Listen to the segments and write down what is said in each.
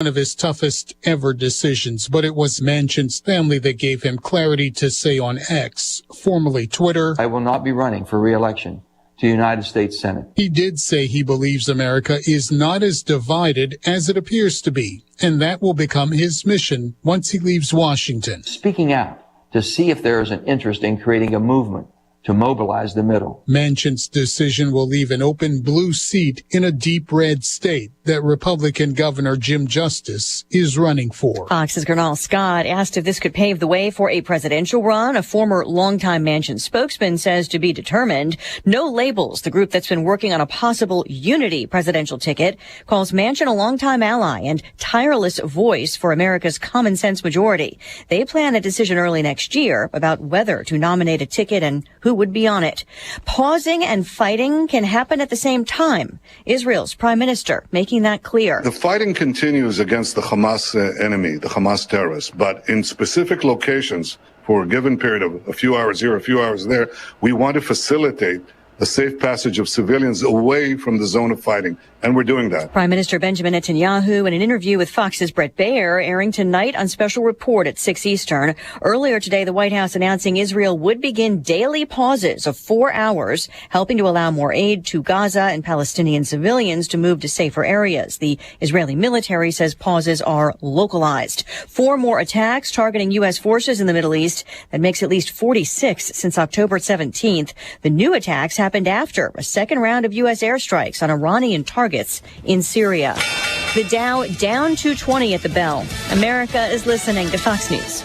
one of his toughest ever decisions, but it was Manchin's family that gave him clarity to say on X, formerly Twitter, I will not be running for re-election to the United States Senate. He did say he believes America is not as divided as it appears to be, and that will become his mission once he leaves Washington. Speaking out to see if there is an interest in creating a movement to mobilize the middle. Manchin's decision will leave an open blue seat in a deep red state that Republican Governor Jim Justice is running for. Fox's Gernal Scott asked if this could pave the way for a presidential run. A former longtime Manchin spokesman says to be determined. No labels. The group that's been working on a possible unity presidential ticket calls Manchin a longtime ally and tireless voice for America's common sense majority. They plan a decision early next year about whether to nominate a ticket and who would be on it. Pausing and fighting can happen at the same time. Israel's prime minister making that clear. The fighting continues against the Hamas enemy, the Hamas terrorists, but in specific locations for a given period of a few hours here, a few hours there, we want to facilitate the safe passage of civilians away from the zone of fighting. And we're doing that. Prime Minister Benjamin Netanyahu, in an interview with Fox's Brett Baier, airing tonight on Special Report at 6 Eastern. Earlier today, the White House announcing Israel would begin daily pauses of 4 hours, helping to allow more aid to Gaza and Palestinian civilians to move to safer areas. The Israeli military says pauses are localized. 4 more attacks targeting U.S. forces in the Middle East. That makes at least 46 since October 17th. The new attacks happened after a second round of U.S. airstrikes on Iranian targets in Syria. The Dow down 220 at the bell. America is listening to Fox News.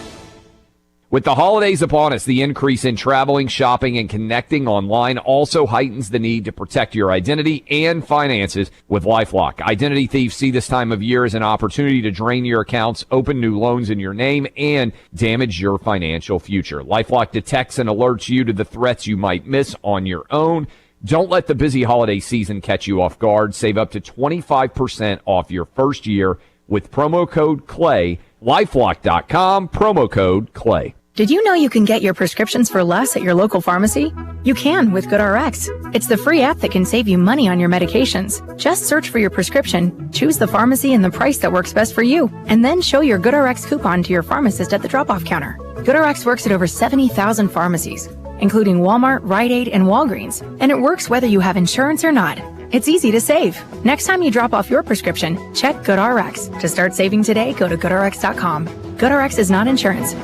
With the holidays upon us, the increase in traveling, shopping, and connecting online also heightens the need to protect your identity and finances with LifeLock. Identity thieves see this time of year as an opportunity to drain your accounts, open new loans in your name, and damage your financial future. LifeLock detects and alerts you to the threats you might miss on your own. Don't let the busy holiday season catch you off guard. Save up to 25% off your first year with promo code CLAY. LifeLock.com, promo code CLAY. Did you know you can get your prescriptions for less at your local pharmacy? You can with GoodRx. It's the free app that can save you money on your medications. Just search for your prescription, choose the pharmacy and the price that works best for you, and then show your GoodRx coupon to your pharmacist at the drop-off counter. GoodRx works at over 70,000 pharmacies, including Walmart, Rite Aid, and Walgreens, and it works whether you have insurance or not. It's easy to save. Next time you drop off your prescription, check GoodRx. To start saving today, go to GoodRx.com. GoodRx is not insurance.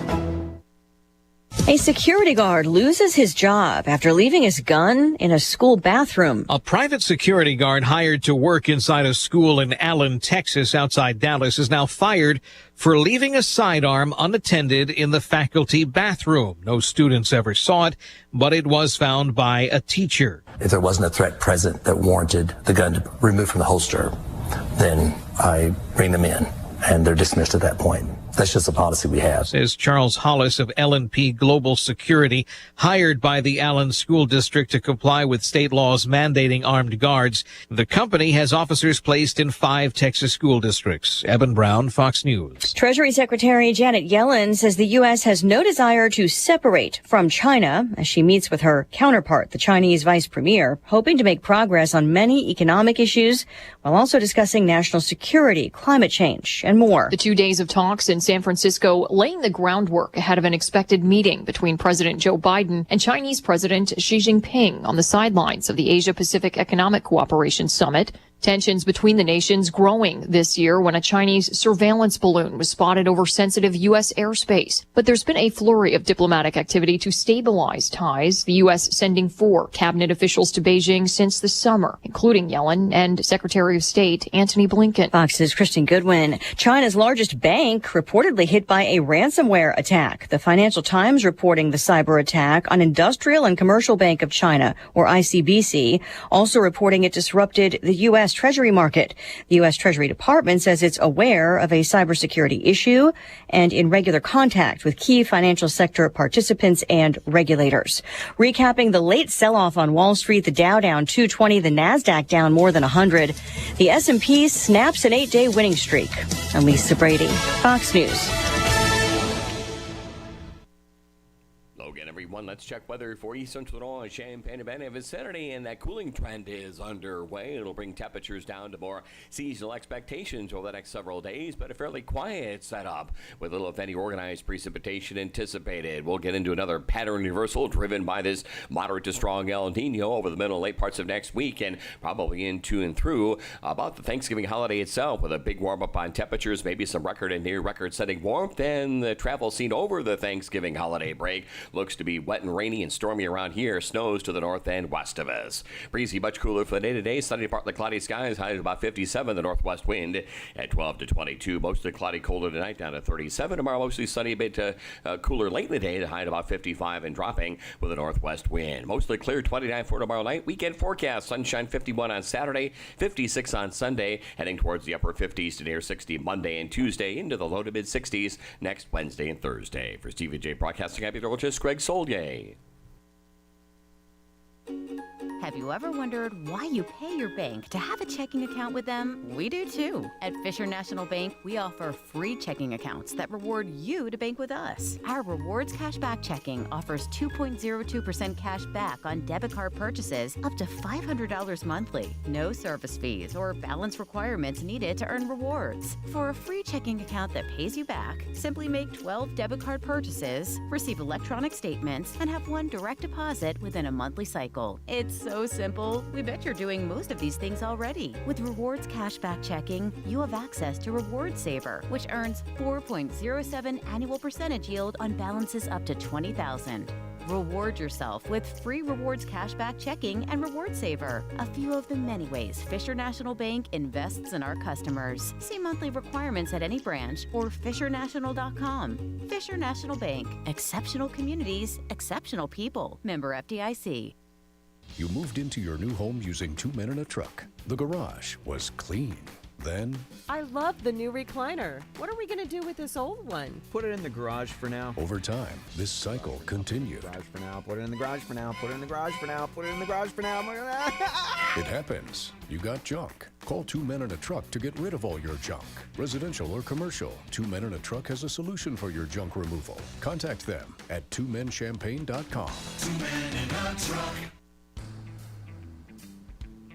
A security guard loses his job after leaving his gun in a school bathroom. A private security guard hired to work inside a school in Allen, Texas, outside Dallas, is now fired for leaving a sidearm unattended in the faculty bathroom. No students ever saw it, but it was found by a teacher. If there wasn't a threat present that warranted the gun to be removed from the holster, then I bring them in, and they're dismissed at that point. That's just a policy we have. Says Charles Hollis of L&P Global Security, hired by the Allen School District to comply with state laws mandating armed guards. The company has officers placed in 5 Texas school districts. Eben Brown, Fox News. Treasury Secretary Janet Yellen says the U.S. has no desire to separate from China as she meets with her counterpart, the Chinese vice premier, hoping to make progress on many economic issues while also discussing national security, climate change, and more. The 2 days of talks in San Francisco laying the groundwork ahead of an expected meeting between President Joe Biden and Chinese President Xi Jinping on the sidelines of the Asia-Pacific Economic Cooperation Summit. Tensions between the nations growing this year when a Chinese surveillance balloon was spotted over sensitive U.S. airspace. But there's been a flurry of diplomatic activity to stabilize ties, the U.S. sending 4 cabinet officials to Beijing since the summer, including Yellen and Secretary of State Antony Blinken. Fox's Kristen Goodwin. China's largest bank reportedly hit by a ransomware attack. The Financial Times reporting the cyber attack on Industrial and Commercial Bank of China, or ICBC, also reporting it disrupted the U.S. Treasury market. The U.S. Treasury Department says it's aware of a cybersecurity issue and in regular contact with key financial sector participants and regulators. Recapping the late sell-off on Wall Street, the Dow down 220, the Nasdaq down more than 100. The S&P snaps an 8-day winning streak. I'm Lisa Brady, Fox News. Logan, everyone. 1. Let's check weather for East Central Illinois, Champaign-Urbana vicinity, and that cooling trend is underway. It'll bring temperatures down to more seasonal expectations over the next several days, but a fairly quiet setup with little, if any, organized precipitation anticipated. We'll get into another pattern reversal driven by this moderate to strong El Nino over the middle and late parts of next week, and probably into and through about the Thanksgiving holiday itself, with a big warm up on temperatures, maybe some record and near record setting warmth, and the travel seen over the Thanksgiving holiday break looks to be wet and rainy and stormy around here. Snows to the north and west of us. Breezy, much cooler for the day today. Sunny, partly cloudy skies, high at about 57. The northwest wind at 12 to 22. Mostly cloudy, colder tonight, down to 37. Tomorrow, mostly sunny, a bit cooler late in the day, the high at about 55 and dropping with a northwest wind. Mostly clear, 29 for tomorrow night. Weekend forecast, sunshine 51 on Saturday, 56 on Sunday, heading towards the upper 50s to near 60 Monday and Tuesday, into the low to mid 60s next Wednesday and Thursday. For Stephen J. Broadcasting, I'm meteorologist Greg Solier. Have you ever wondered why you pay your bank to have a checking account with them? We do too. At Fisher National Bank, we offer free checking accounts that reward you to bank with us. Our Rewards Cashback Checking offers 2.02% cash back on debit card purchases up to $500 monthly. No service fees or balance requirements needed to earn rewards. For a free checking account that pays you back, simply make 12 debit card purchases, receive electronic statements, and have one direct deposit within a monthly cycle. It's so simple. We bet you're doing most of these things already. With Rewards Cashback Checking, you have access to Rewards Saver, which earns 4.07 annual percentage yield on balances up to $20,000. Reward yourself with free Rewards Cashback Checking and Rewards Saver, a few of the many ways Fisher National Bank invests in our customers. See monthly requirements at any branch or fishernational.com. Fisher National Bank. Exceptional communities, exceptional people. Member FDIC. You moved into your new home using 2 men in a truck. The garage was clean. Then, I love the new recliner. What are we going to do with this old one? Put it in the garage for now. over time, this cycle continued. Garage for now. Put it in the garage for now. Put it in the garage for now. Put it in the garage for now. It happens. You got junk. Call 2 Men in a Truck to get rid of all your junk. Residential or commercial, 2 Men in a Truck has a solution for your junk removal. Contact them at 2menchampagne.com. 2 Men in a Truck.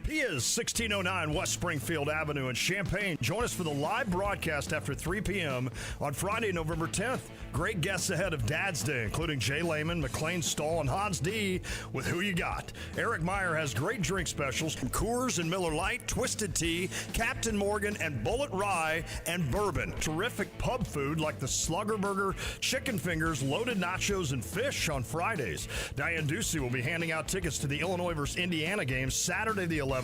Pia's 1609 West Springfield Avenue in Champaign. Join us for the live broadcast after 3 p.m. on Friday, November 10th. Great guests ahead of Dad's Day, including Jay Lehman, McLean Stahl, and Hans D. with Who You Got. Eric Meyer has great drink specials from Coors and Miller Lite, Twisted Tea, Captain Morgan, and Bullet Rye and Bourbon. Terrific pub food like the Slugger Burger, chicken fingers, loaded nachos, and fish on Fridays. Diane Ducey will be handing out tickets to the Illinois versus Indiana game Saturday the 11th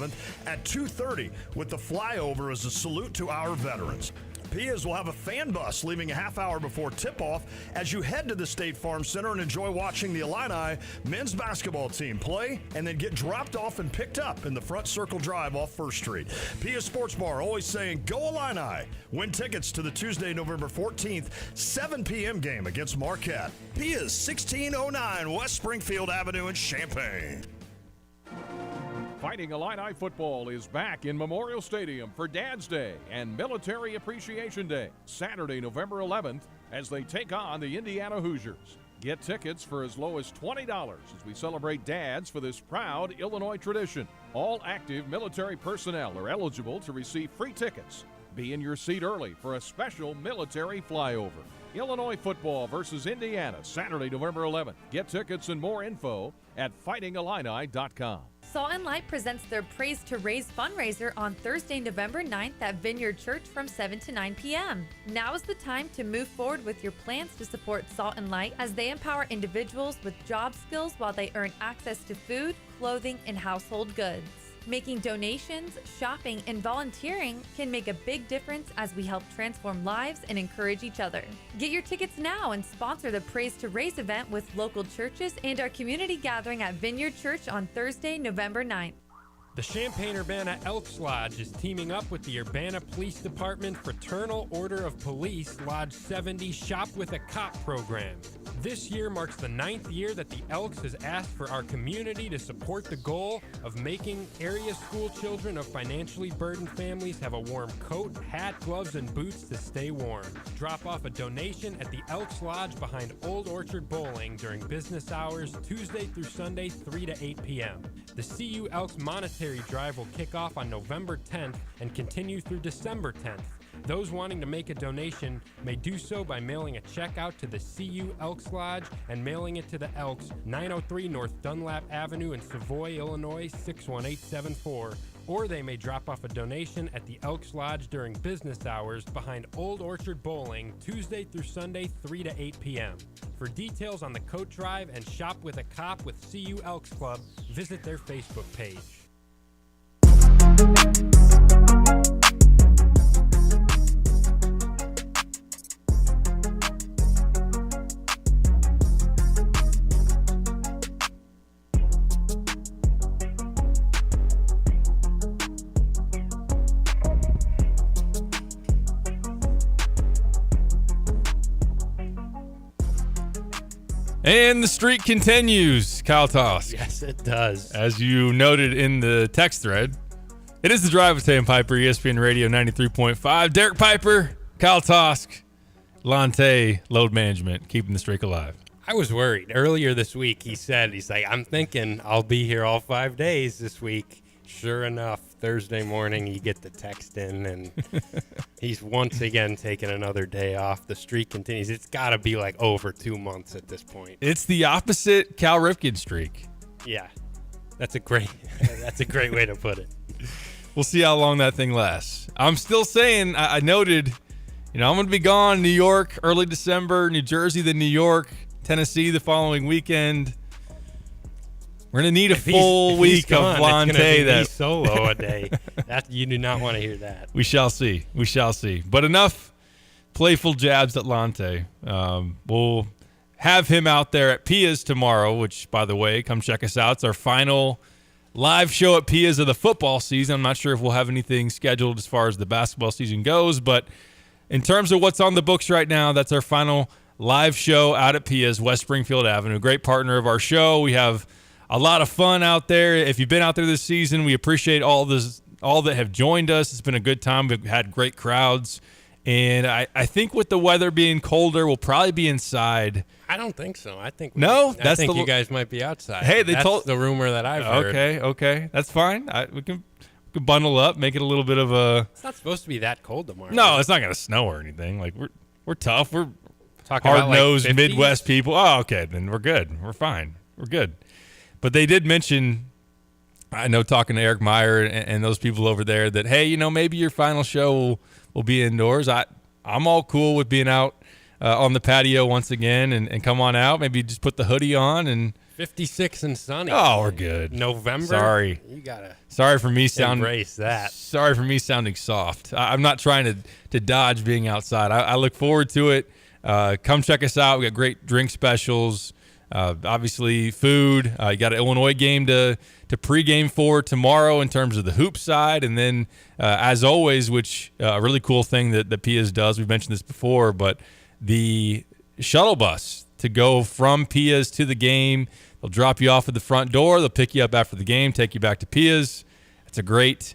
at 2:30 with the flyover as a salute to our veterans. Pia's will have a fan bus leaving a half hour before tip-off as you head to the State Farm Center and enjoy watching the Illini men's basketball team play and then get dropped off and picked up in the front circle drive off 1st Street. Pia Sports Bar always saying, go Illini. Win tickets to the Tuesday, November 14th, 7 p.m. game against Marquette. Pia's 1609 West Springfield Avenue in Champaign. Fighting Illini football is back in Memorial Stadium for Dad's Day and Military Appreciation Day, Saturday, November 11th, as they take on the Indiana Hoosiers. Get tickets for as low as $20 as we celebrate dads for this proud Illinois tradition. All active military personnel are eligible to receive free tickets. Be in your seat early for a special military flyover. Illinois football versus Indiana, Saturday, November 11th. Get tickets and more info at fightingillini.com. Salt and Light presents their Praise to Raise fundraiser on Thursday, November 9th at Vineyard Church from 7 to 9 p.m. Now is the time to move forward with your plans to support Salt and Light as they empower individuals with job skills while they earn access to food, clothing, and household goods. Making donations, shopping, and volunteering can make a big difference as we help transform lives and encourage each other. Get your tickets now and sponsor the Praise to Raise event with local churches and our community gathering at Vineyard Church on Thursday, November 9th. The Champaign-Urbana Elks Lodge is teaming up with the Urbana Police Department Fraternal Order of Police Lodge 70 Shop with a Cop program. This year marks the 9th year that the Elks has asked for our community to support the goal of making area school children of financially burdened families have a warm coat, hat, gloves, and boots to stay warm. Drop off a donation at the Elks Lodge behind Old Orchard Bowling during business hours, Tuesday through Sunday, 3 to 8 p.m. The CU Elks Monetary Drive will kick off on November 10th and continue through December 10th. Those wanting to make a donation may do so by mailing a check out to the CU Elks Lodge and mailing it to the Elks, 903 North Dunlap Avenue in Savoy, Illinois, 61874, or they may drop off a donation at the Elks Lodge during business hours behind Old Orchard Bowling, Tuesday through Sunday, 3 to 8 p.m. For details on the coat drive and shop with a cop with CU Elks Club, visit their Facebook page. And the streak continues, Kyle Tosk. Yes, it does. As you noted in the text thread, it is the Drive with Tay and Piper, ESPN Radio 93.5. Derek Piper, Kyle Tosk, Lante, Load Management, keeping the streak alive. I was worried. Earlier this week, he's like, I'm thinking I'll be here all 5 days this week. Sure enough, Thursday morning, you get the text in, and he's once again taking another day off. The streak continues. It's got to be like over 2 months at this point. It's the opposite Cal Ripken streak. Yeah, that's a great way to put it. We'll see how long that thing lasts. I'm still saying, I noted, I'm going to be gone. New York, early December, New Jersey, then New York, Tennessee the following weekend. We're going to need a full week of Lante. That solo a day. That you do not want to hear that. We shall see. We shall see. But enough playful jabs at Lante. We'll have him out there at Pia's tomorrow, which, by the way, come check us out. It's our final live show at Pia's of the football season. I'm not sure if we'll have anything scheduled as far as the basketball season goes, but in terms of what's on the books right now, that's our final live show out at Pia's, West Springfield Avenue. Great partner of our show. We have a lot of fun out there. If you've been out there this season, we appreciate all that have joined us. It's been a good time. We've had great crowds. And I think with the weather being colder, we'll probably be inside. I don't think so. I think you guys might be outside. Hey, that's the rumor that I've heard. Okay. That's fine. We can bundle up, make it a little bit of a... It's not supposed to be that cold tomorrow. No, it's not going to snow or anything. Like, we're tough. We're talking hard-nosed like Midwest people. Oh, okay. Then we're good. We're fine. We're good. But they did mention, I know talking to Eric Meyer and those people over there, that, hey, maybe your final show will be indoors. I'm all cool with being out on the patio once again and come on out. Maybe just put the hoodie on and 56 and sunny. Oh, we're good. November. Sorry. You gotta. Sorry for me embrace that. Sorry for me sounding soft. I'm not trying to dodge being outside. I look forward to it. Come check us out. We got great drink specials. Obviously, food. You got an Illinois game to pregame for tomorrow in terms of the hoop side. And then, as always, which a really cool thing that Pia's does, we've mentioned this before, but the shuttle bus to go from Pia's to the game. They'll drop you off at the front door. They'll pick you up after the game, take you back to Pia's. It's a great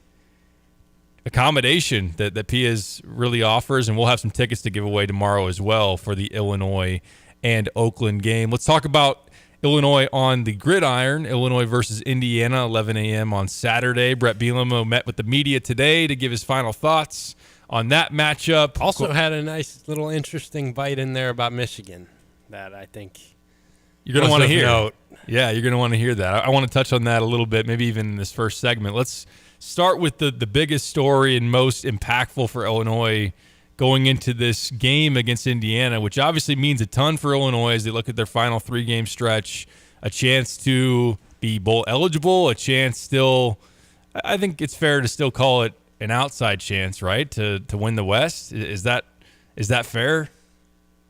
accommodation that Pia's really offers, and we'll have some tickets to give away tomorrow as well for the Illinois and Oakland game. Let's talk about Illinois on the gridiron. Illinois versus Indiana, 11 a.m. on Saturday. Brett Bielema met with the media today to give his final thoughts on that matchup. Also had a nice little interesting bite in there about Michigan that I think you're going to want to hear. Yeah, you're going to want to hear that. I want to touch on that a little bit, maybe even in this first segment. Let's start with the biggest story and most impactful for Illinois going into this game against Indiana, which obviously means a ton for Illinois as they look at their final 3-game stretch, a chance to be bowl eligible, a chance still, I think it's fair to still call it an outside chance, right, to win the West. Is that fair?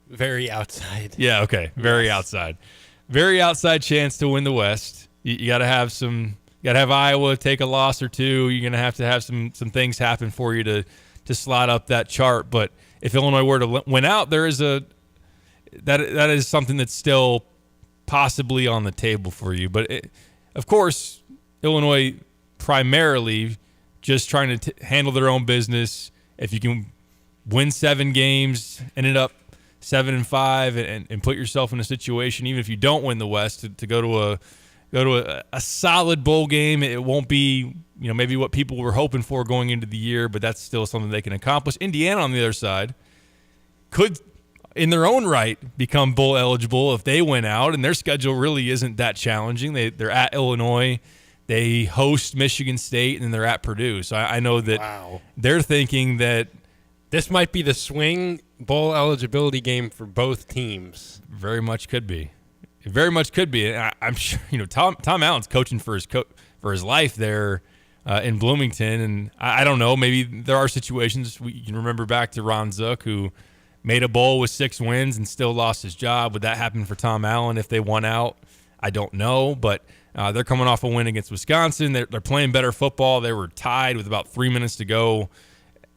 Very outside. Yeah, okay, very outside. Very outside chance to win the West. You got to have Iowa take a loss or two. You're going to have some things happen for you to slide up that chart. But if Illinois were to win out, there is that is something that's still possibly on the table for you. But of course, Illinois primarily just trying to handle their own business. If you can win 7 games, ended up 7-5, and put yourself in a situation, even if you don't win the West, to go to a solid bowl game. It won't be, maybe what people were hoping for going into the year, but that's still something they can accomplish. Indiana, on the other side, could, in their own right, become bowl eligible if they win out, and their schedule really isn't that challenging. They're at Illinois, they host Michigan State, and then they're at Purdue. So I know that they're thinking that this might be the swing bowl eligibility game for both teams. Very much could be. It very much could be. And I'm sure, Tom Allen's coaching for his life there in Bloomington, and I don't know, maybe there are situations. You can remember back to Ron Zook, who made a bowl with 6 wins and still lost his job. Would that happen for Tom Allen if they won out? I don't know, but they're coming off a win against Wisconsin. They're playing better football. They were tied with about 3 minutes to go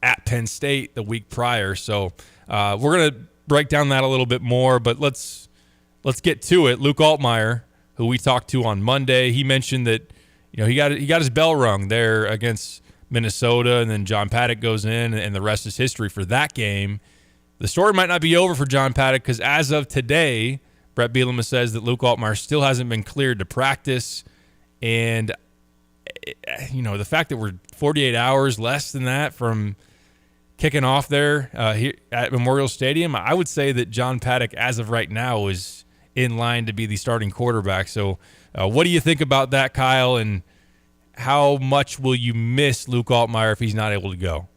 at Penn State the week prior. So we're going to break down that a little bit more, but let's get to it. Luke Altmaier, who we talked to on Monday, he mentioned that he got his bell rung there against Minnesota, and then John Paddock goes in, and the rest is history for that game. The story might not be over for John Paddock because as of today, Brett Bielema says that Luke Altmaier still hasn't been cleared to practice, and the fact that we're 48 hours less than that from kicking off there here at Memorial Stadium, I would say that John Paddock, as of right now, is in line to be the starting quarterback. So what do you think about that, Kyle, and how much will you miss Luke Altmaier if he's not able to go?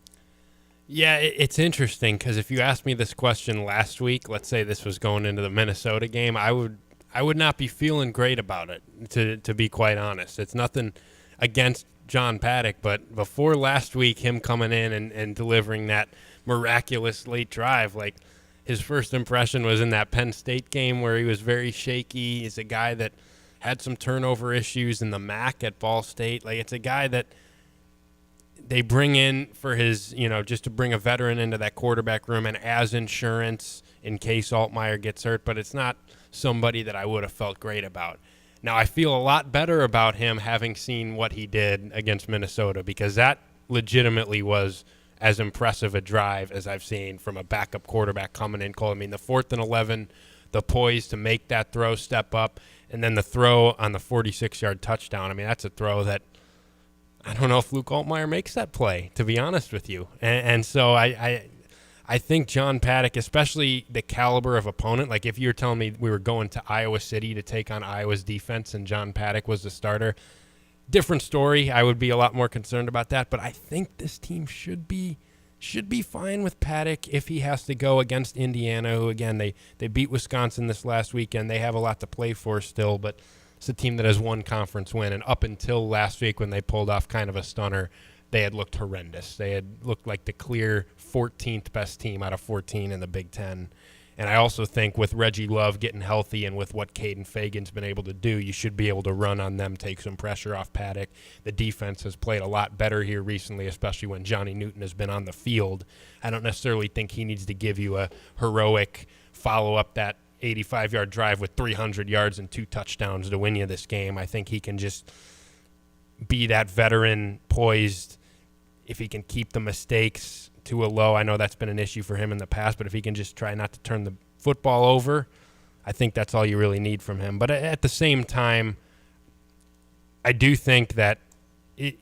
Yeah, it's interesting because if you asked me this question last week, let's say this was going into the Minnesota game, I would not be feeling great about it, to be quite honest. It's nothing against John Paddock, but before last week, him coming in and delivering that miraculous late drive, like his first impression was in that Penn State game where he was very shaky. He's a guy that had some turnover issues in the MAC at Ball State. Like, it's a guy that they bring in for his, just to bring a veteran into that quarterback room and as insurance in case Altmaier gets hurt, but it's not somebody that I would have felt great about. Now, I feel a lot better about him having seen what he did against Minnesota because that legitimately was as impressive a drive as I've seen from a backup quarterback coming in. I mean, the 4th and 11, the poise to make that throw, step up, and then the throw on the 46-yard touchdown. I mean, that's a throw that I don't know if Luke Altmaier makes that play, to be honest with you. And so I think John Paddock, especially the caliber of opponent, like if you were telling me we were going to Iowa City to take on Iowa's defense and John Paddock was the starter, different story. I would be a lot more concerned about that. But I think this team should be fine with Paddock if he has to go against Indiana, who, again, they beat Wisconsin this last weekend. They have a lot to play for still, but it's a team that has one conference win. And up until last week when they pulled off kind of a stunner, they had looked horrendous. They had looked like the clear 14th best team out of 14 in the Big Ten. And I also think with Reggie Love getting healthy and with what Caden Fagan's been able to do, you should be able to run on them, take some pressure off Paddock. The defense has played a lot better here recently, especially when Johnny Newton has been on the field. I don't necessarily think he needs to give you a heroic follow-up that 85-yard drive with 300 yards and 2 touchdowns to win you this game. I think he can just be that veteran poised. If he can keep the mistakes to a low, I know that's been an issue for him in the past, but if he can just try not to turn the football over, I think that's all you really need from him. But at the same time, I do think that it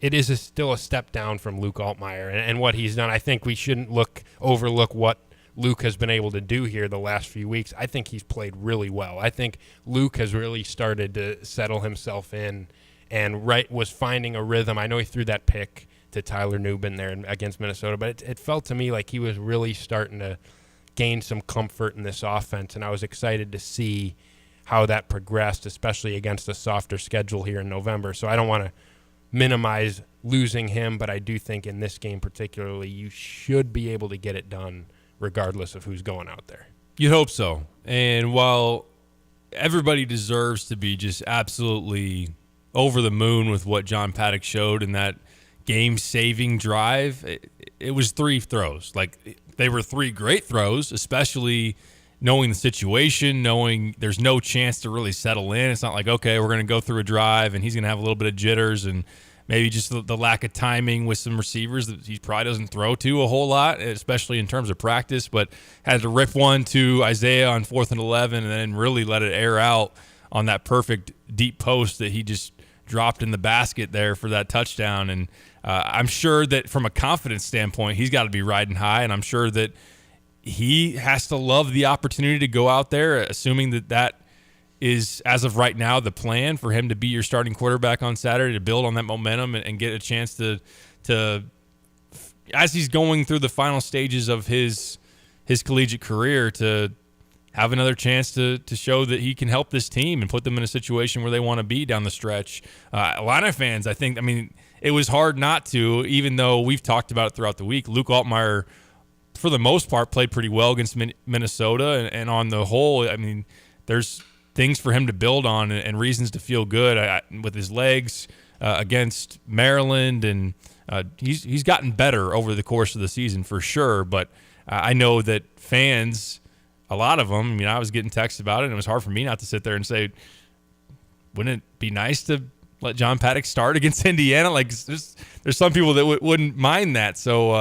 is still a step down from Luke Altmaier and what he's done. I think we shouldn't overlook what Luke has been able to do here the last few weeks. I think he's played really well. I think Luke has really started to settle himself in and was finding a rhythm. I know he threw that pick to Tyler Nubin there against Minnesota, but it felt to me like he was really starting to gain some comfort in this offense, and I was excited to see how that progressed, especially against a softer schedule here in November. So I don't want to minimize losing him, but I do think in this game particularly, you should be able to get it done regardless of who's going out there. You'd hope so. And while everybody deserves to be just absolutely over the moon with what John Paddock showed in that game-saving drive, it was 3 throws. Like, they were 3 great throws, especially knowing the situation, knowing there's no chance to really settle in. It's not like, okay, we're going to go through a drive and he's going to have a little bit of jitters and maybe just the lack of timing with some receivers that he probably doesn't throw to a whole lot, especially in terms of practice, but had to rip one to Isaiah on 4th and 11 and then really let it air out on that perfect deep post that he just dropped in the basket there for that touchdown. And I'm sure that from a confidence standpoint, he's got to be riding high, and I'm sure that he has to love the opportunity to go out there, assuming that is, as of right now, the plan for him to be your starting quarterback on Saturday, to build on that momentum and get a chance to as he's going through the final stages of his collegiate career, to have another chance to show that he can help this team and put them in a situation where they want to be down the stretch. Illini fans, I mean, it was hard not to, even though we've talked about it throughout the week. Luke Altmaier, for the most part, played pretty well against Minnesota, and on the whole, I mean, there's things for him to build on and reasons to feel good with his legs against Maryland, and he's gotten better over the course of the season for sure. But I know that fans, a lot of them, I mean, I was getting texts about it, and it was hard for me not to sit there and say, wouldn't it be nice to let John Paddock start against Indiana? Like, there's some people that wouldn't mind that. So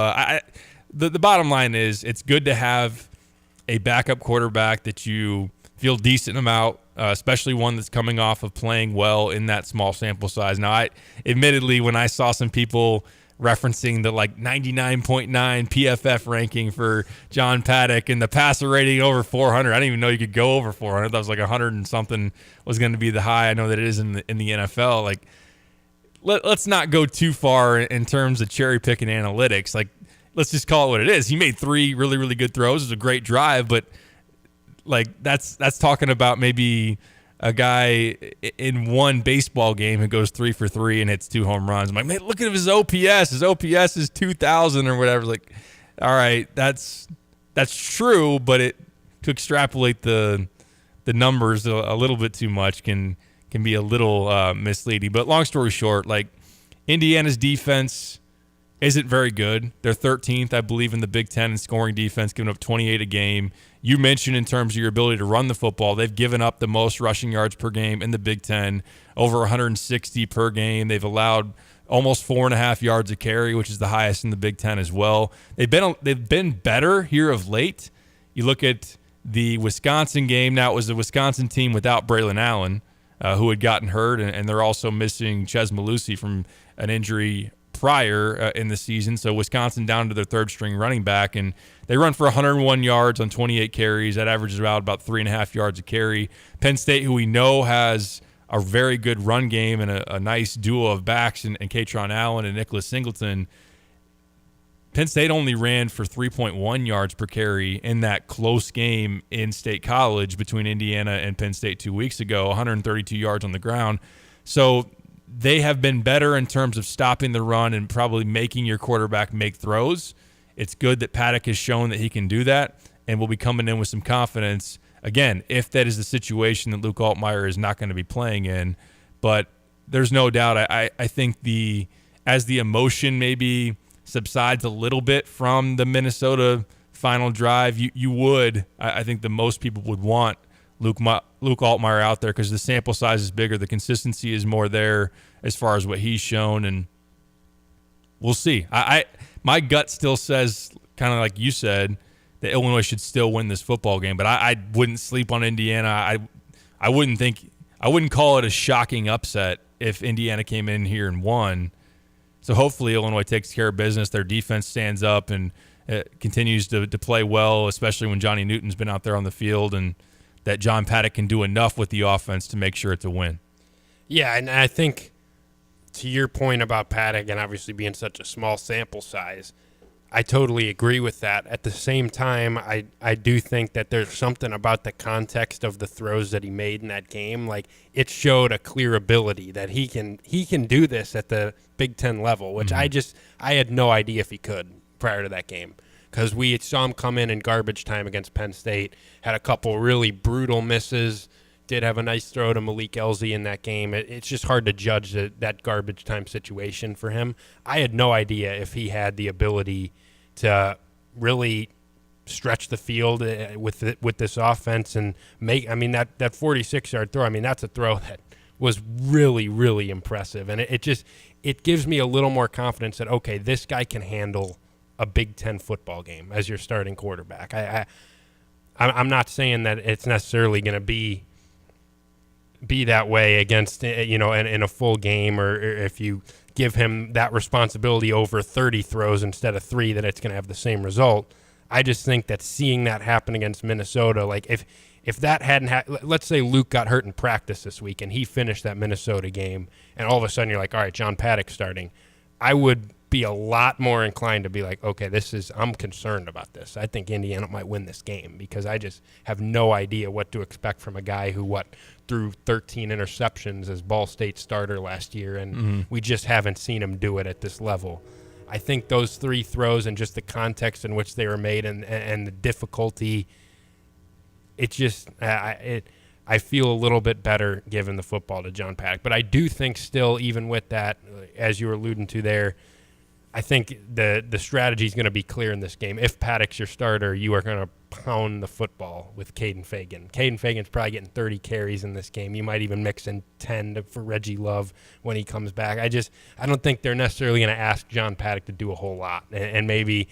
the bottom line is, it's good to have a backup quarterback that you feel decent about, especially one that's coming off of playing well in that small sample size. Now, admittedly, when I saw some people referencing the 99.9 PFF ranking for John Paddock and the passer rating over 400, I didn't even know you could go over 400. That was 100 and something was going to be the high. I know that it is in the NFL. Let's not go too far in terms of cherry picking analytics. Let's just call it what it is. He made 3 really, really good throws. It was a great drive, but that's talking about maybe a guy in one baseball game who goes 3 for 3 and hits 2 home runs. I'm like, man, look at his OPS. His OPS is 2,000 or whatever. All right, that's true, but to extrapolate the numbers a little bit too much can be a little misleading. But long story short, Indiana's defense isn't very good. They're 13th, I believe, in the Big Ten in scoring defense, giving up 28 a game. You mentioned in terms of your ability to run the football, they've given up the most rushing yards per game in the Big Ten, over 160 per game. They've allowed almost 4.5 yards a carry, which is the highest in the Big Ten as well. They've been better here of late. You look at the Wisconsin game. Now, it was the Wisconsin team without Braylon Allen, who had gotten hurt, and they're also missing Ches Malusi from an injury prior in the season. So Wisconsin down to their third string running back, and they run for 101 yards on 28 carries. That averages about 3.5 yards a carry. Penn State, who we know has a very good run game and a nice duo of backs and Katron Allen and Nicholas Singleton, Penn State only ran for 3.1 yards per carry in that close game in State College between Indiana and Penn State 2 weeks ago, 132 yards on the ground. So they have been better in terms of stopping the run and probably making your quarterback make throws. It's good that Paddock has shown that he can do that and will be coming in with some confidence. Again, if that is the situation that Luke Altmaier is not going to be playing in. But there's no doubt, I think as the emotion maybe subsides a little bit from the Minnesota final drive, I think the most people would want Luke Altmaier out there because the sample size is bigger. The consistency is more there as far as what he's shown, and we'll see. My gut still says, kind of like you said, that Illinois should still win this football game, but I wouldn't sleep on Indiana. I wouldn't call it a shocking upset if Indiana came in here and won. So hopefully Illinois takes care of business. Their defense stands up and continues to play well, especially when Johnny Newton's been out there on the field, and that John Paddock can do enough with the offense to make sure it's a win. Yeah, and I think to your point about Paddock and obviously being such a small sample size, I totally agree with that. At the same time, I do think that there's something about the context of the throws that he made in that game. It showed a clear ability that he can do this at the Big Ten level, which I had no idea if he could prior to that game. Because we saw him come in garbage time against Penn State, had a couple really brutal misses, did have a nice throw to Malik Elzy in that game. It's just hard to judge that garbage time situation for him. I had no idea if he had the ability to really stretch the field with this offense and make. I mean, that 46-yard throw. I mean, that's a throw that was really, really impressive, and it gives me a little more confidence that okay, this guy can handle a Big Ten football game as your starting quarterback. I'm not saying that it's necessarily going to be that way against in a full game, or if you give him that responsibility over 30 throws instead of 3, that it's going to have the same result. I just think that seeing that happen against Minnesota, like if that hadn't let's say Luke got hurt in practice this week and he finished that Minnesota game, and all of a sudden you're like, all right, John Paddock starting, I would be a lot more inclined to be like, okay, I'm concerned about this. I think Indiana might win this game because I just have no idea what to expect from a guy who threw 13 interceptions as Ball State starter last year, and we just haven't seen him do it at this level. I think those 3 throws and just the context in which they were made and the difficulty, it just I feel a little bit better giving the football to John Paddock. But I do think still, even with that, as you were alluding to there, I think the strategy is going to be clear in this game. If Paddock's your starter, you are going to pound the football with Caden Fagan. Caden Fagan's probably getting 30 carries in this game. You might even mix in 10 for Reggie Love when he comes back. I don't think they're necessarily going to ask John Paddock to do a whole lot. And maybe,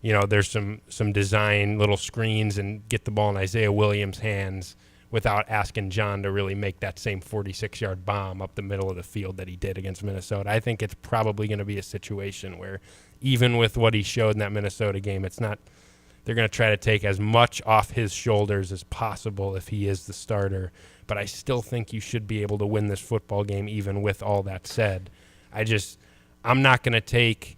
there's some design little screens and get the ball in Isaiah Williams' hands without asking John to really make that same 46-yard bomb up the middle of the field that he did against Minnesota. I think it's probably going to be a situation where even with what he showed in that Minnesota game, they're going to try to take as much off his shoulders as possible if he is the starter. But I still think you should be able to win this football game even with all that said. I'm not going to take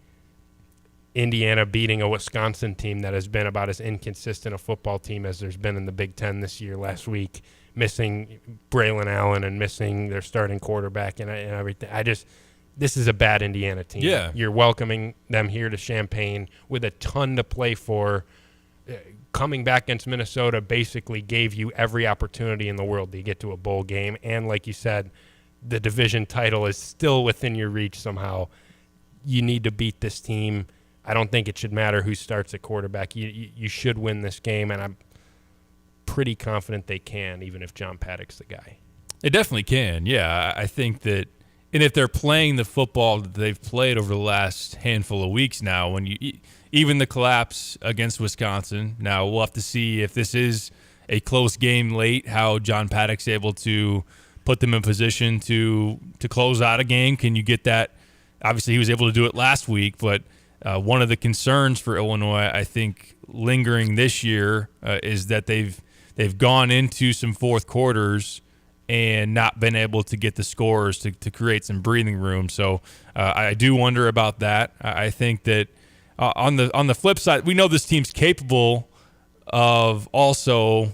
Indiana beating a Wisconsin team that has been about as inconsistent a football team as there's been in the Big Ten this year. Last week, missing Braylon Allen and missing their starting quarterback and everything. This is a bad Indiana team. Yeah. You're welcoming them here to Champaign with a ton to play for. Coming back against Minnesota basically gave you every opportunity in the world to get to a bowl game. And like you said, the division title is still within your reach somehow. You need to beat this team. I don't think it should matter who starts at quarterback. You should win this game, and I'm pretty confident they can, even if John Paddock's the guy. They definitely can, yeah. I think that, and if they're playing the football that they've played over the last handful of weeks now, even the collapse against Wisconsin, now we'll have to see if this is a close game late, how John Paddock's able to put them in position to close out a game. Can you get that? Obviously, he was able to do it last week, but one of the concerns for Illinois, I think, lingering this year is that they've gone into some fourth quarters and not been able to get the scores to create some breathing room. So I do wonder about that. I think that on the flip side, we know this team's capable of also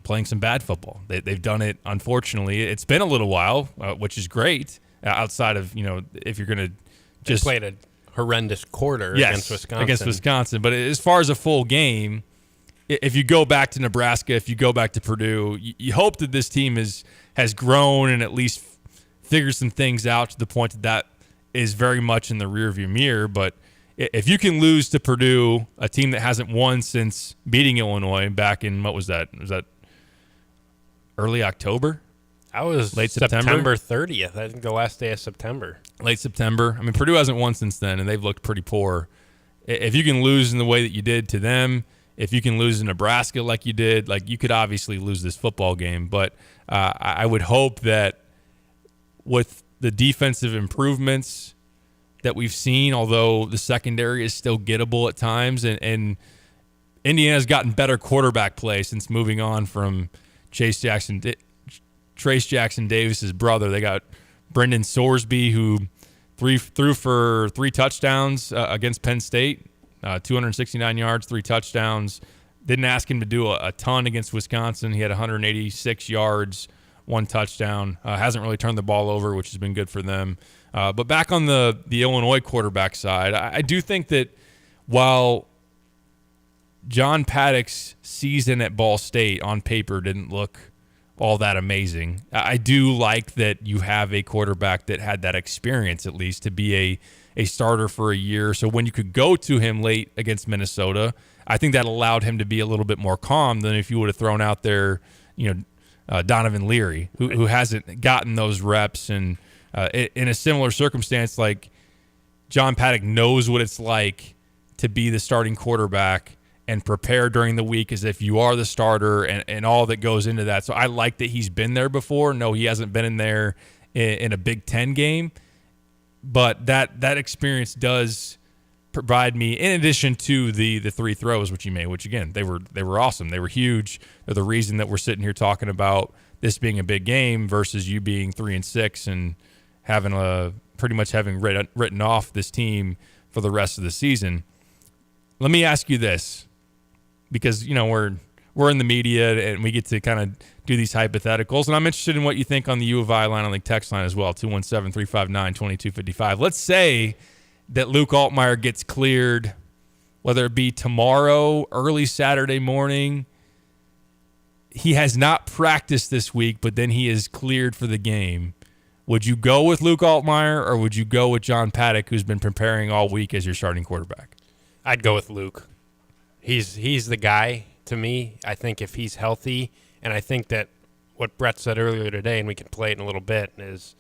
playing some bad football. They've done it, unfortunately. It's been a little while, which is great, outside of, if you're going to just played a horrendous quarter against Wisconsin. But as far as a full game, if you go back to Nebraska, if you go back to Purdue, you hope that this team has grown and at least figured some things out to the point that is very much in the rearview mirror. But if you can lose to Purdue, a team that hasn't won since beating Illinois back in, what was that? Was that early October? That was late September 30th. I think the last day of September. Late September. I mean, Purdue hasn't won since then, and they've looked pretty poor. If you can lose in the way that you did to them, if you can lose in Nebraska like you did, like you could obviously lose this football game. But I would hope that with the defensive improvements that we've seen, although the secondary is still gettable at times, and Indiana's gotten better quarterback play since moving on from Trace Jackson Davis's brother. They got Brendan Sorsby, who threw for 3 touchdowns against Penn State, 269 yards, 3 touchdowns. Didn't ask him to do a ton against Wisconsin. He had 186 yards, 1 touchdown. Hasn't really turned the ball over, which has been good for them. But back on the Illinois quarterback side, I do think that while John Paddock's season at Ball State on paper didn't look all that amazing, I do like that you have a quarterback that had that experience, at least, to be a starter for a year. So when you could go to him late against Minnesota, I think that allowed him to be a little bit more calm than if you would have thrown out there, Donovan Leary, who hasn't gotten those reps. And in a similar circumstance, like John Paddock knows what it's like to be the starting quarterback and prepare during the week as if you are the starter and all that goes into that. So I like that he's been there before. No, he hasn't been in there in a Big Ten game, but that experience does provide me, in addition to the 3 throws which he made, which again, they were awesome. They were huge. They're the reason that we're sitting here talking about this being a big game versus you being 3-6 and having pretty much having written off this team for the rest of the season. Let me ask you this, because we're in the media and we get to kind of do these hypotheticals, and I'm interested in what you think on the U of I Line on the text line as well, 217-359-2255. Let's say that Luke Altmyer gets cleared, whether it be tomorrow, early Saturday morning. He has not practiced this week, but then he is cleared for the game. Would you go with Luke Altmyer, or would you go with John Paddock, who's been preparing all week as your starting quarterback? I'd go with Luke. He's the guy to me. I think if he's healthy, and I think that what Brett said earlier today, and we can play it in a little bit, is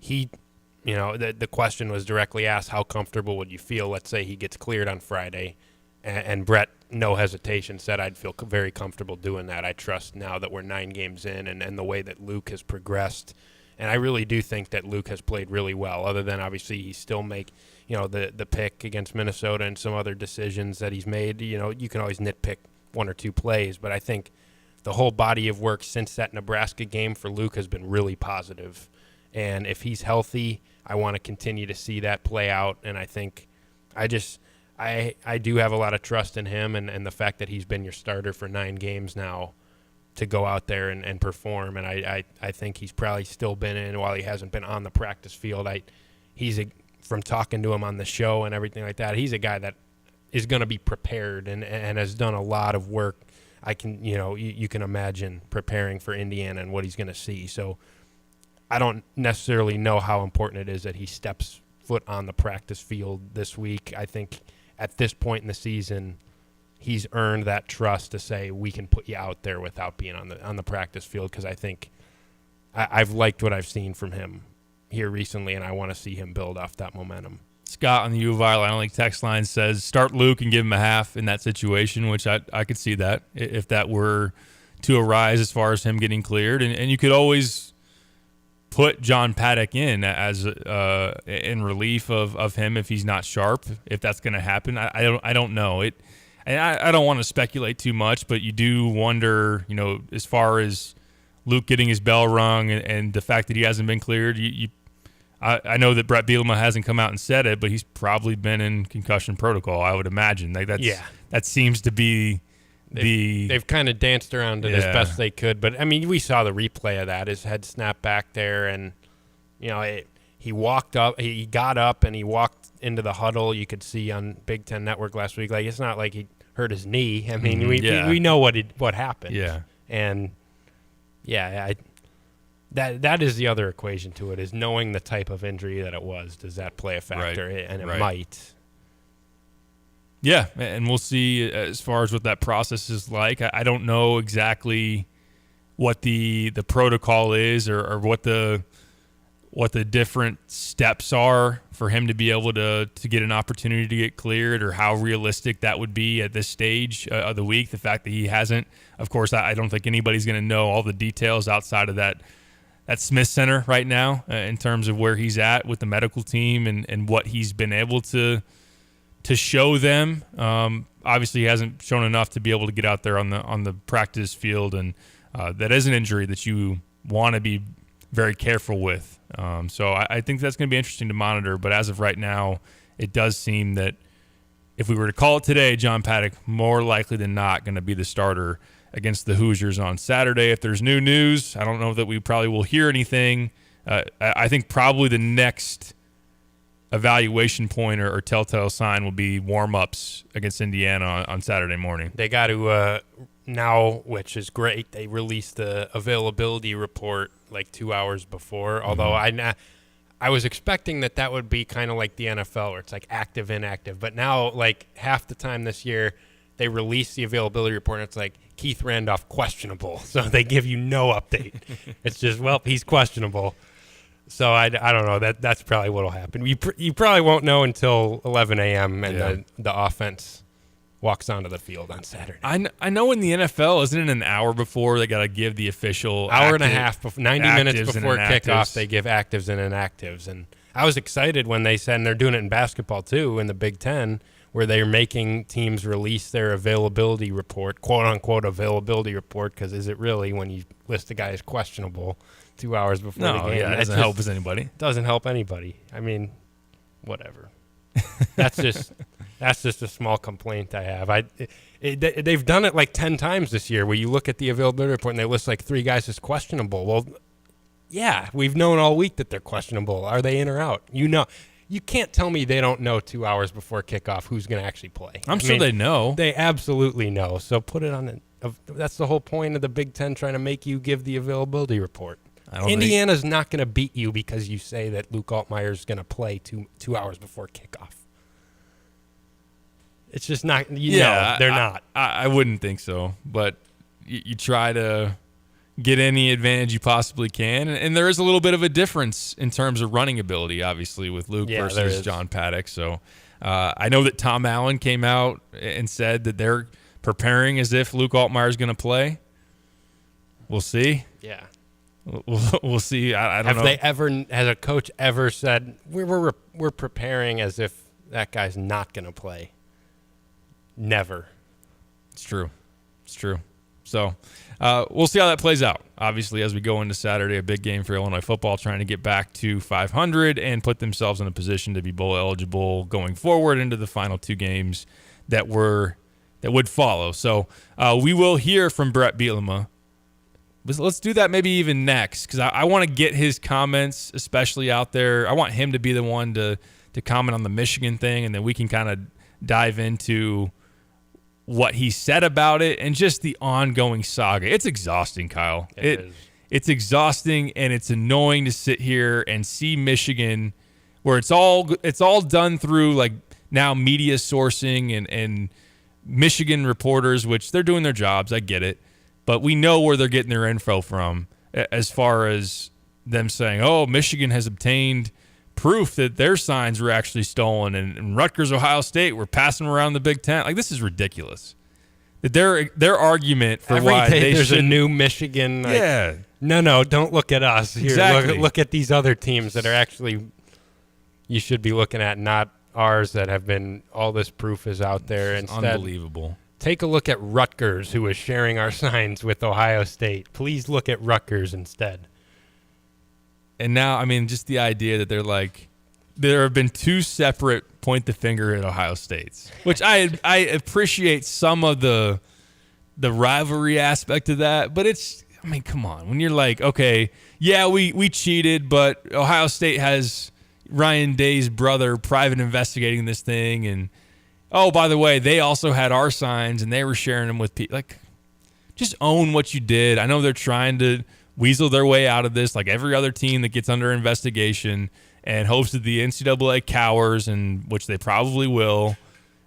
the question was directly asked, how comfortable would you feel? Let's say he gets cleared on Friday, and Brett, no hesitation, said I'd feel very comfortable doing that. I trust now that we're 9 games in and the way that Luke has progressed. And I really do think that Luke has played really well, other than obviously he still make the pick against Minnesota and some other decisions that he's made. You can always nitpick 1 or 2 plays, but I think the whole body of work since that Nebraska game for Luke has been really positive. And if he's healthy, I want to continue to see that play out. And I think I do have a lot of trust in him and the fact that he's been your starter for 9 games now to go out there and perform. And I think he's probably still been in, while he hasn't been on the practice field. From talking to him on the show and everything like that, he's a guy that is going to be prepared and has done a lot of work. You can imagine preparing for Indiana and what he's going to see. So I don't necessarily know how important it is that he steps foot on the practice field this week. I think at this point in the season, he's earned that trust to say we can put you out there without being on the practice field, because I think I've liked what I've seen from him here recently, and I want to see him build off that momentum. Scott on the U of I Line text line says start Luke and give him a half in that situation, which I could see that if that were to arise as far as him getting cleared. And you could always put John Paddock in as in relief of him if he's not sharp, if that's going to happen. I don't know it. And I don't want to speculate too much, but you do wonder, as far as Luke getting his bell rung and the fact that he hasn't been cleared, I know that Brett Bielema hasn't come out and said it, but he's probably been in concussion protocol, I would imagine. That seems to be they've kind of danced around it as best they could. But, I mean, we saw the replay of that. His head snapped back there, and, he walked up. He got up, and he walked into the huddle. You could see on Big Ten Network last week. It's not like he hurt his knee. I mean, we know what happened. Yeah. And, that is the other equation to it, is knowing the type of injury that it was. Does that play a factor? Right. And it might. Yeah, and we'll see as far as what that process is like. I don't know exactly what the protocol is or what the different steps are for him to be able to get an opportunity to get cleared, or how realistic that would be at this stage of the week. The fact that he hasn't, of course, I don't think anybody's going to know all the details outside of that Smith Center right now in terms of where he's at with the medical team and what he's been able to show them. Obviously, he hasn't shown enough to be able to get out there on the practice field, and that is an injury that you want to be very careful with. So I think that's going to be interesting to monitor. But as of right now, it does seem that if we were to call it today, John Paddock more likely than not going to be the starter against the Hoosiers on Saturday. If there's new news, I don't know that we probably will hear anything. I think probably the next evaluation point or telltale sign will be warm-ups against Indiana on Saturday morning. They got to now, which is great, they released the availability report like 2 hours before, although I was expecting that would be kind of like the NFL, where it's like active, inactive. But now, like half the time this year, they release the availability report, and it's like Keith Randolph questionable. So they give you no update. It's just, well, he's questionable. So I don't know. That's probably what will happen. You probably won't know until 11 a.m. and the offense walks onto the field on Saturday. I know in the NFL, isn't it an hour before they got to give the official hour and a half, 90 minutes actives before and kickoff, inactives? they give actives and inactives. And I was excited when they said, and they're doing it in basketball too, in the Big Ten, where they're making teams release their availability report, quote unquote availability report, because is it really when you list a guy as questionable 2 hours before the game? Yeah, it doesn't help anybody. Doesn't help anybody. I mean, whatever. That's just a small complaint I have. They've done it like 10 times this year, where you look at the availability report and they list like 3 guys as questionable. Well, yeah, we've known all week that they're questionable. Are they in or out? You can't tell me they don't know 2 hours before kickoff who's going to actually play. I'm sure they know. They absolutely know. So put it on. That's the whole point of the Big Ten, trying to make you give the availability report. Indiana's not going to beat you because you say that Luke Altmaier's going to play 2 hours before kickoff. It's just not. They're not. I wouldn't think so. But you try to get any advantage you possibly can. And there is a little bit of a difference in terms of running ability, obviously, with Luke versus John Paddock. So I know that Tom Allen came out and said that they're preparing as if Luke Altmaier is going to play. We'll see. Yeah. We'll see. I don't know. Has a coach ever said, we're preparing as if that guy's not going to play? Never. It's true. So we'll see how that plays out. Obviously, as we go into Saturday, a big game for Illinois football, trying to get back to 500 and put themselves in a position to be bowl eligible going forward into the final 2 games that would follow. So we will hear from Brett Bielema. Let's do that maybe even next, because I want to get his comments, especially out there. I want him to be the one to comment on the Michigan thing, and then we can kind of dive into what he said about it and just the ongoing saga. It's exhausting, Kyle. It's exhausting, and it's annoying to sit here and see Michigan, where it's all done through like now media sourcing and Michigan reporters, which they're doing their jobs. I get it. But we know where they're getting their info from, as far as them saying, oh, Michigan has obtained proof that their signs were actually stolen, and Rutgers, Ohio State were passing around the Big Ten. Like, this is ridiculous. That their argument for Every why day they there's should, a new Michigan. No, don't look at us. Here, Exactly. Look at these other teams that are actually you should be looking at, not ours that have been. All this proof is out there. It's Instead, unbelievable. Take a look at Rutgers, who is sharing our signs with Ohio State. Please look at Rutgers instead. And now, I mean, just the idea that they're like, there have been 2 separate point the finger at Ohio States, which I appreciate some of the rivalry aspect of that, but I mean, come on. When you're like, okay, yeah, we cheated, but Ohio State has Ryan Day's brother private investigating this thing, and oh, by the way, they also had our signs, and they were sharing them with people. Like, just own what you did. I know they're trying to weasel their way out of this, like every other team that gets under investigation, and hopes that the NCAA cowers, and which they probably will,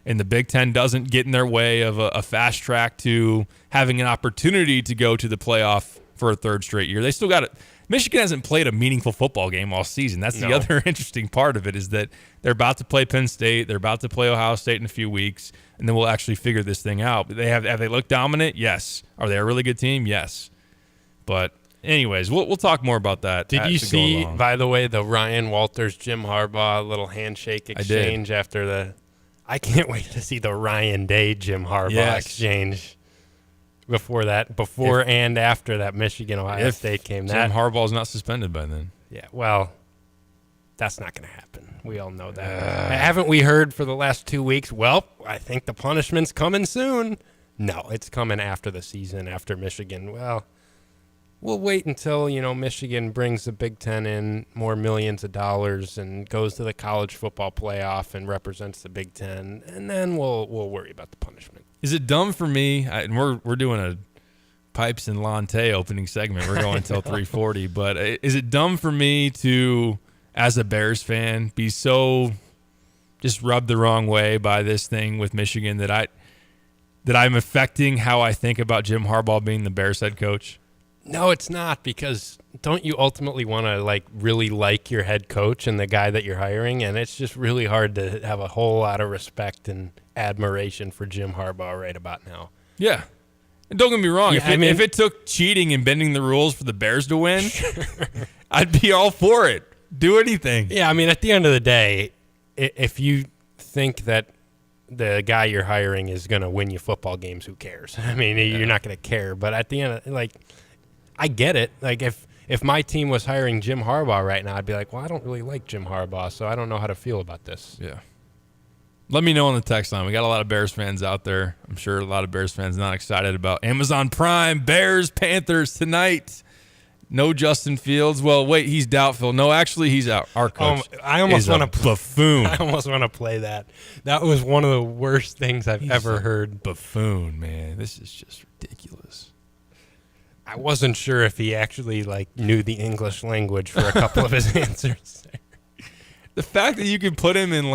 and the Big Ten doesn't get in their way of a fast track to having an opportunity to go to the playoff for a 3rd straight year. They still got it. Michigan hasn't played a meaningful football game all season. That's the other interesting part of it, is that they're about to play Penn State. They're about to play Ohio State in a few weeks, and then we'll actually figure this thing out. But have they looked dominant? Yes. Are they a really good team? Yes. But anyways, we'll talk more about that. Did you see, by the way, the Ryan Walters, Jim Harbaugh little handshake exchange after the – I can't wait to see the Ryan Day, Jim Harbaugh exchange. Before and after that Michigan-Ohio State game. Jim Harbaugh's not suspended by then. Yeah, well, that's not going to happen. We all know that. Haven't we heard for the last 2 weeks, well, I think the punishment's coming soon? No, it's coming after the season, after Michigan. Well, we'll wait until, Michigan brings the Big Ten in more millions of dollars and goes to the college football playoff and represents the Big Ten, and then we'll worry about the punishment. Is it dumb for me? And we're doing a Pipes and Lante opening segment. We're going until 3:40. But is it dumb for me to, as a Bears fan, be so just rubbed the wrong way by this thing with Michigan that that I'm affecting how I think about Jim Harbaugh being the Bears head coach? No, it's not, because don't you ultimately want to really like your head coach and the guy that you're hiring? And it's just really hard to have a whole lot of respect and admiration for Jim Harbaugh right about now. Yeah. And don't get me wrong. Yeah, if it took cheating and bending the rules for the Bears to win, I'd be all for it. Do anything. Yeah, I mean, at the end of the day, if you think that the guy you're hiring is going to win you football games, who cares? I mean, you're not going to care. But at the end, I get it. If my team was hiring Jim Harbaugh right now, I'd be like, well, I don't really like Jim Harbaugh, so I don't know how to feel about this. Yeah. Let me know on the text line. We got a lot of Bears fans out there. I'm sure a lot of Bears fans not excited about Amazon Prime, Bears, Panthers tonight. No Justin Fields. Well, wait, he's doubtful. No, actually, he's out. Our coach. I almost want to buffoon. I almost want to play that. That was one of the worst things I've ever heard. Buffoon, man. This is just ridiculous. I wasn't sure if he actually knew the English language for a couple of his answers. The fact that you can put him in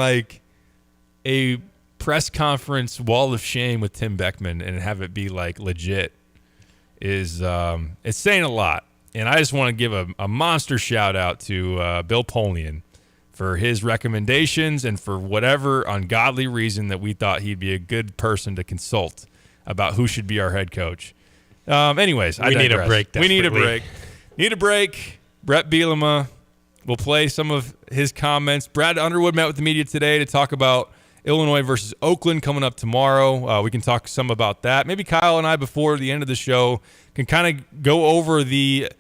a press conference wall of shame with Tim Beckman and have it be legit is it's saying a lot. And I just want to give a monster shout out to Bill Polian for his recommendations and for whatever ungodly reason that we thought he'd be a good person to consult about who should be our head coach. Anyways, we need a break. We need a break. Need a break. Brett Bielema will play some of his comments. Brad Underwood met with the media today to talk about Illinois versus Oakland coming up tomorrow. We can talk some about that. Maybe Kyle and I, before the end of the show, can kind of go over the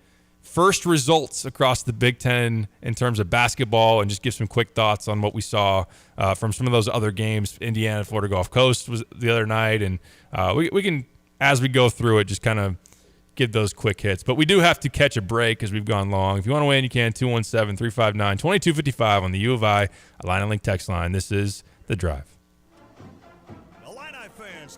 first results across the Big Ten in terms of basketball and just give some quick thoughts on what we saw from some of those other games. Indiana, Florida Gulf Coast was the other night. And we can, as we go through it, just kind of give those quick hits. But we do have to catch a break because we've gone long. If you want to weigh in, you can. 217-359-2255 on the U of I Illini Link text line. This is The Drive.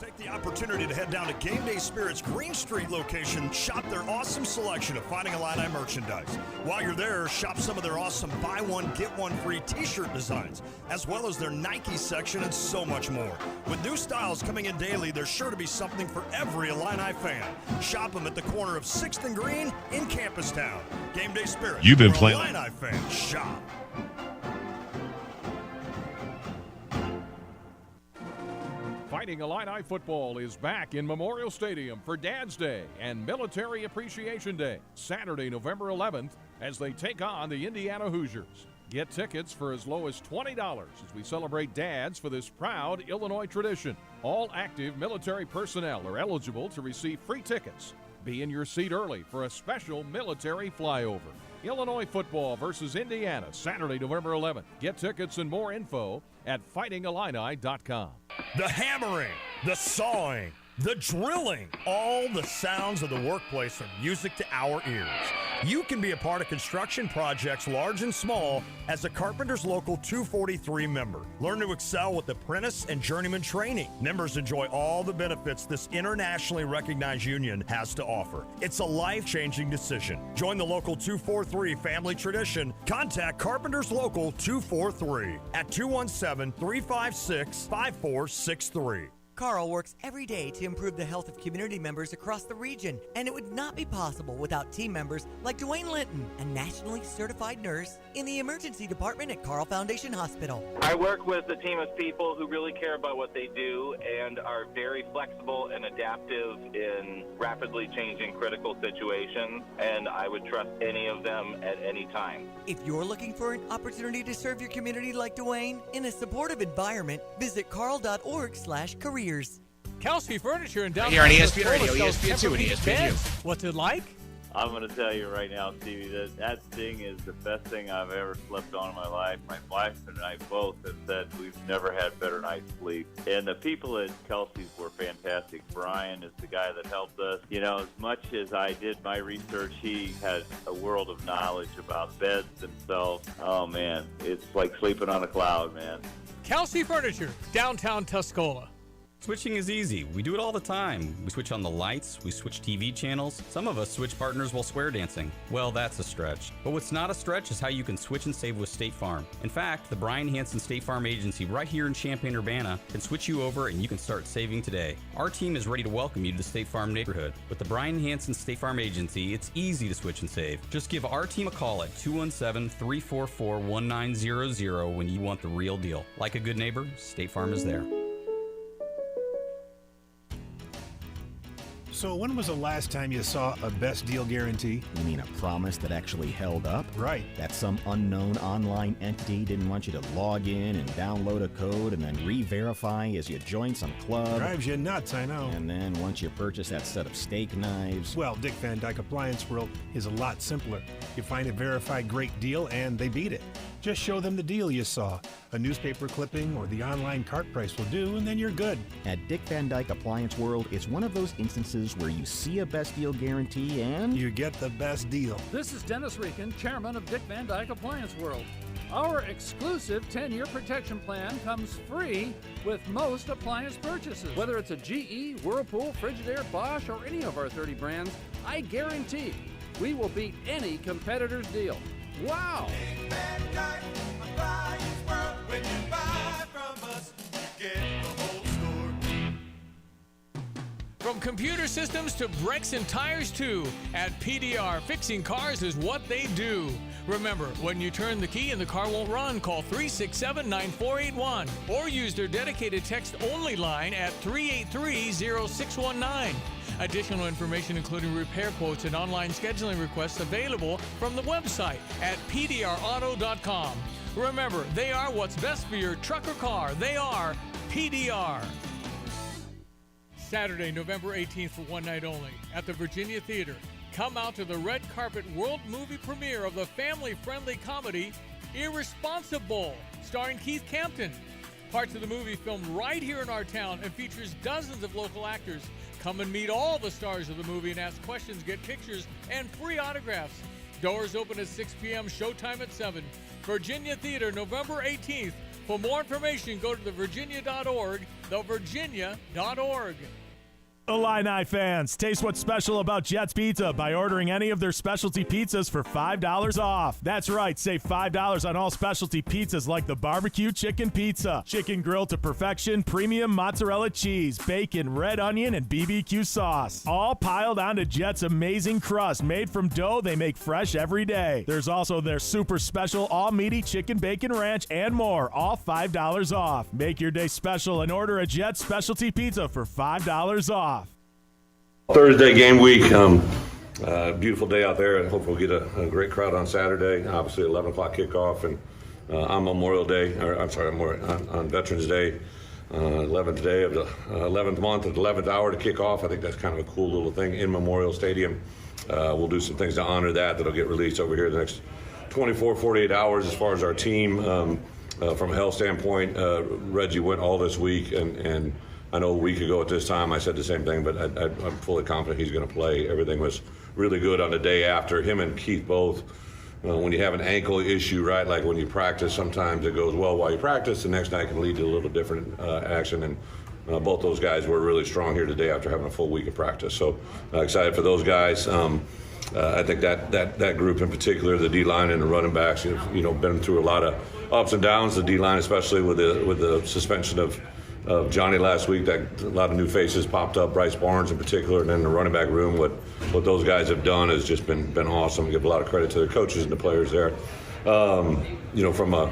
Take the opportunity to head down to Game Day Spirit's Green Street location, shop their awesome selection of Fighting Illini merchandise. While you're there, shop some of their awesome buy one, get one free t-shirt designs, as well as their Nike section and so much more. With new styles coming in daily, there's sure to be something for every Illini fan. Shop them at the corner of 6th and Green in Campus Town. Game Day Spirit. You've been playing. Illini fans, shop. Fighting Illini football is back in Memorial Stadium for Dad's Day and Military Appreciation Day, Saturday, November 11th, as they take on the Indiana Hoosiers. Get tickets for as low as $20 as we celebrate dads for this proud Illinois tradition. All active military personnel are eligible to receive free tickets. Be in your seat early for a special military flyover. Illinois football versus Indiana, Saturday, November 11th. Get tickets and more info at fightingillini.com. The hammering, the sawing, the drilling, all the sounds of the workplace are music to our ears. You can be a part of construction projects large and small as a Carpenters Local 243 member. Learn to excel with apprentice and journeyman training. Members enjoy all the benefits this internationally recognized union has to offer. It's a life-changing decision. Join the Local 243 family tradition. Contact Carpenters Local 243 at 217-356-5463. Carl works every day to improve the health of community members across the region, and it would not be possible without team members like Dwayne Linton, a nationally certified nurse in the emergency department at Carl Foundation Hospital. I work with a team of people who really care about what they do and are very flexible and adaptive in rapidly changing critical situations, and I would trust any of them at any time. If you're looking for an opportunity to serve your community like Dwayne in a supportive environment, visit carl.org/careers. Kelsey Furniture in downtown. Here on ESPN Radio, ESPN2 and ESPNU. What's it like? I'm going to tell you right now, Stevie, that thing is the best thing I've ever slept on in my life. My wife and I both have said we've never had better night's sleep. And the people at Kelsey's were fantastic. Brian is the guy that helped us. You know, as much as I did my research, he had a world of knowledge about beds themselves. Oh, man, it's like sleeping on a cloud, man. Kelsey Furniture, downtown Tuscola. Switching is easy. We do it all the time. We switch on the lights, we switch TV channels. Some of us switch partners while square dancing. Well, that's a stretch. But what's not a stretch is how you can switch and save with State Farm. In fact, the Brian Hansen State Farm Agency right here in Champaign-Urbana can switch you over and you can start saving today. Our team is ready to welcome you to the State Farm neighborhood. With the Brian Hansen State Farm Agency, it's easy to switch and save. Just give our team a call at 217-344-1900 when you want the real deal. Like a good neighbor, State Farm is there. So when was the last time you saw a best deal guarantee? You mean a promise that actually held up? Right. That some unknown online entity didn't want you to log in and download a code and then re-verify as you join some club? Drives you nuts, I know. And then once you purchase that set of steak knives... Well, Dick Van Dyke Appliance World is a lot simpler. You find a verified great deal and they beat it. Just show them the deal you saw. A newspaper clipping or the online cart price will do, and then you're good. At Dick Van Dyke Appliance World, it's one of those instances where you see a best deal guarantee and... you get the best deal. This is Dennis Rieken, chairman of Dick Van Dyke Appliance World. Our exclusive 10-year protection plan comes free with most appliance purchases. Whether it's a GE, Whirlpool, Frigidaire, Bosch, or any of our 30 brands, I guarantee we will beat any competitor's deal. Wow! Dick Van Dyke Appliance World. When you buy from us, you get the whole store. From computer systems to brakes and tires too, at PDR, fixing cars is what they do. Remember, when you turn the key and the car won't run, call 367-9481 or use their dedicated text-only line at 383-0619. Additional information including repair quotes and online scheduling requests available from the website at pdrauto.com. Remember, they are what's best for your truck or car. They are PDR. Saturday, November 18th for one night only at the Virginia Theater. Come out to the red carpet world movie premiere of the family-friendly comedy Irresponsible, starring Keith Campton. Parts of the movie filmed right here in our town and features dozens of local actors. Come and meet all the stars of the movie and ask questions, get pictures, and free autographs. Doors open at 6 p.m., showtime at 7. Virginia Theater, November 18th. For more information, go to thevirginia.org, thevirginia.org. Illini fans, taste what's special about Jets Pizza by ordering any of their specialty pizzas for $5 off. That's right, save $5 on all specialty pizzas like the barbecue chicken pizza, chicken grilled to perfection, premium mozzarella cheese, bacon, red onion, and BBQ sauce. All piled onto Jets' amazing crust made from dough they make fresh every day. There's also their super special all-meaty chicken bacon ranch and more, all $5 off. Make your day special and order a Jets specialty pizza for $5 off. Thursday game week, beautiful day out there. I hope we'll get a great crowd on Saturday. Obviously, 11 o'clock kickoff, and on Memorial Day, on Veterans Day, 11th day of the 11th month at the 11th hour to kick off. I think that's kind of a cool little thing in Memorial Stadium. We'll do some things to honor that that'll get released over here the next 24, 48 hours as far as our team. From a health standpoint, Reggie went all this week, and I know a week ago at this time I said the same thing, but I'm fully confident he's going to play. Everything was really good on the day after. Him and Keith both, when you have an ankle issue, right, like when you practice, sometimes it goes well while you practice. The next night can lead to a little different action, and both those guys were really strong here today after having a full week of practice. So excited for those guys. I think that group in particular, the D-line and the running backs, been through a lot of ups and downs. The D-line, especially with the suspension of Johnny last week, that a lot of new faces popped up, Bryce Barnes in particular, and then the running back room. What those guys have done has just been awesome. I give a lot of credit to the coaches and the players there. From a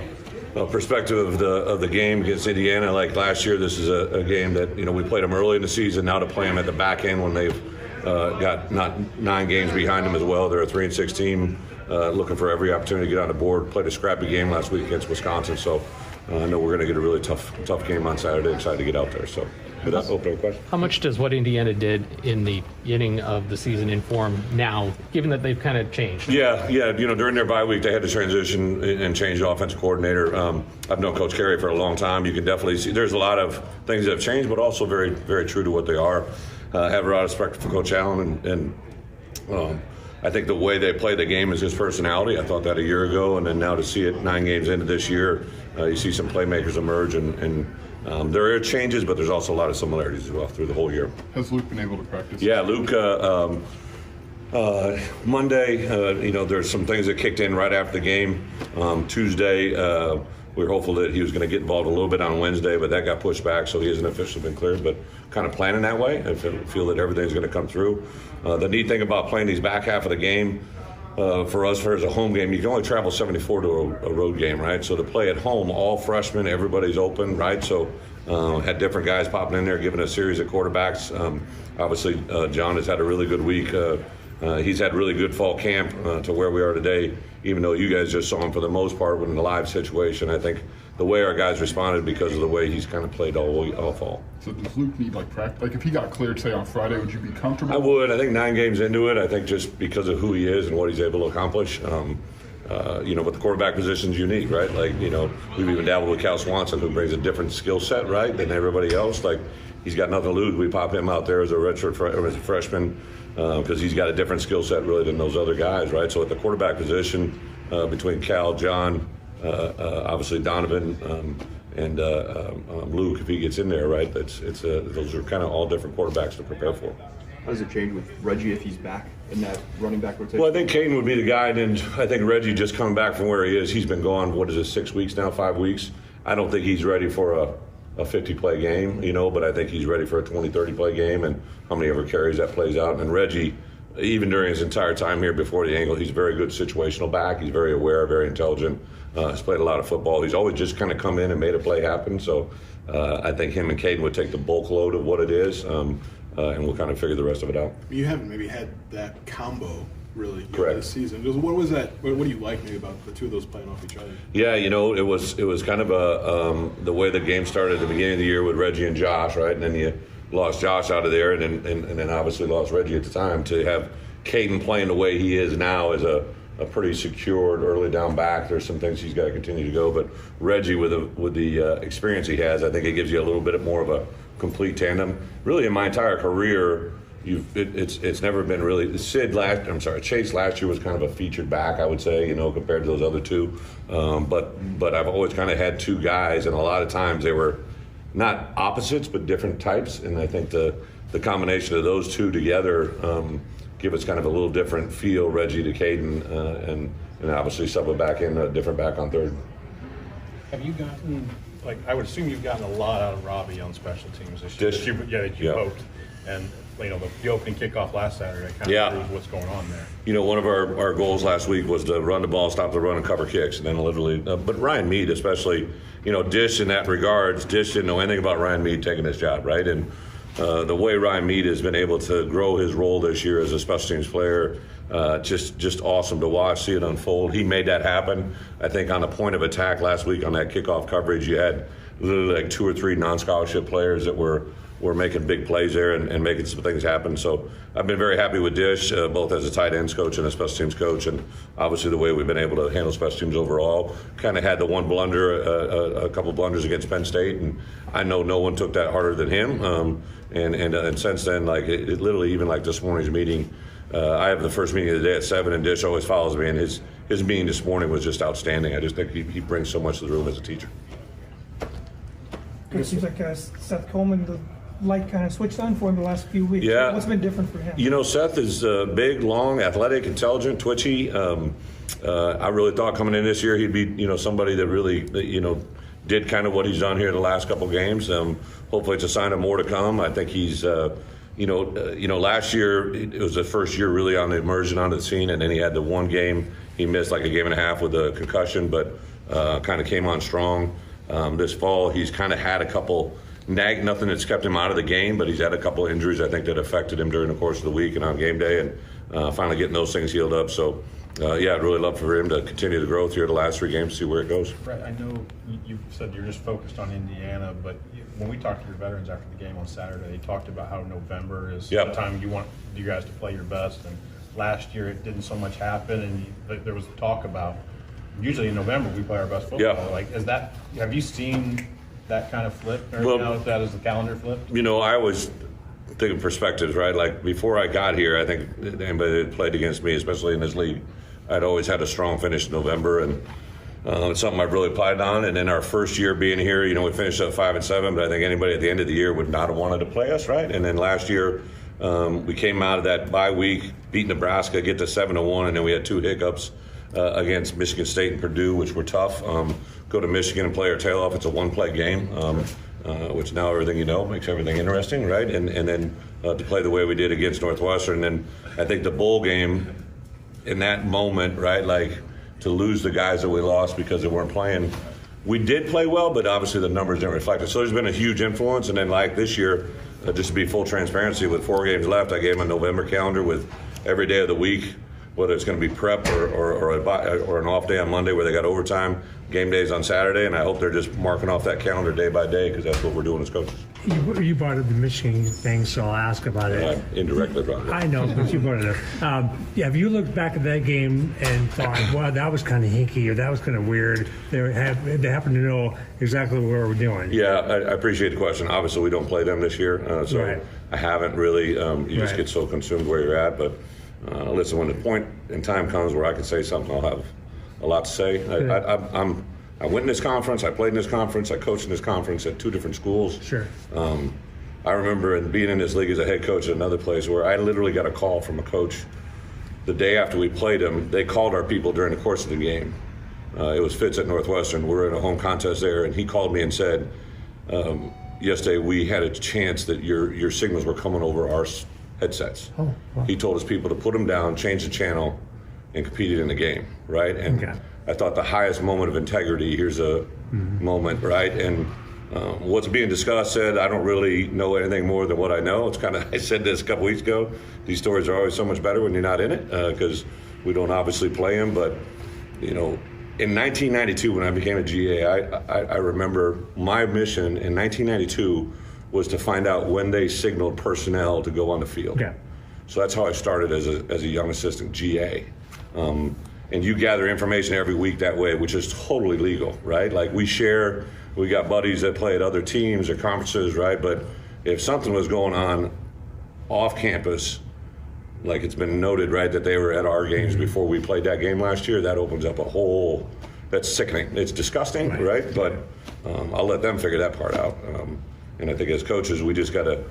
perspective of the game against Indiana, like last year, this is a game that we played them early in the season. Now to play them at the back end when they've got not 9 games behind them as well. They're a 3-6 team, looking for every opportunity to get on the board. Played a scrappy game last week against Wisconsin, so. I know we're going to get a really tough game on Saturday. Excited to get out there. So, with that, open up question. How much does what Indiana did in the beginning of the season inform now, given that they've kind of changed? Yeah. During their bye week, they had to transition and change the offensive coordinator. I've known Coach Carey for a long time. You can definitely see there's a lot of things that have changed, but also very, very true to what they are. Have a lot of respect for Coach Allen, and I think the way they play the game is his personality. I thought that a year ago, and then now to see it 9 games into this year, you see some playmakers emerge, and There are changes, but there's also a lot of similarities as well through the whole year. Has Luke been able to practice? Yeah, Luke, Monday, there's some things that kicked in right after the game. Tuesday, we were hopeful that he was going to get involved a little bit on Wednesday, but that got pushed back, so he hasn't officially been cleared, but kind of planning that way. I feel that everything's going to come through. The neat thing about playing these back half of the game, for us, as a home game, you can only travel 74 to a road game, right? So to play at home, all freshmen, everybody's open, right? So had different guys popping in there, giving a series of quarterbacks. Obviously, John has had a really good week. He's had really good fall camp to where we are today, even though you guys just saw him for the most part in the live situation. I think the way our guys responded because of the way he's kind of played all fall. So does Luke need practice? If he got cleared, say, on Friday, would you be comfortable? I would. I think 9 games into it, I think just because of who he is and what he's able to accomplish. But the quarterback position's unique, right? We've even dabbled with Cal Swanson, who brings a different skill set, right, than everybody else. He's got nothing to lose. We pop him out there as a redshirt as a freshman because he's got a different skill set, really, than those other guys, right? So at the quarterback position, between Cal, John, obviously Donovan, and Luke, if he gets in there, right, those are kind of all different quarterbacks to prepare for. How does it change with Reggie if he's back in that running back rotation? Well, I think Caden would be the guy, and I think Reggie just coming back from where he is. He's been gone, 6 weeks now, 5 weeks. I don't think he's ready for a 50-play game, but I think he's ready for a 20, 30-play game, and how many ever carries that plays out. And Reggie, even during his entire time here before the angle, he's a very good situational back. He's very aware, very intelligent. He's played a lot of football. He's always just kind of come in and made a play happen. So I think him and Caden would take the bulk load of what it is, and we'll kind of figure the rest of it out. You haven't maybe had that combo really Correct. This season. What was that? What do you like maybe about the two of those playing off each other? Yeah, it was kind of the way the game started at the beginning of the year with Reggie and Josh, right? And then you lost Josh out of there, and then obviously lost Reggie at the time. To have Caden playing the way he is now as a pretty secured early down back. There's some things he's got to continue to go, but Reggie with the experience he has, I think it gives you a little bit more of a complete tandem. Really, in my entire career, it's never been really. Chase last year was kind of a featured back, I would say, compared to those other two. But I've always kind of had two guys, and a lot of times they were not opposites but different types, and I think the combination of those two together give us kind of a little different feel, Reggie to Caden, and obviously sub a back in, a different back on third. Have you gotten, I would assume you've gotten a lot out of Robbie on special teams this year. That you poked. And, the opening kickoff last Saturday kind of proves what's going on there. One of our goals last week was to run the ball, stop the run, and cover kicks. And then literally, but Ryan Mead especially, Dish in that regards, Dish didn't know anything about Ryan Mead taking this job, right? And the way Ryan Mead has been able to grow his role this year as a special teams player, just awesome to watch, see it unfold. He made that happen. I think on the point of attack last week on that kickoff coverage, you had literally 2 or 3 non-scholarship players that were making big plays there and making some things happen. So I've been very happy with Dish, both as a tight ends coach and a special teams coach, and obviously the way we've been able to handle special teams overall. Kind of had the one blunder, a couple blunders against Penn State, and I know no one took that harder than him. And since then, it literally, even this morning's meeting, I have the first meeting of the day at 7, and Dish always follows me, and his meeting this morning was just outstanding. I just think he brings so much to the room as a teacher. It seems like Seth Coleman, the light kind of switched on for him the last few weeks. Yeah. What's been different for him? Seth is big, long, athletic, intelligent, twitchy. I really thought coming in this year he'd be, somebody that really, did kind of what he's done here the last couple games. Hopefully it's a sign of more to come. I think he's, last year it was the first year really on the immersion onto the scene, and then he had the one game he missed a game and a half with a concussion, but kind of came on strong. This fall he's kind of had a couple nothing that's kept him out of the game, but he's had a couple of injuries I think that affected him during the course of the week and on game day, and finally getting those things healed up. So I'd really love for him to continue the growth here the last 3 games, see where it goes. Brett, I know you said you're just focused on Indiana, but when we talked to your veterans after the game on Saturday, they talked about how November is the time you want you guys to play your best, and last year it didn't so much happen, and there was talk about usually in November we play our best football. Have you seen that kind of flip, or that as the calendar flipped? I always think of perspectives, right? Before I got here, I think anybody that played against me, especially in this league, I'd always had a strong finish in November, and It's something I've really applied on. And then our first year being here, we finished up 5-7, but I think anybody at the end of the year would not have wanted to play us, right? And then last year, we came out of that bye week, beat Nebraska, get to 7-1, and then we had 2 hiccups against Michigan State and Purdue, which were tough. Go to Michigan and play our tail off. It's a one-play game, which now everything makes everything interesting, right? And then to play the way we did against Northwestern. And I think the bowl game, in that moment, right, like to lose the guys that we lost because they weren't playing, we did play well, but obviously the numbers didn't reflect it. So there's been a huge influence. And then like this year, just to be full transparency, with 4 games left, I gave them a November calendar with every day of the week, whether it's going to be prep or an off day on Monday where they got overtime, game days on Saturday, and I hope they're just marking off that calendar day by day because that's what we're doing as coaches. You brought up the Michigan thing, so I'll ask about it. Indirectly brought it up. I know, but you brought it up. Have you looked back at that game and thought, well, that was kind of hinky or that was kind of weird? They happen to know exactly what we're doing. Yeah, I appreciate the question. Obviously, we don't play them this year, so right. I haven't really. You just get so consumed where you're at. But listen, when the point in time comes where I can say something, I'll have a lot to say. I went in this conference, I played in this conference, I coached in this conference at 2 different schools. Sure. I remember being in this league as a head coach at another place where I literally got a call from a coach the day after we played them. They called our people during the course of the game. It was Fitz at Northwestern. We're in a home contest there, and he called me and said, yesterday we had a chance that your signals were coming over our headsets. Oh, wow. He told his people to put them down, change the channel, and competed in the game, right? And okay. I thought the highest moment of integrity, here's a moment, right? And what's being discussed said, I don't really know anything more than what I know. It's kind of, I said this a couple weeks ago, these stories are always so much better when you're not in it because we don't obviously play them. But, in 1992, when I became a GA, I remember my mission in 1992 was to find out when they signaled personnel to go on the field. Okay. So that's how I started as a young assistant GA. And you gather information every week that way, which is totally legal, right? Like we got buddies that play at other teams or conferences, right? But if something was going on off campus, like it's been noted, right, that they were at our games before we played that game last year, that opens up that's sickening. It's disgusting, right? But I'll let them figure that part out. And I think as coaches, we just got to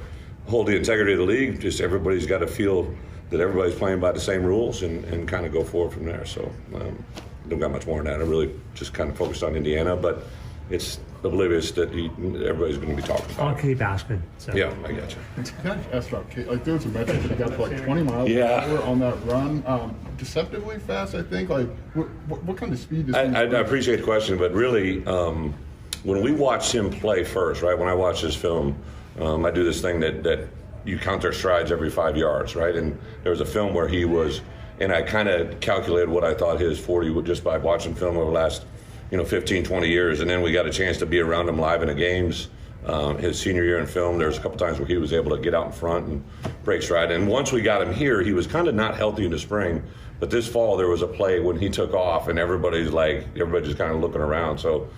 hold the integrity of the league. Just everybody's got to feel that everybody's playing by the same rules and kind of go forward from there. So don't got much more than that. I really just kind of focused on Indiana, but it's oblivious that everybody's going to be talking about I'll keep asking. So. Yeah, I got you. Can I ask about Kate? Like there was a metric he got to like 20 miles an hour on that run. Deceptively fast, I think. Like what kind of speed does I appreciate the question, but really when we watched him play first, right, when I watched his film, I do this thing that you count their strides every 5 yards, right? And there was a film where he was, and I kind of calculated what I thought his 40 would just by watching film over the last, 15, 20 years. And then we got a chance to be around him live in the games. His senior year in film, there was a couple times where he was able to get out in front and break stride. And once we got him here, he was kind of not healthy in the spring. But this fall, there was a play when he took off, and everybody's just kind of looking around. So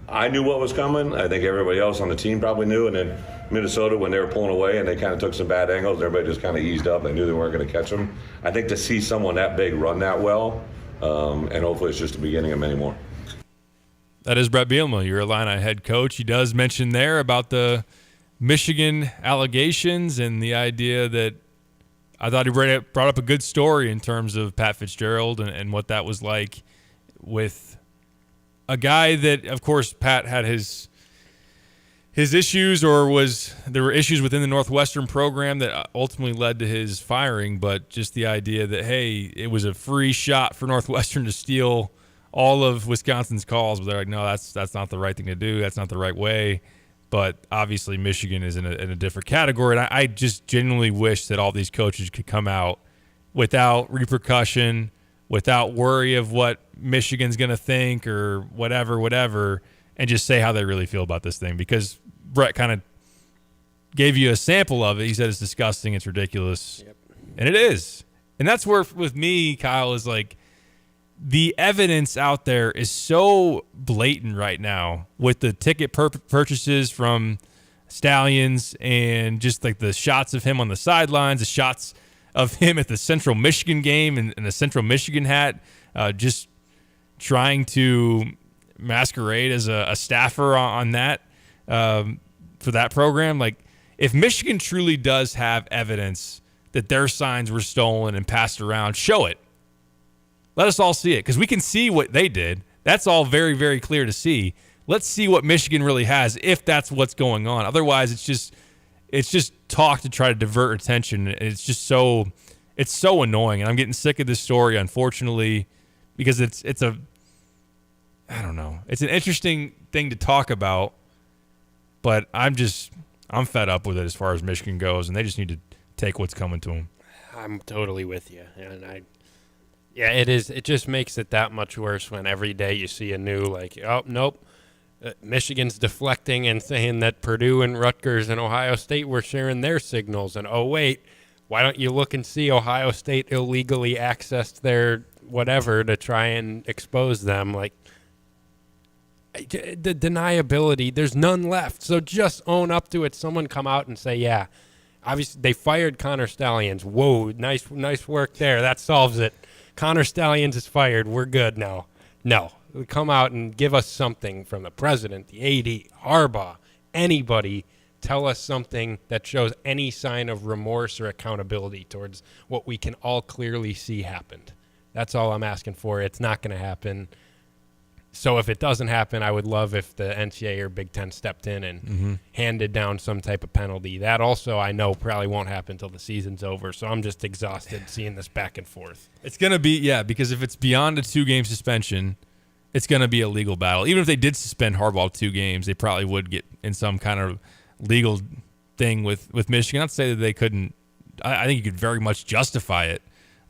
I knew what was coming. I think everybody else on the team probably knew. And then Minnesota, when they were pulling away and they kind of took some bad angles, everybody just kind of eased up. They knew they weren't going to catch them. I think to see someone that big run that well, and hopefully it's just the beginning of many more. That is Brett Bielema, your Illini head coach. He does mention there about the Michigan allegations and the idea that I thought he brought up a good story in terms of Pat Fitzgerald and what that was like with a guy that, of course, Pat had his issues, or there were issues within the Northwestern program that ultimately led to his firing. But just the idea that, hey, it was a free shot for Northwestern to steal all of Wisconsin's calls, but they're like, no, that's not the right thing to do. That's not the right way. But obviously Michigan is in a different category. And I just genuinely wish that all these coaches could come out without repercussion, without worry of what Michigan's going to think or whatever, and just say how they really feel about this thing. Because Brett kind of gave you a sample of it. He said it's disgusting, it's ridiculous. Yep. And it is. And that's where, with me, Kyle, is like, the evidence out there is so blatant right now with the ticket purchases from Stallions and just like the shots of him on the sidelines, the shots of him at the Central Michigan game and the Central Michigan hat. Just trying to masquerade as a staffer on that for that program. Like, if Michigan truly does have evidence that their signs were stolen and passed around, show it. Let us all see it, because we can see what they did. That's all very, very clear to see. Let's see what Michigan really has, if that's what's going on. Otherwise, it's just talk to try to divert attention. It's just so annoying, and I'm getting sick of this story, unfortunately, because it's I don't know. It's an interesting thing to talk about, but I'm fed up with it as far as Michigan goes, and they just need to take what's coming to them. I'm totally with you, and it is. It just makes it that much worse when every day you see a new, like, oh, nope, Michigan's deflecting and saying that Purdue and Rutgers and Ohio State were sharing their signals, and oh wait, why don't you look and see Ohio State illegally accessed their whatever to try and expose them? Like, the deniability, there's none left. So just own up to it. Someone come out and say, yeah, obviously they fired Connor Stalions. Whoa, nice work there. That solves it. Connor Stalions is fired. We're good now. No, come out and give us something from the president, the AD, Harbaugh, anybody. Tell us something that shows any sign of remorse or accountability towards what we can all clearly see happened. That's all I'm asking for. It's not going to happen. So if it doesn't happen, I would love if the NCAA or Big Ten stepped in and handed down some type of penalty. That also I know probably won't happen until the season's over, so I'm just exhausted seeing this back and forth. It's going to be, because if it's beyond a 2-game suspension, it's going to be a legal battle. Even if they did suspend Harbaugh 2 games, they probably would get in some kind of legal thing with Michigan. Not to say that they couldn't. I think you could very much justify it.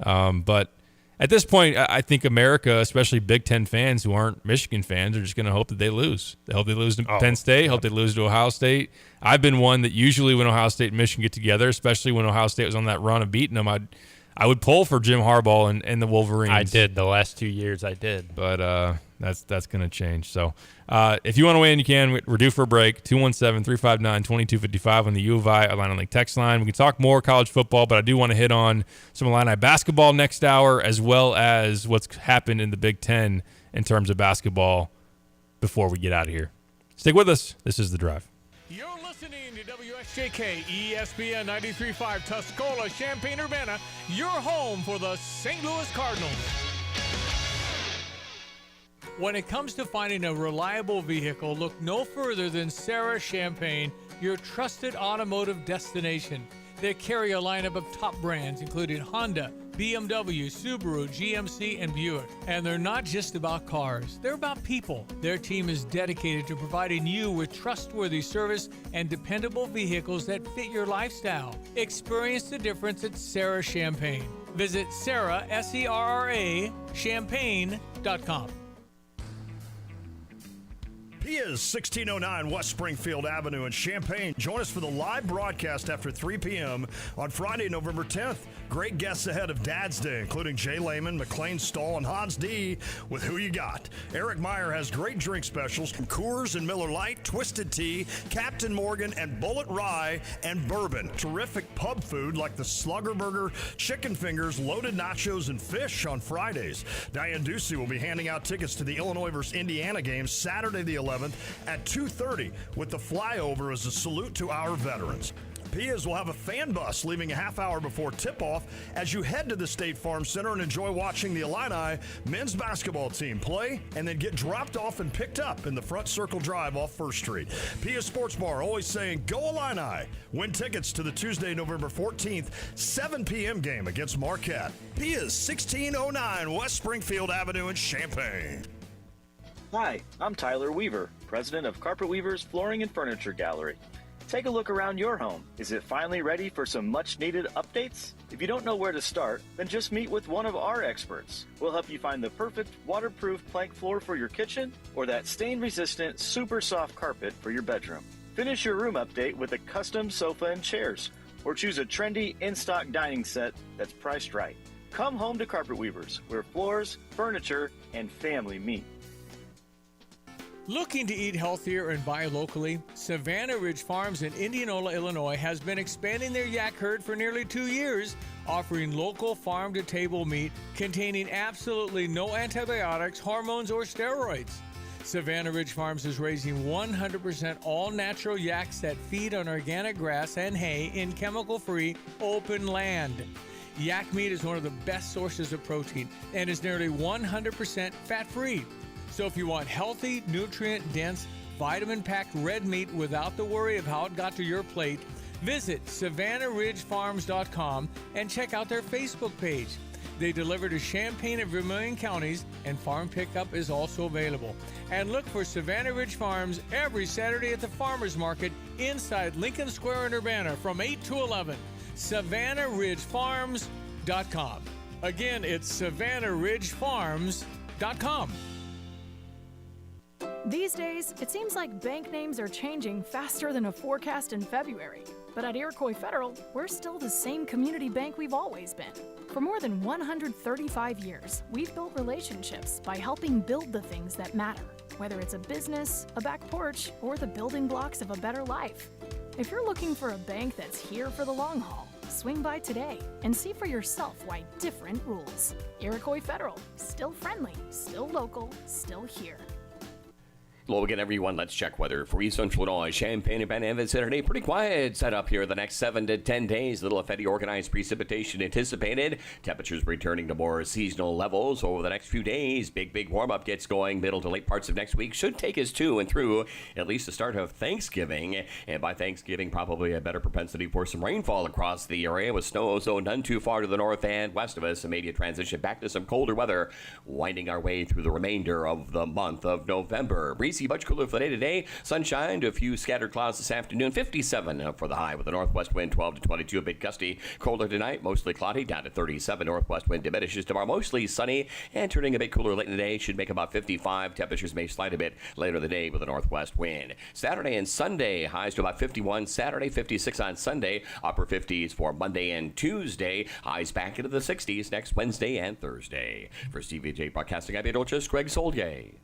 But at this point, I think America, especially Big Ten fans who aren't Michigan fans, are just going to hope that they lose. They hope they lose to Penn State, hope they lose to Ohio State. I've been one that usually when Ohio State and Michigan get together, especially when Ohio State was on that run of beating them, I would pull for Jim Harbaugh and the Wolverines. I did. The last 2 years I did. But that's going to change. So if you want to win, you can. We're due for a break. 217-359-2255 on the U of I Illini Link text line. We can talk more college football, but I do want to hit on some Illini basketball next hour, as well as what's happened in the Big Ten in terms of basketball before we get out of here. Stick with us. This is The Drive. You're listening to WSJK ESPN 93.5 Tuscola, Champaign-Urbana, your home for the St. Louis Cardinals. When it comes to finding a reliable vehicle, look no further than Sarah Champagne, your trusted automotive destination. They carry a lineup of top brands, including Honda, BMW, Subaru, GMC, and Buick. And they're not just about cars, they're about people. Their team is dedicated to providing you with trustworthy service and dependable vehicles that fit your lifestyle. Experience the difference at Sarah Champagne. Visit Sarah, S-E-R-R-A, champagne.com. Pia's 1609 West Springfield Avenue in Champaign. Join us for the live broadcast after 3 p.m. on Friday, November 10th. Great guests ahead of Dad's Day, including Jay Lehman, McLean Stahl, and Hans D. with Who You Got. Eric Meyer has great drink specials from Coors and Miller Lite, Twisted Tea, Captain Morgan, and Bullet Rye, and Bourbon. Terrific pub food like the Slugger Burger, chicken fingers, loaded nachos, and fish on Fridays. Diane Ducey will be handing out tickets to the Illinois vs. Indiana game Saturday the 11th at 2:30 with the flyover as a salute to our veterans. Pia's will have a fan bus leaving a half hour before tip-off as you head to the State Farm Center and enjoy watching the Illini men's basketball team play and then get dropped off and picked up in the front circle drive off First Street. Pia Sports Bar always saying, go Illini. Win tickets to the Tuesday, November 14th, 7 p.m. game against Marquette. Pia's 1609 West Springfield Avenue in Champaign. Hi, I'm Tyler Weaver, president of Carpet Weaver's Flooring and Furniture Gallery. Take a look around your home. Is it finally ready for some much-needed updates? If you don't know where to start, then just meet with one of our experts. We'll help you find the perfect waterproof plank floor for your kitchen or that stain-resistant, super soft carpet for your bedroom. Finish your room update with a custom sofa and chairs, or choose a trendy in-stock dining set that's priced right. Come home to Carpet Weavers, where floors, furniture, and family meet. Looking to eat healthier and buy locally? Savannah Ridge Farms in Indianola, Illinois has been expanding their yak herd for nearly 2 years, offering local farm-to-table meat containing absolutely no antibiotics, hormones, or steroids. Savannah Ridge Farms is raising 100% all-natural yaks that feed on organic grass and hay in chemical-free open land. Yak meat is one of the best sources of protein and is nearly 100% fat-free. So if you want healthy, nutrient-dense, vitamin-packed red meat without the worry of how it got to your plate, visit SavannahRidgeFarms.com and check out their Facebook page. They deliver to Champaign and Vermilion counties, and farm pickup is also available. And look for Savannah Ridge Farms every Saturday at the Farmers Market inside Lincoln Square in Urbana from 8 to 11. SavannahRidgeFarms.com. Again, it's SavannahRidgeFarms.com. These days, it seems like bank names are changing faster than a forecast in February. But at Iroquois Federal, we're still the same community bank we've always been. For more than 135 years, we've built relationships by helping build the things that matter, whether it's a business, a back porch, or the building blocks of a better life. If you're looking for a bank that's here for the long haul, swing by today and see for yourself why different rules. Iroquois Federal, still friendly, still local, still here. Hello again, everyone. Let's check weather for East Central Illinois. Champaign and Van Saturday. Pretty quiet setup here the next 7 to 10 days. Little if any organized precipitation anticipated. Temperatures returning to more seasonal levels over the next few days. Big warm-up gets going middle to late parts of next week. Should take us to and through at least the start of Thanksgiving. And by Thanksgiving, probably a better propensity for some rainfall across the area with snow zone none too far to the north and west of us. Immediate transition back to some colder weather, winding our way through the remainder of the month of November. Breezy, much cooler for the day today. Sunshine to a few scattered clouds this afternoon. 57 for the high with a northwest wind 12 to 22, a bit gusty. Colder tonight, mostly cloudy, down to 37. Northwest wind diminishes tomorrow, mostly sunny and turning a bit cooler late in the day. Should make about 55. Temperatures may slide a bit later in the day with a northwest wind. Saturday and Sunday, highs to about 51. Saturday, 56 on Sunday. Upper 50s for Monday and Tuesday. Highs back into the 60s next Wednesday and Thursday. For Stevie J Broadcasting, I'm Dolchus, Greg Solier.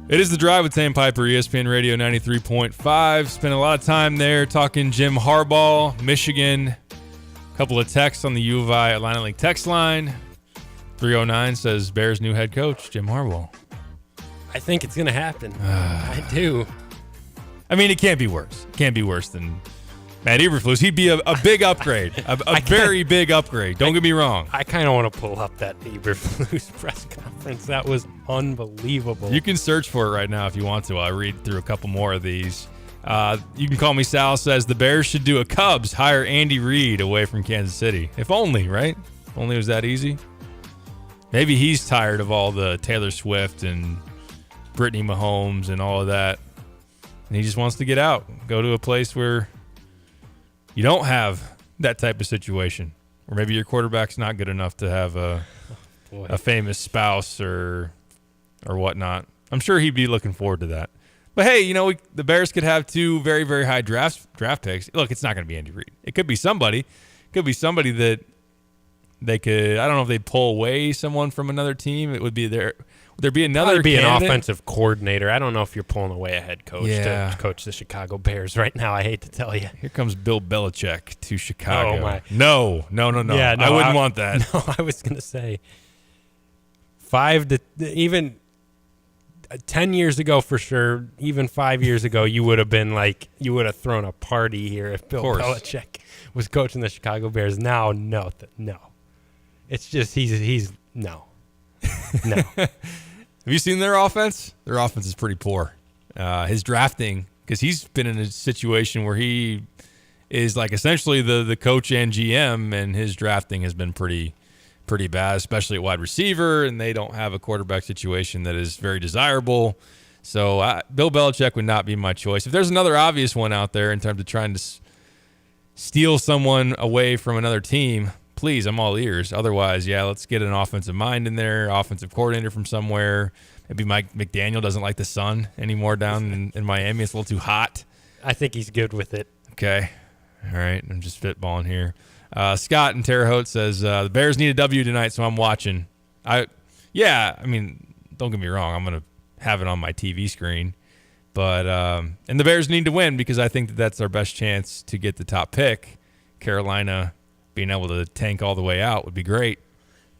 It is The Drive with Sam Piper, ESPN Radio 93.5. Spent a lot of time there talking Jim Harbaugh, Michigan. A couple of texts on the U of I Atlantic Link text line. 309 says Bears' new head coach, Jim Harbaugh. I think it's going to happen. I do. I mean, it can't be worse. It can't be worse than Matt Eberflus. He'd be a big upgrade, a very big upgrade. Don't get me wrong. I kind of want to pull up that Eberflus press conference. That was unbelievable. You can search for it right now if you want to. I'll read through a couple more of these. You can call me Sal. Says the Bears should do a Cubs, hire Andy Reid away from Kansas City. If only, right? If only it was that easy. Maybe he's tired of all the Taylor Swift and Brittany Mahomes and all of that, and he just wants to get out, go to a place where you don't have that type of situation, or maybe your quarterback's not good enough to have a famous spouse or whatnot. I'm sure he'd be looking forward to that. But hey, you know, the Bears could have two very, very high draft picks. Look, it's not going to be Andy Reid. It could be somebody. It could be somebody that they could. I don't know if they pull away someone from another team. It would be there. Would there be another? Probably be candidate? an offensive coordinator. I don't know if you're pulling away a head coach to coach the Chicago Bears right now. I hate to tell you. Here comes Bill Belichick to Chicago. Oh my! No. Yeah, no, I wouldn't want that. No, I was going to say 5 to even 10 years ago for sure. Even 5 years ago, you would have been like, you would have thrown a party here if Bill Belichick was coaching the Chicago Bears. Now, no. It's just he's no. Have you seen their offense? Their offense is pretty poor. His drafting, because he's been in a situation where he is like essentially the coach and GM, and his drafting has been pretty bad, especially at wide receiver, and they don't have a quarterback situation that is very desirable. So Bill Belichick would not be my choice. If there's another obvious one out there in terms of trying to steal someone away from another team, please, I'm all ears. Otherwise, yeah, let's get an offensive mind in there, offensive coordinator from somewhere. Maybe Mike McDaniel doesn't like the sun anymore down in Miami. It's a little too hot. I think he's good with it. Okay. All right. I'm just spitballing here. Scott in Terre Haute says, the Bears need a W tonight, so I'm watching. I mean, don't get me wrong. I'm going to have it on my TV screen. But and the Bears need to win because I think that's our best chance to get the top pick. Carolina being able to tank all the way out would be great.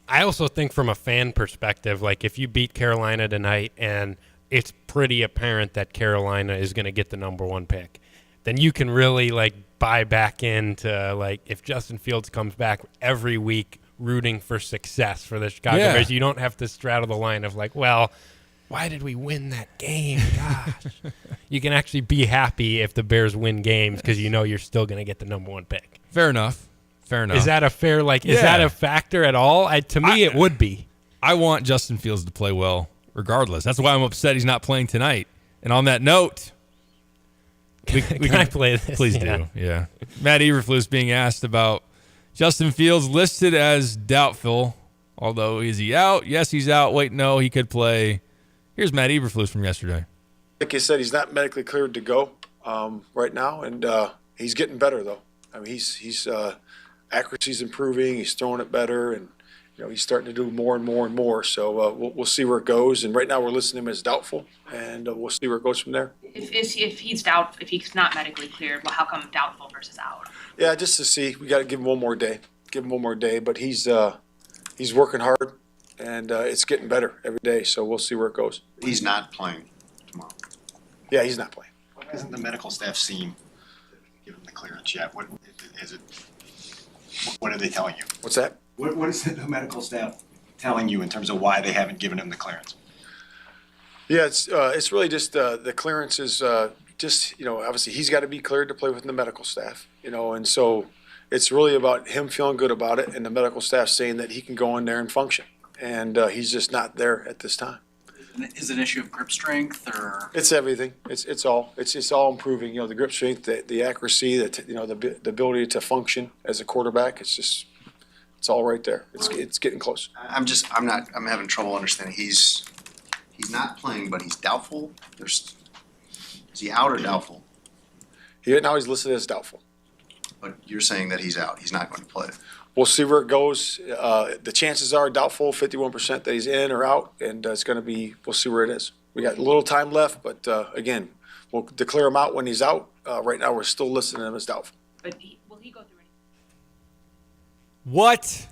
I also think from a fan perspective, like if you beat Carolina tonight and it's pretty apparent that Carolina is going to get the number 1 pick, then you can really like buy back into like if Justin Fields comes back every week rooting for success for the Chicago Bears, you don't have to straddle the line of like, well, why did we win that game? Gosh. You can actually be happy if the Bears win games because you know you're still going to get the number 1 pick. Fair enough. Fair enough. Is that a fair, is that a factor at all? To me, it would be. I want Justin Fields to play well regardless. That's why I'm upset he's not playing tonight. And on that note, we can I play this? Please do. Yeah. Matt Eberflus being asked about Justin Fields listed as doubtful. Although, is he out? Yes, he's out. Wait, no, he could play. Here's Matt Eberflus from yesterday. Like I said, he's not medically cleared to go right now, and he's getting better though. I mean, he's accuracy's improving. He's throwing it better, and he's starting to do more and more and more. So we'll see where it goes. And right now we're listing him as doubtful, and we'll see where it goes from there. If he's not medically cleared, well, how come doubtful versus out? Yeah, just to see. We got to give him one more day. But he's working hard, and it's getting better every day. So we'll see where it goes. He's not playing tomorrow. Yeah, he's not playing. What hasn't the medical staff seen to give him the clearance yet? What is it? What are they telling you? What's that? What is the medical staff telling you in terms of why they haven't given him the clearance? Yeah, it's really just the clearance is just obviously he's got to be cleared to play with the medical staff, and so it's really about him feeling good about it and the medical staff saying that he can go in there and function, and he's just not there at this time. Is it an issue of grip strength or? It's everything. It's all improving. The grip strength, the accuracy, the ability to function as a quarterback. It's all right there. It's getting close. I'm having trouble understanding. He's not playing, but he's doubtful. Is he out or doubtful? Now he's listed as doubtful. But you're saying that he's out. He's not going to play. We'll see where it goes. The chances are doubtful, 51% that he's in or out, and it's going to be. We'll see where it is. We got a little time left, but again, we'll declare him out when he's out. Right now, we're still listing him as doubtful. But will he go through anything? What?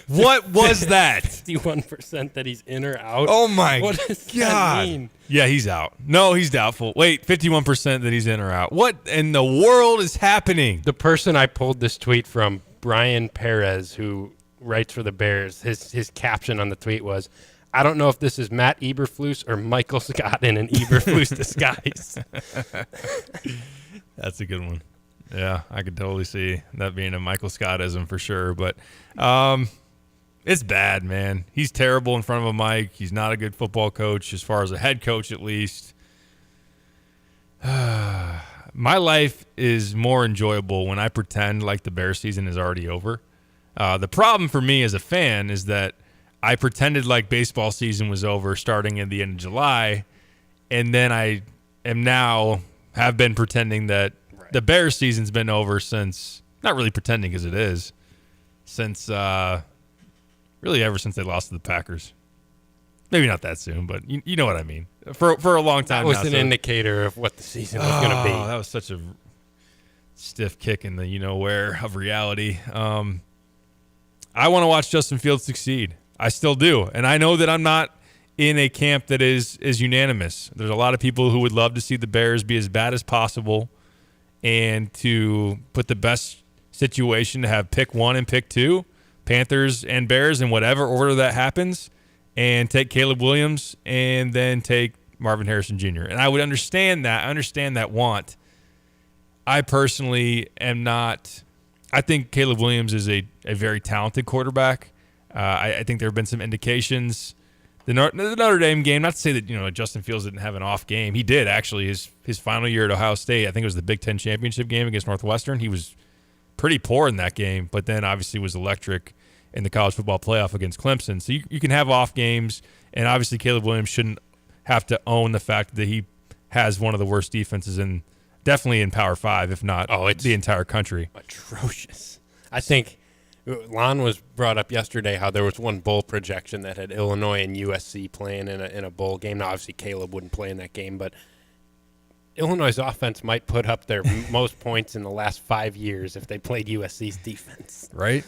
What was that? 51% that he's in or out. Oh my what does God! That mean? Yeah, he's out. No, he's doubtful. Wait, 51% that he's in or out. What in the world is happening? The person I pulled this tweet from, Brian Perez, who writes for the Bears, his caption on the tweet was, "I don't know if this is Matt Eberflus or Michael Scott in an Eberflus disguise." That's a good one. Yeah, I could totally see that being a Michael Scottism for sure. But it's bad, man. He's terrible in front of a mic. He's not a good football coach, as far as a head coach at least. My life is more enjoyable when I pretend like the Bears season is already over. The problem for me as a fan is that I pretended like baseball season was over starting at the end of July, and then I am now have been pretending that the Bears season's been over since, not really pretending because it is, since really ever since they lost to the Packers. Maybe not that soon, but you know what I mean. For a long time now. That was now, an indicator of what the season was going to be. That was such a stiff kick in the you-know-where of reality. I want to watch Justin Fields succeed. I still do. And I know that I'm not in a camp that is unanimous. There's a lot of people who would love to see the Bears be as bad as possible and to put the best situation to have pick 1 and pick 2, Panthers and Bears in whatever order that happens, and take Caleb Williams and then take Marvin Harrison Jr. And I would understand that. I understand that want. I personally am not. I think Caleb Williams is a very talented quarterback. I think there have been some indications the Notre Dame game, not to say that, Justin Fields didn't have an off game. He did, actually. His final year at Ohio State, I think it was the Big Ten championship game against Northwestern. He was pretty poor in that game, but then obviously was electric in the college football playoff against Clemson. So you can have off games, and obviously Caleb Williams shouldn't have to own the fact that he has one of the worst defenses definitely in Power 5, if not the entire country. Atrocious. I think Lon was brought up yesterday how there was one bowl projection that had Illinois and USC playing in a bowl game. Now, obviously, Caleb wouldn't play in that game, but Illinois' offense might put up their most points in the last 5 years if they played USC's defense. Right?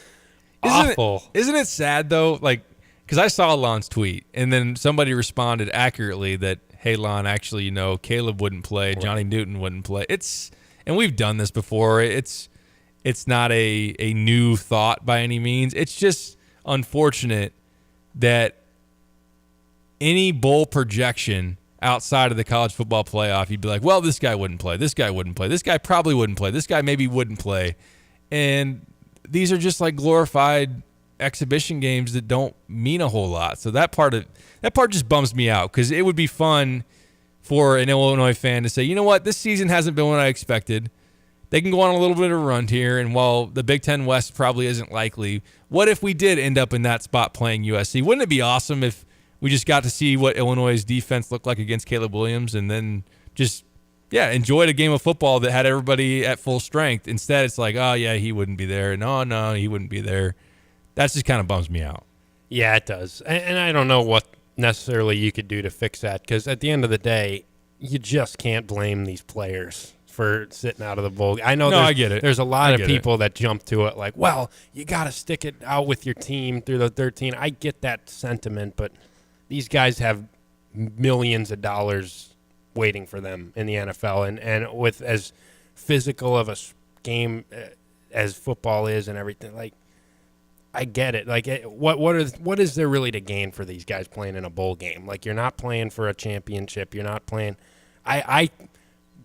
Awful. Isn't it sad, though? Like, because I saw Lon's tweet, and then somebody responded accurately that, hey, Lon, actually, Caleb wouldn't play, Johnny Newton wouldn't play. And we've done this before. It's not a new thought by any means. It's just unfortunate that any bowl projection outside of the college football playoff, you'd be like, well, this guy wouldn't play. This guy wouldn't play. This guy probably wouldn't play. This guy maybe wouldn't play. And these are just like glorified exhibition games that don't mean a whole lot. So that part just bums me out, because it would be fun for an Illinois fan to say, you know what, this season hasn't been what I expected. They can go on a little bit of a run here, and while the Big Ten West probably isn't likely, what if we did end up in that spot playing USC? Wouldn't it be awesome if we just got to see what Illinois' defense looked like against Caleb Williams, and then just enjoyed a game of football that had everybody at full strength? Instead, it's like, oh, yeah, he wouldn't be there. No, he wouldn't be there. That just kind of bums me out. Yeah, it does. And I don't know what necessarily you could do to fix that, because at the end of the day, you just can't blame these players for sitting out of the bowl. I know I get it. There's a lot of people that jump to it like, well, you got to stick it out with your team through the 13. I get that sentiment, but these guys have millions of dollars waiting for them in the NFL. And with as physical of a game as football is and everything, like, I get it. Like, what is there really to gain for these guys playing in a bowl game? Like, you're not playing for a championship. You're not playing.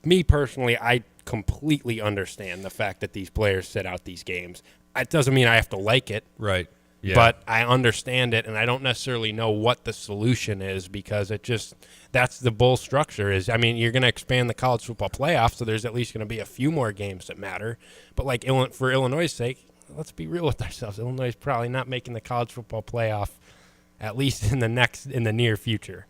Me personally, I completely understand the fact that these players sit out these games. It doesn't mean I have to like it. Right. Yeah. But I understand it, and I don't necessarily know what the solution is, because that's the bowl structure is. I mean, you're going to expand the college football playoff, so there's at least going to be a few more games that matter. But like for Illinois' sake, let's be real with ourselves. Illinois is probably not making the college football playoff, at least in the near future.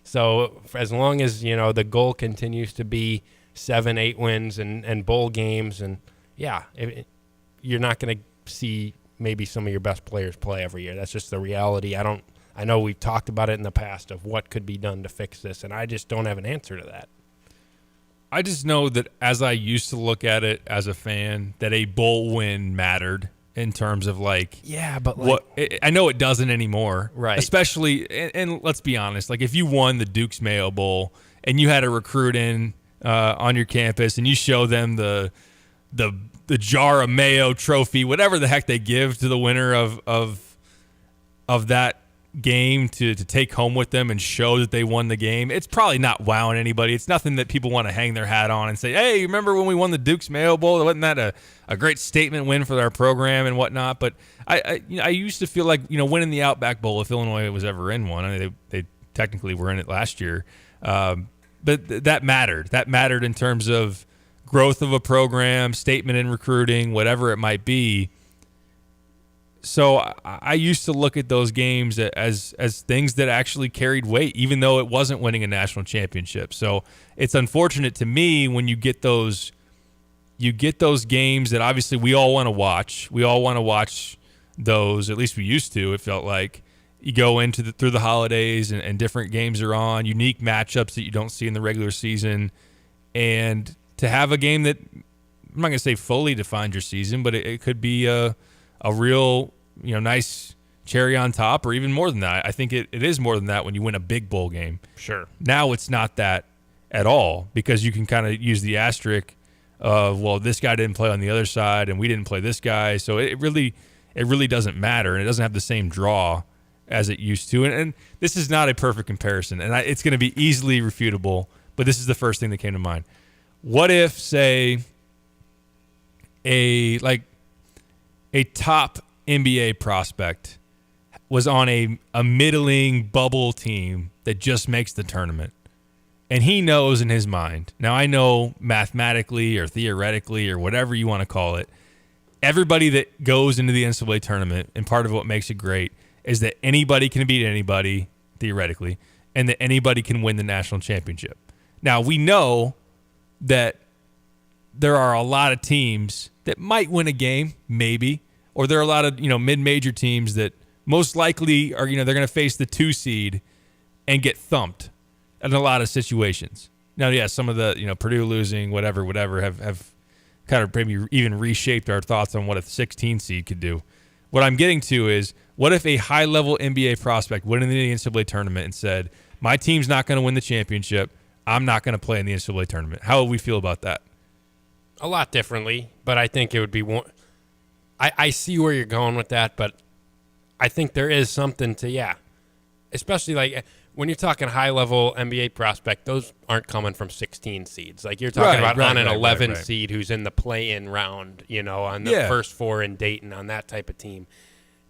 So as long as the goal continues to be 7-8 wins and bowl games, and you're not going to see maybe some of your best players play every year. That's just the reality. I know we've talked about it in the past of what could be done to fix this, and I just don't have an answer to that. I just know that as I used to look at it as a fan, that a bowl win mattered in terms of like, but like, I know it doesn't anymore, right? Especially, and let's be honest, like if you won the Duke's Mayo Bowl and you had a recruit in on your campus and you show them the jar of Mayo trophy, whatever the heck they give to the winner of that game to take home with them and show that they won the game, it's probably not wowing anybody. It's nothing that people want to hang their hat on and say, hey, remember when we won the Duke's Mayo Bowl? Wasn't that a great statement win for our program and whatnot? But I used to feel like, winning the Outback Bowl, if Illinois was ever in one, I mean, they technically were in it last year, but that mattered. That mattered in terms of growth of a program, statement in recruiting, whatever it might be. So I used to look at those games as things that actually carried weight, even though it wasn't winning a national championship. So it's unfortunate to me when you get those games that obviously we all want to watch. We all want to watch those. At least we used to. It felt like you go through the holidays and different games are on, unique matchups that you don't see in the regular season, and to have a game that, I'm not going to say fully defined your season, but it could be a real, nice cherry on top, or even more than that. I think it is more than that when you win a big bowl game. Sure. Now it's not that at all, because you can kind of use the asterisk of, well, this guy didn't play on the other side and we didn't play this guy. So it really doesn't matter, and it doesn't have the same draw as it used to. And this is not a perfect comparison, and it's going to be easily refutable, but this is the first thing that came to mind. What if, say, a top NBA prospect was on a middling bubble team that just makes the tournament. And he knows in his mind. Now, I know mathematically or theoretically or whatever you want to call it, everybody that goes into the NCAA tournament, and part of what makes it great is that anybody can beat anybody, theoretically, and that anybody can win the national championship. Now, we know that there are a lot of teams that might win a game, maybe, or there are a lot of, mid-major teams that most likely are, they're going to face the 2 seed and get thumped in a lot of situations. Now, yeah, some of the, Purdue losing, whatever, have kind of maybe even reshaped our thoughts on what a 16 seed could do. What I'm getting to is, what if a high-level NBA prospect went into the NCAA tournament and said, my team's not going to win the championship, I'm not going to play in the NCAA tournament? How would we feel about that? A lot differently, but I think it would be one. I see where you're going with that, but I think there is something to, especially like when you're talking high-level NBA prospect, those aren't coming from 16 seeds. Like you're talking about on an 11 seed who's in the play-in round, on the first 4 in Dayton, on that type of team.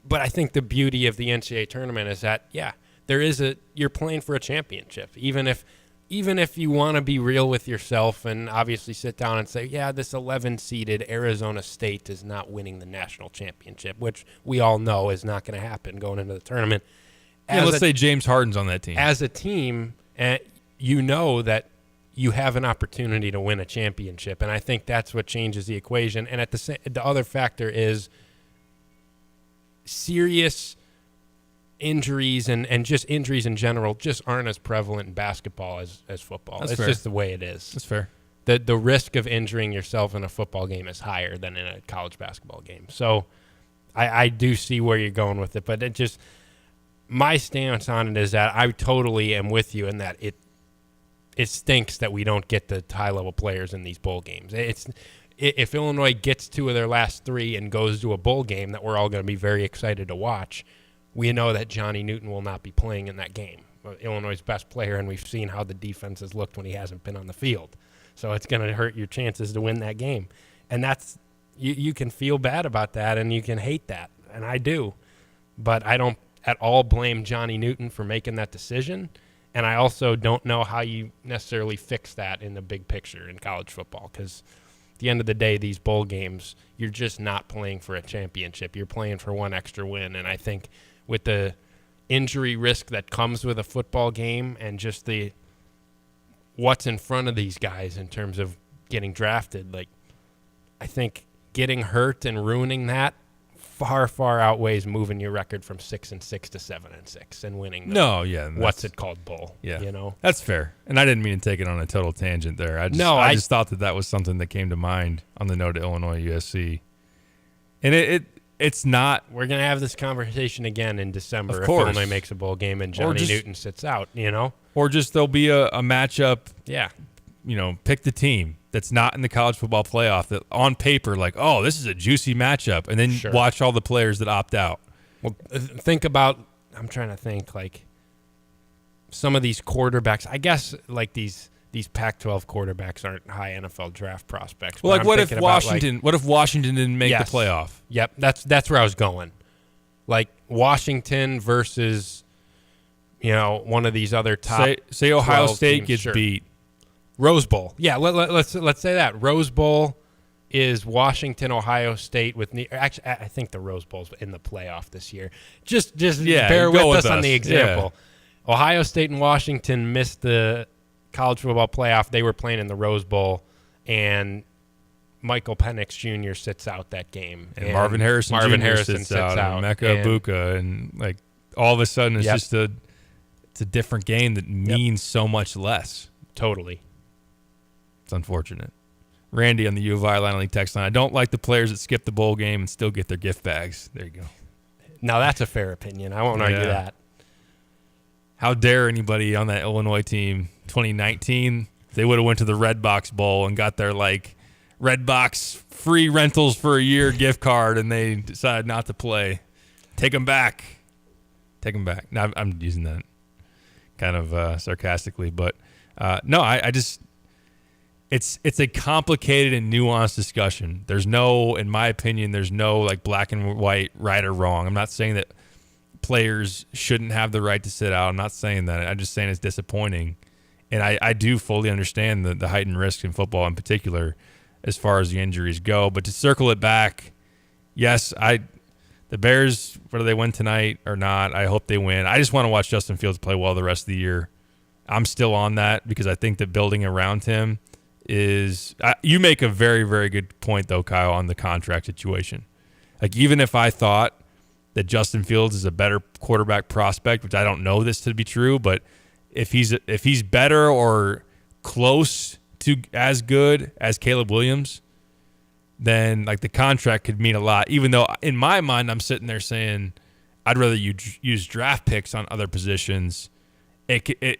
But I think the beauty of the NCAA tournament is that, you're playing for a championship. Even if you want to be real with yourself and obviously sit down and say, this 11-seeded Arizona State is not winning the national championship, which we all know is not going to happen going into the tournament. Let's say James Harden's on that team. As a team, you know that you have an opportunity to win a championship, and I think that's what changes the equation. And the other factor is serious injuries and just injuries in general just aren't as prevalent in basketball as football. That's it's fair. just the way it is. That's fair. The risk of injuring yourself in a football game is higher than in a college basketball game. So I do see where you're going with it, but my stance on it is that I totally am with you in that it stinks that we don't get the high-level players in these bowl games. If Illinois gets 2 of their last 3 and goes to a bowl game that we're all going to be very excited to watch, we know that Johnny Newton will not be playing in that game. Illinois' best player, and we've seen how the defense has looked when he hasn't been on the field. So it's going to hurt your chances to win that game. And that's you can feel bad about that, and you can hate that, and I do. But I don't at all blame Johnny Newton for making that decision, and I also don't know how you necessarily fix that in the big picture in college football, because at the end of the day, these bowl games, you're just not playing for a championship. You're playing for one extra win, and I think with the injury risk that comes with a football game and just what's in front of these guys in terms of getting drafted, I think getting hurt and ruining that far outweighs moving your record from 6-6 to 7-6 and winning. What's it called bowl? Yeah, that's fair. And I didn't mean to take it on a total tangent there. I just thought that was something that came to mind on the note of Illinois USC, and it's not. We're gonna have this conversation again in December if Illinois makes a bowl game and Johnny Newton sits out. Or just there'll be a matchup. Yeah. Pick the team that's not in the college football playoff that on paper, this is a juicy matchup, and then watch all the players that opt out. Well, think about, I'm trying to think, some of these quarterbacks. I guess, these Pac-12 quarterbacks aren't high NFL draft prospects. Well, what if Washington didn't make the playoff? Yep, that's where I was going. Washington versus, one of these other top. Say Ohio State gets beat. Rose Bowl. Yeah, let's say that. Rose Bowl is Washington, Ohio State with actually I think the Rose Bowl's in the playoff this year. Just bear with us on the example. Yeah. Ohio State and Washington missed the college football playoff. They were playing in the Rose Bowl, and Michael Penix Jr. sits out that game. And Marvin Harrison Jr. sits out. And Mecca Ibuka, and all of a sudden it's just it's a different game that means so much less. Totally. It's unfortunate. Randy on the U of I Line League text line. I don't like the players that skip the bowl game and still get their gift bags. There you go. Now that's a fair opinion. I won't argue that. How dare anybody on that Illinois team 2019? They would have went to the Red Box Bowl and got their Red Box free rentals for a year gift card, and they decided not to play. Take them back. Take them back. Now I'm using that kind of sarcastically, but no, I just. It's a complicated and nuanced discussion. There's no, in my opinion, there's no black and white, right or wrong. I'm not saying that players shouldn't have the right to sit out. I'm not saying that. I'm just saying it's disappointing. And I do fully understand the heightened risk in football in particular as far as the injuries go. But to circle it back, yes, the Bears, whether they win tonight or not, I hope they win. I just want to watch Justin Fields play well the rest of the year. I'm still on that because I think that building around him is you make a very, very good point, though, Kyle, on the contract situation. Like, even if I thought that Justin Fields is a better quarterback prospect, which I don't know this to be true, but if he's better or close to as good as Caleb Williams, then like the contract could mean a lot. Even though in my mind I'm sitting there saying I'd rather you use draft picks on other positions. It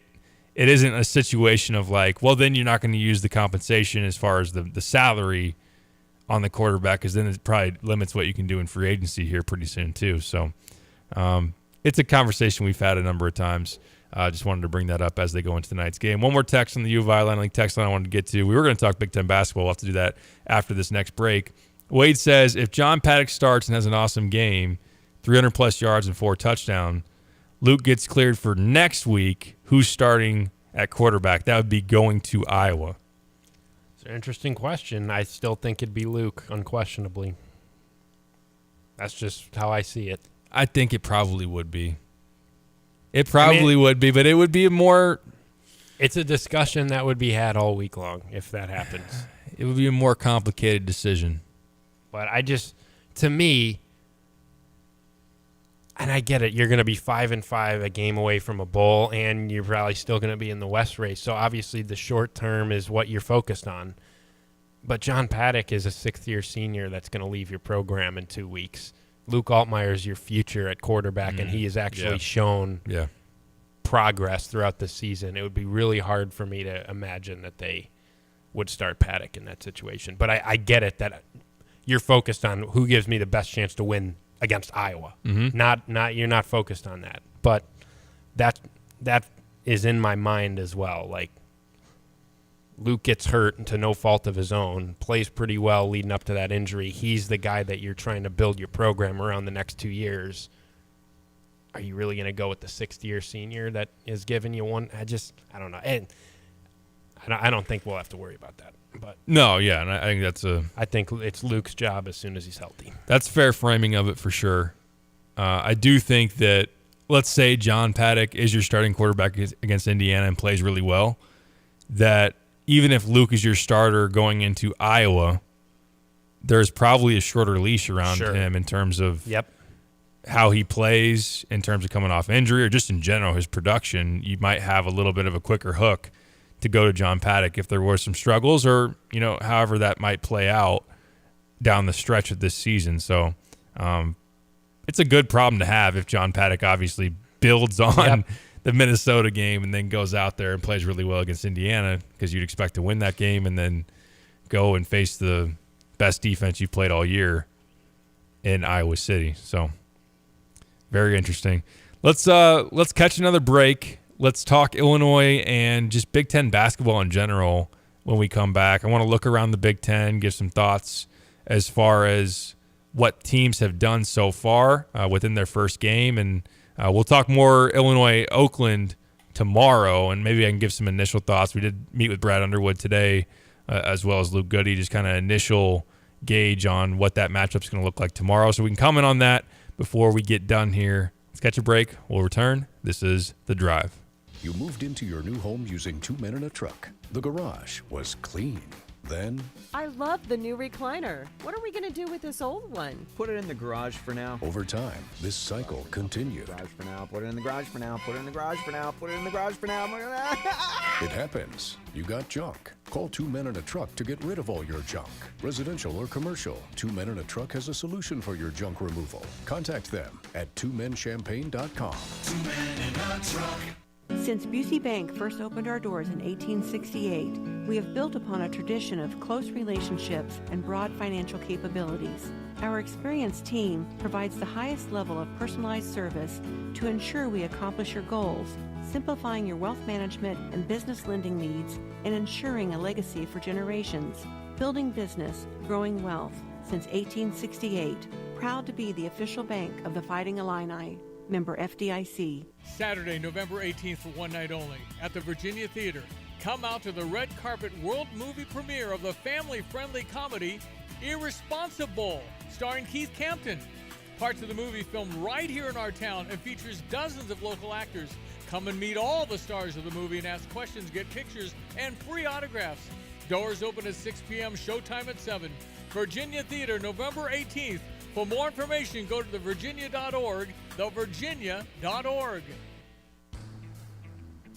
isn't a situation of like, well, then you're not going to use the compensation as far as the salary on the quarterback, because then it probably limits what you can do in free agency here pretty soon too. So it's a conversation we've had a number of times. Just wanted to bring that up as they go into tonight's game. One more text on the U of I Line Link text line I wanted to get to. We were going to talk Big Ten basketball. We'll have to do that after this next break. Wade says, if John Paddock starts and has an awesome game, 300-plus yards and 4 touchdowns, Luke gets cleared for next week, who's starting at quarterback? That would be going to Iowa. It's an interesting question. I still think it'd be Luke, unquestionably. That's just how I see it. I think it probably would be. It probably would be, but it would be more... It's a discussion that would be had all week long if that happens. It would be a more complicated decision. But to me, and I get it, you're going to be 5-5, a game away from a bowl, and you're probably still going to be in the West race. So obviously the short term is what you're focused on. But John Paddock is a 6th-year senior that's going to leave your program in 2 weeks. Luke Altmaier is your future at quarterback, and he has actually shown progress throughout the season. It would be really hard for me to imagine that they would start Paddock in that situation. But I get it that you're focused on who gives me the best chance to win against Iowa. Not you're not focused on that. But that is in my mind as well. Like, Luke gets hurt to no fault of his own, plays pretty well leading up to that injury. He's the guy that you're trying to build your program around the next 2 years. Are you really going to go with the 6th-year senior that is giving you one? I don't know. And I don't think we'll have to worry about that. But no, yeah, and I think I think it's Luke's job as soon as he's healthy. That's fair framing of it for sure. I do think that, let's say John Paddock is your starting quarterback against Indiana and plays really well, that even if Luke is your starter going into Iowa, there's probably a shorter leash around him in terms of how he plays, in terms of coming off injury, or just in general, his production. You might have a little bit of a quicker hook to go to John Paddock if there were some struggles, or, however that might play out down the stretch of this season. So it's a good problem to have if John Paddock obviously builds on the Minnesota game and then goes out there and plays really well against Indiana, because you'd expect to win that game and then go and face the best defense you've played all year in Iowa City. So very interesting. Let's catch another break. Let's talk Illinois and just Big Ten basketball in general when we come back. I want to look around the Big Ten, give some thoughts as far as what teams have done so far within their first game, and we'll talk more Illinois-Oakland tomorrow, and maybe I can give some initial thoughts. We did meet with Brad Underwood today, as well as Luke Goody, just kind of initial gauge on what that matchup's going to look like tomorrow. So we can comment on that before we get done here. Let's catch a break. We'll return. This is The Drive. You moved into your new home using 2 men in a truck. The garage was clean. Then I love the new recliner. What are we going to do with this old one? Put it in the garage for now. over time, this cycle continued. Garage for now. Put it in the garage for now. Put it in the garage for now. Put it in the garage for now. It happens. You got junk. Call 2 Men in a Truck to get rid of all your junk. Residential or commercial, 2 Men in a Truck has a solution for your junk removal. Contact them at 2menchampagne.com. 2 Men in a Truck. Since Busey Bank first opened our doors in 1868, we have built upon a tradition of close relationships and broad financial capabilities. Our experienced team provides the highest level of personalized service to ensure we accomplish your goals, simplifying your wealth management and business lending needs, and ensuring a legacy for generations. Building business, growing wealth since 1868. Proud to be the official bank of the Fighting Illini. Member FDIC. Saturday, November 18th for one night only at the Virginia Theater. Come out to the red carpet world movie premiere of the family-friendly comedy Irresponsible, starring Keith Campton. Parts of the movie filmed right here in our town and features dozens of local actors. Come and meet all the stars of the movie and ask questions, get pictures, and free autographs. Doors open at 6 p.m., showtime at 7. Virginia Theater, November 18th. For more information, go to thevirginia.org, thevirginia.org.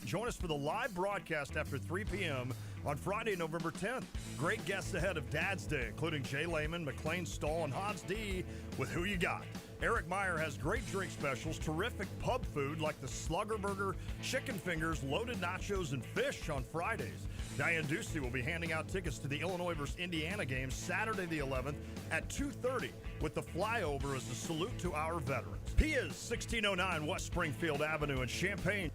Join us for the live broadcast after 3 p.m. on Friday, November 10th. Great guests ahead of Dad's Day, including Jay Lehman, McLean Stoll, and Hobbs D with Who You Got. Eric Meyer has great drink specials, terrific pub food like the Slugger Burger, chicken fingers, loaded nachos, and fish on Fridays. Diane Ducey will be handing out tickets to the Illinois vs. Indiana game Saturday the 11th at 2:30 with the flyover as a salute to our veterans. Pia's 1609 West Springfield Avenue in Champaign.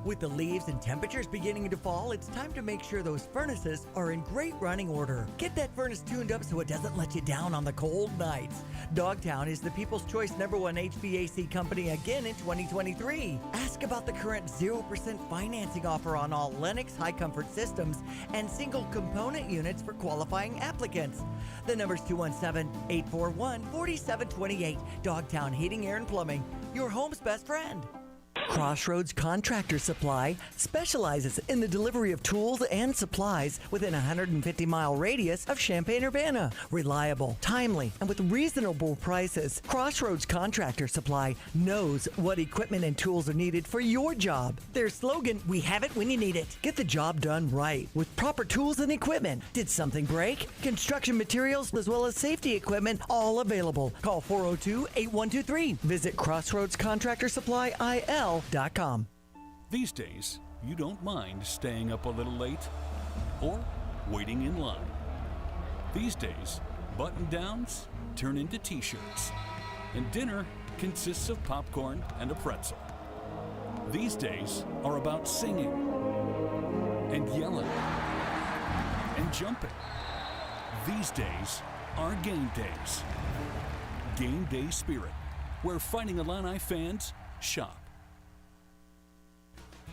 With the leaves and temperatures beginning to fall, it's time to make sure those furnaces are in great running order. Get that furnace tuned up so it doesn't let you down on the cold nights. Dogtown is the People's Choice #1 HVAC company again in 2023. Ask about the current 0% financing offer on all Lennox high comfort systems and single component units for qualifying applicants. The number's 217-841-4728. Dogtown Heating, Air, and Plumbing, your home's best friend. Crossroads Contractor Supply specializes in the delivery of tools and supplies within a 150-mile radius of Champaign-Urbana. Reliable, timely, and with reasonable prices, Crossroads Contractor Supply knows what equipment and tools are needed for your job. Their slogan, we have it when you need it. Get the job done right with proper tools and equipment. Did something break? Construction materials as well as safety equipment, all available. Call 402-8123. Visit CrossroadsContractorSupplyIL.com. These days, you don't mind staying up a little late or waiting in line. These days, button-downs turn into t-shirts, and dinner consists of popcorn and a pretzel. These days are about singing and yelling and jumping. These days are game days. Game Day Spirit, where Fighting Illini fans shop.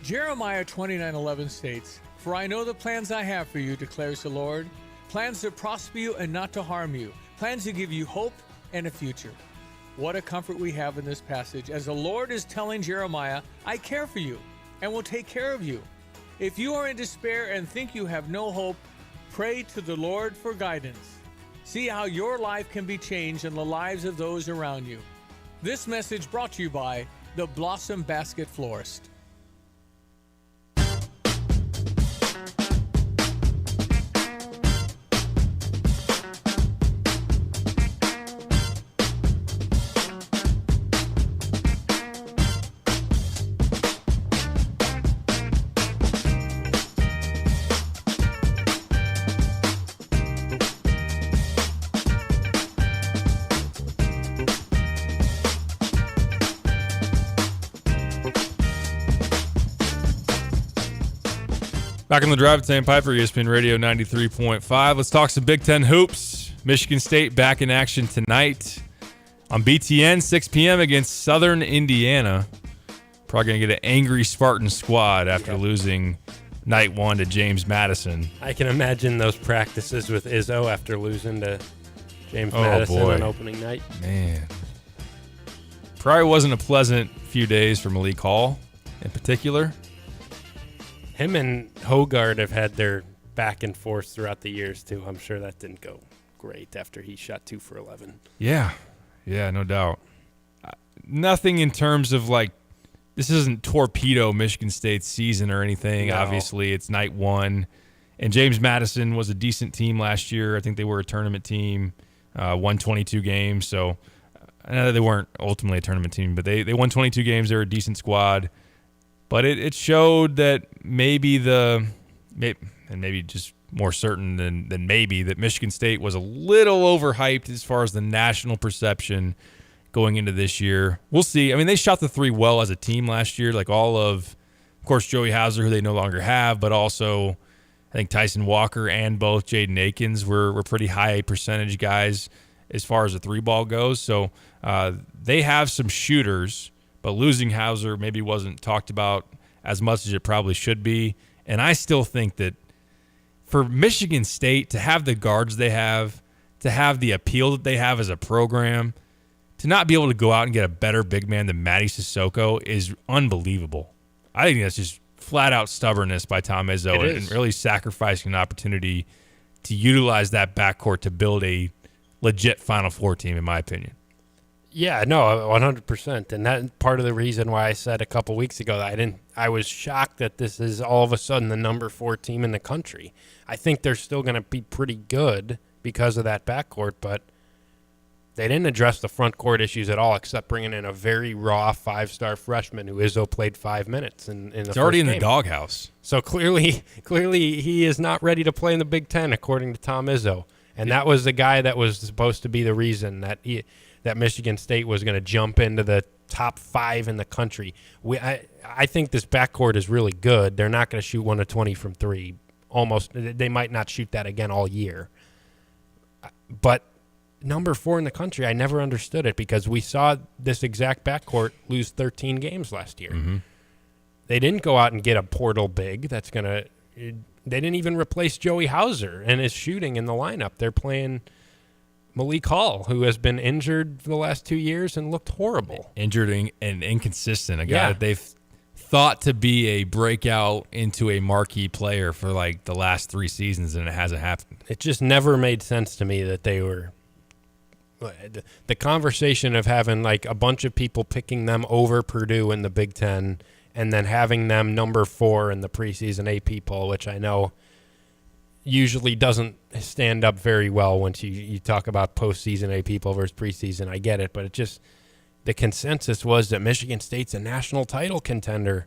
Jeremiah 29:11 states, "For I know the plans I have for you, declares the Lord, plans to prosper you and not to harm you, plans to give you hope and a future." What a comfort we have in this passage, as the Lord is telling Jeremiah, I care for you and will take care of you. If you are in despair and think you have no hope, pray to the Lord for guidance. See how your life can be changed and the lives of those around you. This message brought to you by the Blossom Basket Florist. Back on the drive, Sam Piper, ESPN Radio 93.5. Let's talk some Big Ten hoops. Michigan State back in action tonight on BTN, 6 p.m. against Southern Indiana. Probably going to get an angry Spartan squad after losing night one to James Madison. I can imagine those practices with Izzo after losing to James Madison on opening night. Man. Probably wasn't a pleasant few days for Malik Hall in particular. Him and Hogard have had their back and forth throughout the years, too. I'm sure that didn't go great after he shot 2 for 11. Yeah, no doubt. Nothing in terms of, like, this isn't torpedo Michigan State's season or anything. No. Obviously, it's night one. And James Madison was a decent team last year. I think they were a tournament team, won 22 games. So I know they weren't ultimately a tournament team, but they won 22 games. They were a decent squad. But it showed that maybe just more certain than maybe, that Michigan State was a little overhyped as far as the national perception going into this year. We'll see. I mean, they shot the three well as a team last year, like all of course, Joey Hauser, who they no longer have, but also I think Tyson Walker and both Jaden Akins were pretty high percentage guys as far as the three ball goes. So they have some shooters. but losing Hauser maybe wasn't talked about as much as it probably should be. And I still think that for Michigan State to have the guards they have, to have the appeal that they have as a program, to not be able to go out and get a better big man than Matty Sissoko is unbelievable. I think that's just flat-out stubbornness by Tom Izzo and really sacrificing an opportunity to utilize that backcourt to build a legit Final Four team, in my opinion. Yeah, no, 100%. And that part of the reason why I said a couple weeks ago that I was shocked that this is all of a sudden the number 4 team in the country. I think they're still going to be pretty good because of that backcourt, but they didn't address the front court issues at all, except bringing in a very raw 5-star freshman who Izzo played 5 minutes in the first game. It's already in the doghouse. So clearly he is not ready to play in the Big Ten, according to Tom Izzo. And that was the guy that was supposed to be the reason that Michigan State was going to jump into the top 5 in the country. I think this backcourt is really good. They're not going to shoot 1 of 20 from 3. Almost, they might not shoot that again all year. But number 4 in the country, I never understood it because we saw this exact backcourt lose 13 games last year. Mm-hmm. They didn't go out and get a portal big that's going to – they didn't even replace Joey Hauser and his shooting in the lineup. They're playing Malik Hall, who has been injured for the last 2 years and looked horrible. Injured and inconsistent. A guy that they've thought to be a breakout into a marquee player for like the last 3 seasons, and it hasn't happened. It just never made sense to me that they were – the conversation of having like a bunch of people picking them over Purdue in the Big Ten and then having them number 4 in the preseason AP poll, which I know usually doesn't stand up very well once you talk about postseason AP poll versus preseason. I get it, but it just the consensus was that Michigan State's a national title contender.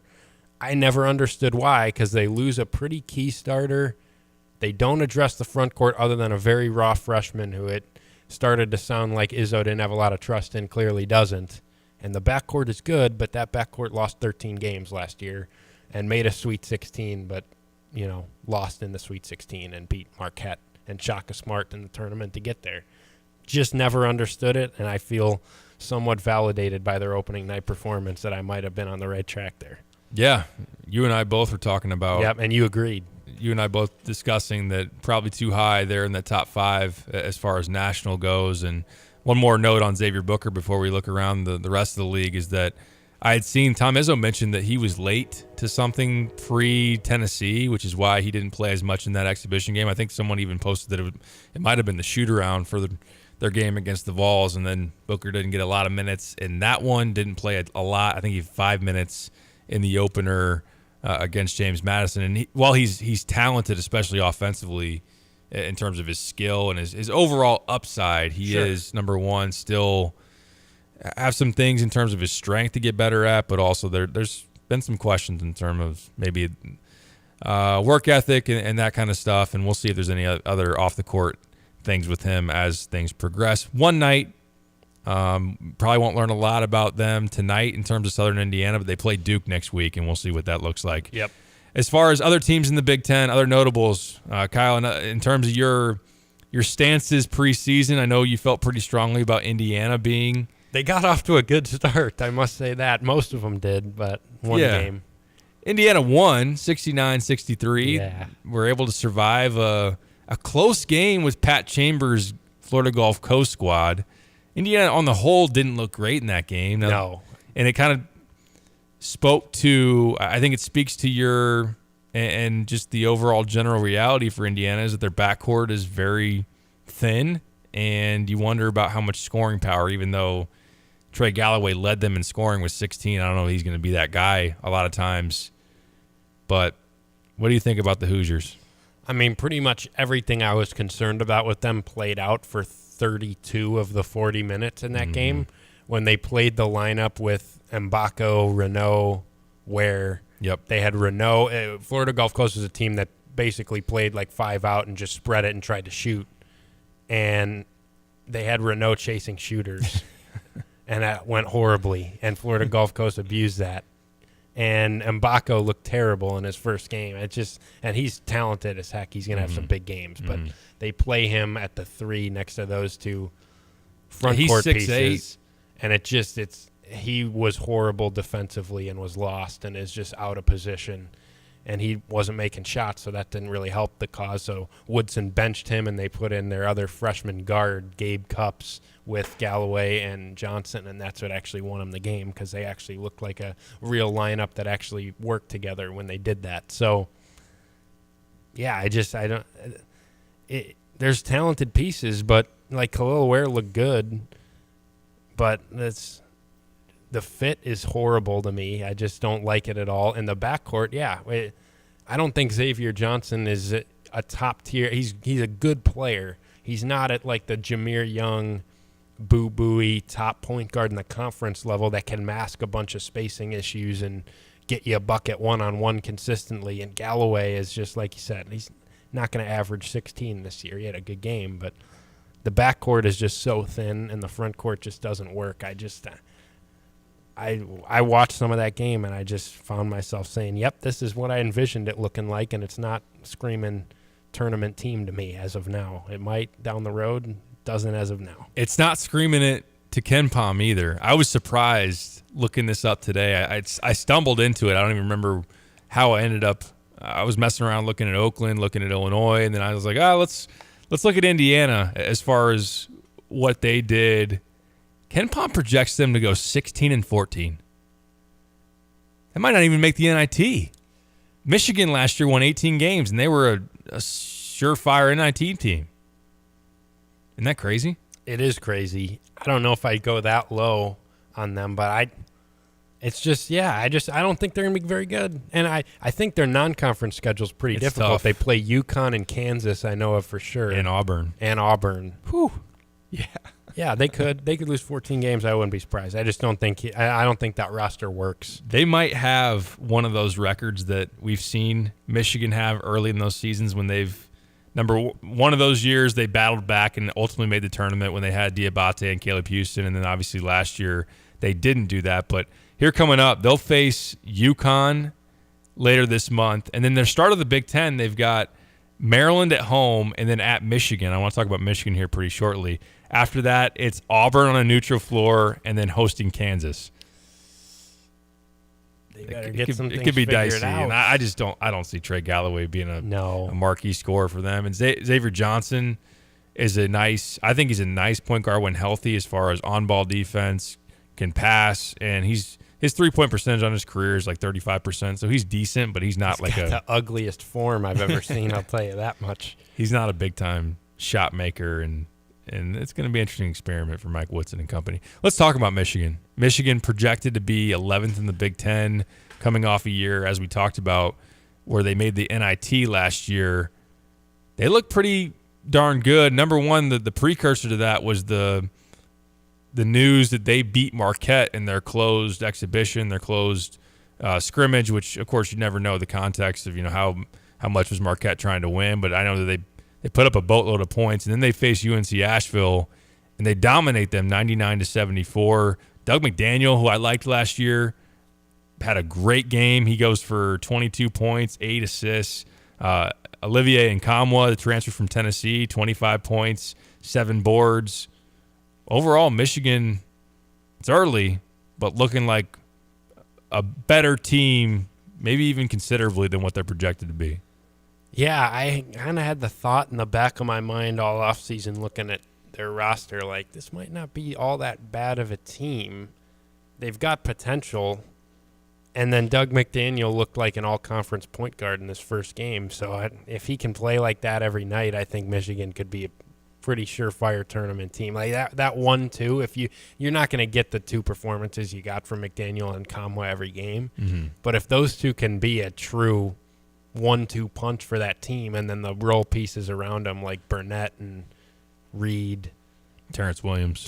I never understood why, because they lose a pretty key starter. They don't address the front court other than a very raw freshman who it started to sound like Izzo didn't have a lot of trust in, clearly doesn't. And the backcourt is good, but that backcourt lost 13 games last year and made a Sweet 16, but, lost in the Sweet 16 and beat Marquette and Shaka Smart in the tournament to get there. Just never understood it, and I feel somewhat validated by their opening night performance that I might have been on the right track there. Yeah, you and I both were talking about. Yep, and you agreed. You and I both discussing that probably too high there in the top 5 as far as national goes. And one more note on Xavier Booker before we look around the rest of the league is that I had seen Tom Izzo mention that he was late to something pre-Tennessee, which is why he didn't play as much in that exhibition game. I think someone even posted that it might have been the shoot-around for their game against the Vols, and then Booker didn't get a lot of minutes in that one, didn't play a lot. I think he had 5 minutes in the opener against James Madison. And while he's talented, especially offensively, in terms of his skill and his overall upside, he is, number one, still have some things in terms of his strength to get better at, but also there's been some questions in terms of maybe work ethic and that kind of stuff. And we'll see if there's any other off-the-court things with him as things progress. One night, probably won't learn a lot about them tonight in terms of Southern Indiana, but they play Duke next week, and we'll see what that looks like. Yep. As far as other teams in the Big Ten, other notables, Kyle, in terms of your stances preseason, I know you felt pretty strongly about Indiana being. They got off to a good start, I must say that. Most of them did, but one game. Indiana won 69-63. Yeah. Were able to survive a close game with Pat Chambers' Florida Gulf Coast squad. Indiana, on the whole, didn't look great in that game. No. And it kind of spoke to, I think it speaks to your, and just the overall general reality for Indiana is that their backcourt is very thin, and you wonder about how much scoring power, even though Trey Galloway led them in scoring with 16. I don't know if he's going to be that guy a lot of times. But what do you think about the Hoosiers? I mean, pretty much everything I was concerned about with them played out for 32 of the 40 minutes in that game when they played the lineup with Mbako, Renault, Ware. Yep. They had Renault. Florida Gulf Coast was a team that basically played like 5 out and just spread it and tried to shoot. And they had Renault chasing shooters. And that went horribly. And Florida Gulf Coast abused that. And Mbako looked terrible in his first game. And he's talented as heck. He's going to have some big games. But they play him at the 3 next to those two front court pieces. 6'8". And he was horrible defensively and was lost and is just out of position. And he wasn't making shots, so that didn't really help the cause. So Woodson benched him, and they put in their other freshman guard, Gabe Cupps, with Galloway and Johnson, and that's what actually won them the game because they actually looked like a real lineup that actually worked together when they did that. So, yeah, there's talented pieces, but like Khalil Ware looked good, but the fit is horrible to me. I just don't like it at all. In the backcourt, I don't think Xavier Johnson is a top tier. He's a good player. He's not at like the Jameer Young, boo-booey top point guard in the conference level that can mask a bunch of spacing issues and get you a bucket one-on-one consistently. And Galloway is just like you said, he's not going to average 16 this year. He had a good game, but the backcourt is just so thin and the front court just doesn't work. I watched some of that game, and I just found myself saying, yep, this is what I envisioned it looking like, and it's not screaming tournament team to me as of now. It might down the road, doesn't as of now. It's not screaming it to KenPom either. I was surprised looking this up today. I stumbled into it. I don't even remember how I ended up. I was messing around looking at Oakland, looking at Illinois, and then I was like, let's look at Indiana as far as what they did. KenPom projects them to go 16-14. That might not even make the NIT. Michigan last year won 18 games, and they were a surefire NIT team. Isn't that crazy? It is crazy. I don't know if I'd go that low on them, but I don't think they're going to be very good. And I think their non-conference schedule is pretty difficult. Tough. They play UConn and Kansas, I know of for sure. And Auburn. Whew. Yeah. Yeah, they could lose 14 games. I wouldn't be surprised. I just don't think I don't think that roster works. They might have one of those records that we've seen Michigan have early in those seasons when they've one of those years they battled back and ultimately made the tournament when they had Diabate and Caleb Houston, and then obviously last year they didn't do that. But here coming up, they'll face UConn later this month, and then their start of the Big Ten, they've got Maryland at home and then at Michigan. I want to talk about Michigan here pretty shortly. After that, it's Auburn on a neutral floor and then hosting Kansas. They better get some things it could be figured dicey, out. and I don't see Trey Galloway being a marquee scorer for them. And Xavier Johnson is I think he's a nice point guard when healthy as far as on-ball defense, can pass, and his 3-point percentage on his career is like 35%, so he's decent, but he's not He's got the ugliest form I've ever seen, I'll tell you that much. He's not a big-time shot maker, and it's going to be an interesting experiment for Mike Woodson and company. Let's talk about Michigan. Michigan projected to be 11th in the Big Ten, coming off a year, as we talked about, where they made the NIT last year. They look pretty darn good. Number one, the precursor to that was the news that they beat Marquette in their closed exhibition, their closed scrimmage, which, of course, you never know the context of how much was Marquette trying to win. But I know that they put up a boatload of points, and then they face UNC Asheville, and they dominate them 99-74. Doug McDaniel, who I liked last year, had a great game. He goes for 22 points, 8 assists. Olivier Nkamwa, the transfer from Tennessee, 25 points, 7 boards. Overall, Michigan, it's early, but looking like a better team, maybe even considerably than what they're projected to be. Yeah, I kind of had the thought in the back of my mind all offseason looking at their roster, like, this might not be all that bad of a team. They've got potential. And then Doug McDaniel looked like an all-conference point guard in this first game. So if he can play like that every night, I think Michigan could be a pretty surefire tournament team. Like that 1-2, if you're not going to get the 2 performances you got from McDaniel and Nkamwa every game. Mm-hmm. But if those two can be a true 1-2 punch for that team, and then the role pieces around them like Burnett and Reed, Terrence Williams,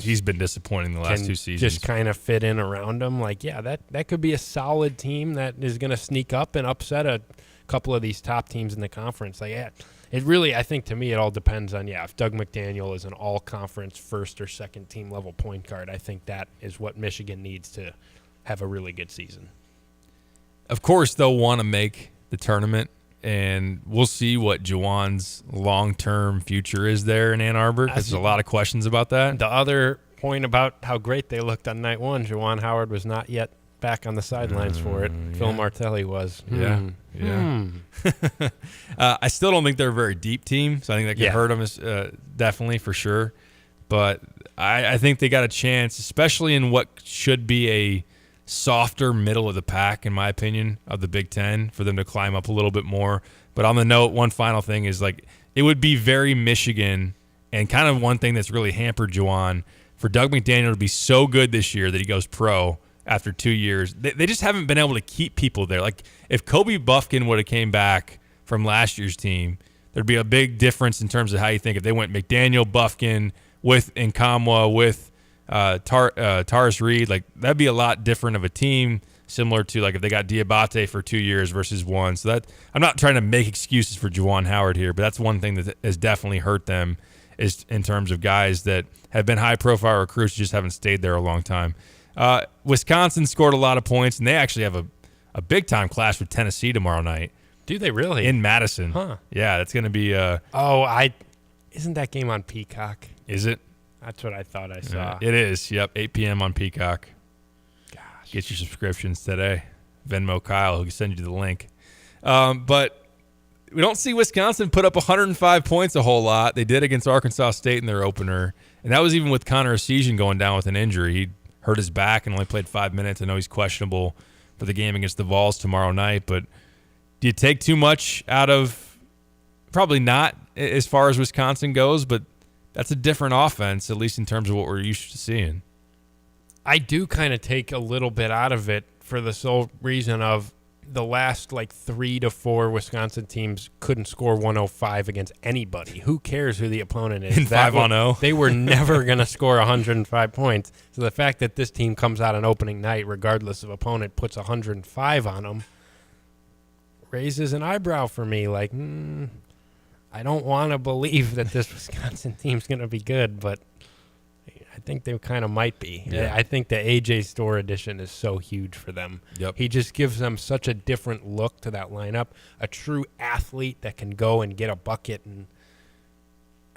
he's been disappointing the last 2 seasons. Just kind of fit in around them. Like, yeah, that could be a solid team that is going to sneak up and upset a couple of these top teams in the conference. Like, yeah, it really, I think to me, it all depends on, if Doug McDaniel is an all-conference first or second team level point guard. I think that is what Michigan needs to have a really good season. Of course, they'll want to make the tournament, and we'll see what Juwan's long-term future is there in Ann Arbor, because there's a lot of questions about that. The other point about how great they looked on night one, Juwan Howard was not yet back on the sidelines for it. Phil Martelli was. I still don't think they're a very deep team, so I think that could hurt them definitely for sure. But I think they got a chance, especially in what should be a softer middle of the pack, in my opinion, of the Big Ten, for them to climb up a little bit more. But on the note, one final thing is, like, it would be very Michigan, and kind of one thing that's really hampered Juwan, for Doug McDaniel to be so good this year that he goes pro after 2 years. They just haven't been able to keep people there. Like, if Kobe Buffkin would have came back from last year's team, there'd be a big difference in terms of how you think. If they went McDaniel, Buffkin, with Nkamwa, with Taris Reed, like, that'd be a lot different of a team, similar to, like, if they got Diabate for 2 years versus one. So that, I'm not trying to make excuses for Juwan Howard here, but that's one thing that has definitely hurt them, is in terms of guys that have been high-profile recruits who just haven't stayed there a long time. Wisconsin scored a lot of points, and they actually have a big-time clash with Tennessee tomorrow night. Do they really? In Madison. Huh. Yeah, that's going to be isn't that game on Peacock? Is it? That's what I thought I saw. It is. Yep, 8 p.m. on Peacock. Gosh. Get your subscriptions today. Venmo Kyle, who can send you the link. But we don't see Wisconsin put up 105 points a whole lot. They did against Arkansas State in their opener, and that was even with Connor Essegian going down with an injury. He hurt his back and only played 5 minutes. I know he's questionable for the game against the Vols tomorrow night, but do you take too much out of – probably not as far as Wisconsin goes, but that's a different offense, at least in terms of what we're used to seeing. I do kind of take a little bit out of it for the sole reason of the last, 3 to 4 Wisconsin teams couldn't score 105 against anybody. Who cares who the opponent is? In 5-0. They were never going to score 105 points. So the fact that this team comes out on opening night, regardless of opponent, puts 105 on them, raises an eyebrow for me. Like, I don't want to believe that this Wisconsin team's going to be good, but I think they kind of might be. Yeah. I think the AJ Storr addition is so huge for them. Yep. He just gives them such a different look to that lineup, a true athlete that can go and get a bucket. And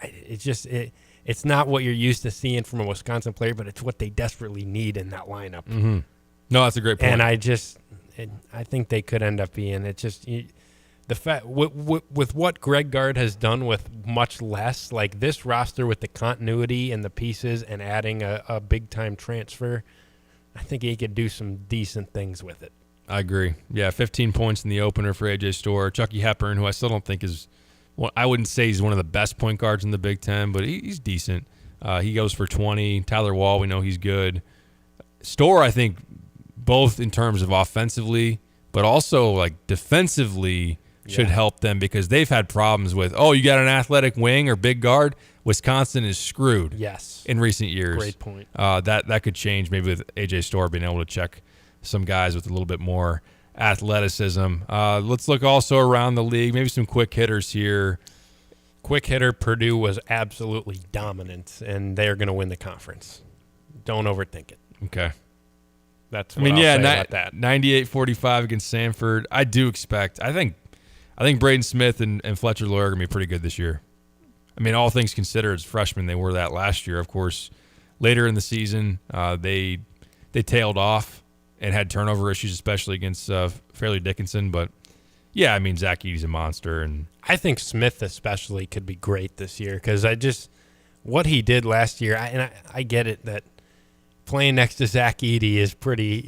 it's not what you're used to seeing from a Wisconsin player, but it's what they desperately need in that lineup. Mm-hmm. No, that's a great point. And I think they could end up being the fact with what Greg Gard has done with much less, like this roster with the continuity and the pieces and adding a big time transfer, I think he could do some decent things with it. I agree. Yeah, 15 points in the opener for AJ Storr. Chucky Hepburn, who I still don't think is, well, I wouldn't say he's one of the best point guards in the Big Ten, but he's decent. He goes for 20. Tyler Wall, we know he's good. Storr, I think, both in terms of offensively, but also defensively, should help them, because they've had problems with, you got an athletic wing or big guard. Wisconsin is screwed. Yes. In recent years. Great point. That could change maybe with AJ Storr being able to check some guys with a little bit more athleticism. Let's look also around the league, maybe some quick hitters here. Quick hitter, Purdue was absolutely dominant, and they're going to win the conference. Don't overthink it. Okay. That's what I'll say about that. 98-45 against Samford. I do expect. I think Braden Smith and Fletcher Loyer are going to be pretty good this year. I mean, all things considered, as freshmen, they were that last year. Of course, later in the season, they tailed off and had turnover issues, especially against Fairleigh Dickinson. But, yeah, I mean, Zach Edey's a monster. And I think Smith especially could be great this year, because what he did last year, I get it that playing next to Zach Edey is pretty,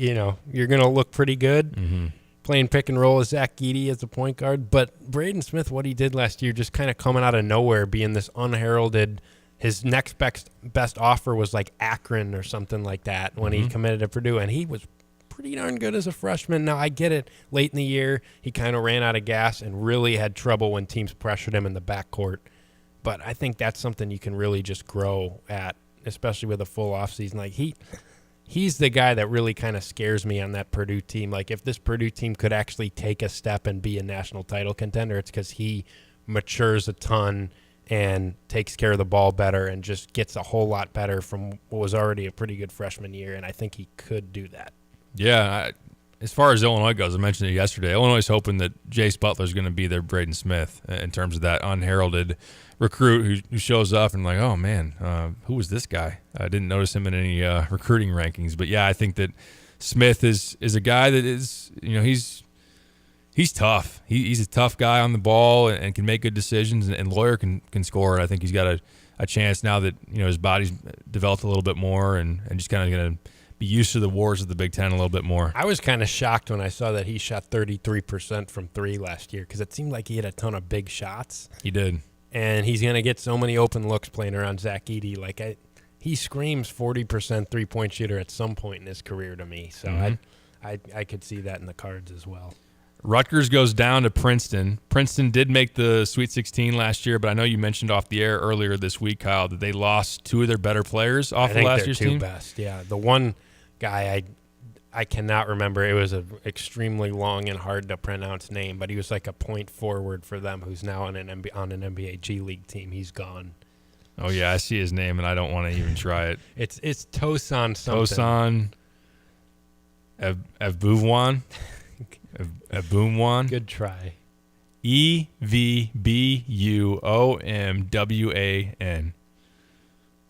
you're going to look pretty good. Mm-hmm. Playing pick and roll as Zach Edey as a point guard. But Braden Smith, what he did last year, just kind of coming out of nowhere, being this unheralded, his next best offer was Akron or something like that when he committed to Purdue, and he was pretty darn good as a freshman. Now, I get it. Late in the year, he kind of ran out of gas and really had trouble when teams pressured him in the backcourt. But I think that's something you can really just grow at, especially with a full offseason. He's the guy that really kind of scares me on that Purdue team. If this Purdue team could actually take a step and be a national title contender, it's because he matures a ton and takes care of the ball better and just gets a whole lot better from what was already a pretty good freshman year, and I think he could do that. Yeah, as far as Illinois goes, I mentioned it yesterday. Illinois is hoping that Jace Butler is going to be their Braden Smith in terms of that unheralded recruit who shows up and like, oh man, who was this guy? I didn't notice him in any recruiting rankings, but yeah, I think that Smith is a guy that is, he's tough. He's a tough guy on the ball and can make good decisions, and Lawyer can score. I think he's got a chance now that his body's developed a little bit more and just kind of going to be used to the wars of the Big Ten a little bit more. I was kind of shocked when I saw that he shot 33% from 3 last year because it seemed like he had a ton of big shots. He did. And he's going to get so many open looks playing around Zach Edey. He screams 40% three-point shooter at some point in his career to me. So I could see that in the cards as well. Rutgers goes down to Princeton. Princeton did make the Sweet 16 last year, but I know you mentioned off the air earlier this week, Kyle, that they lost 2 of their better players off of last year's team. I think they're 2 best, yeah. The one guy I cannot remember. It was an extremely long and hard to pronounce name, but he was like a point forward for them who's now on an NBA G League team. He's gone. Oh, yeah, I see his name, and I don't want to even try it. It's Tosan something. Tosan Evbuomwan. Evbuomwan. Good try. Evbuomwan.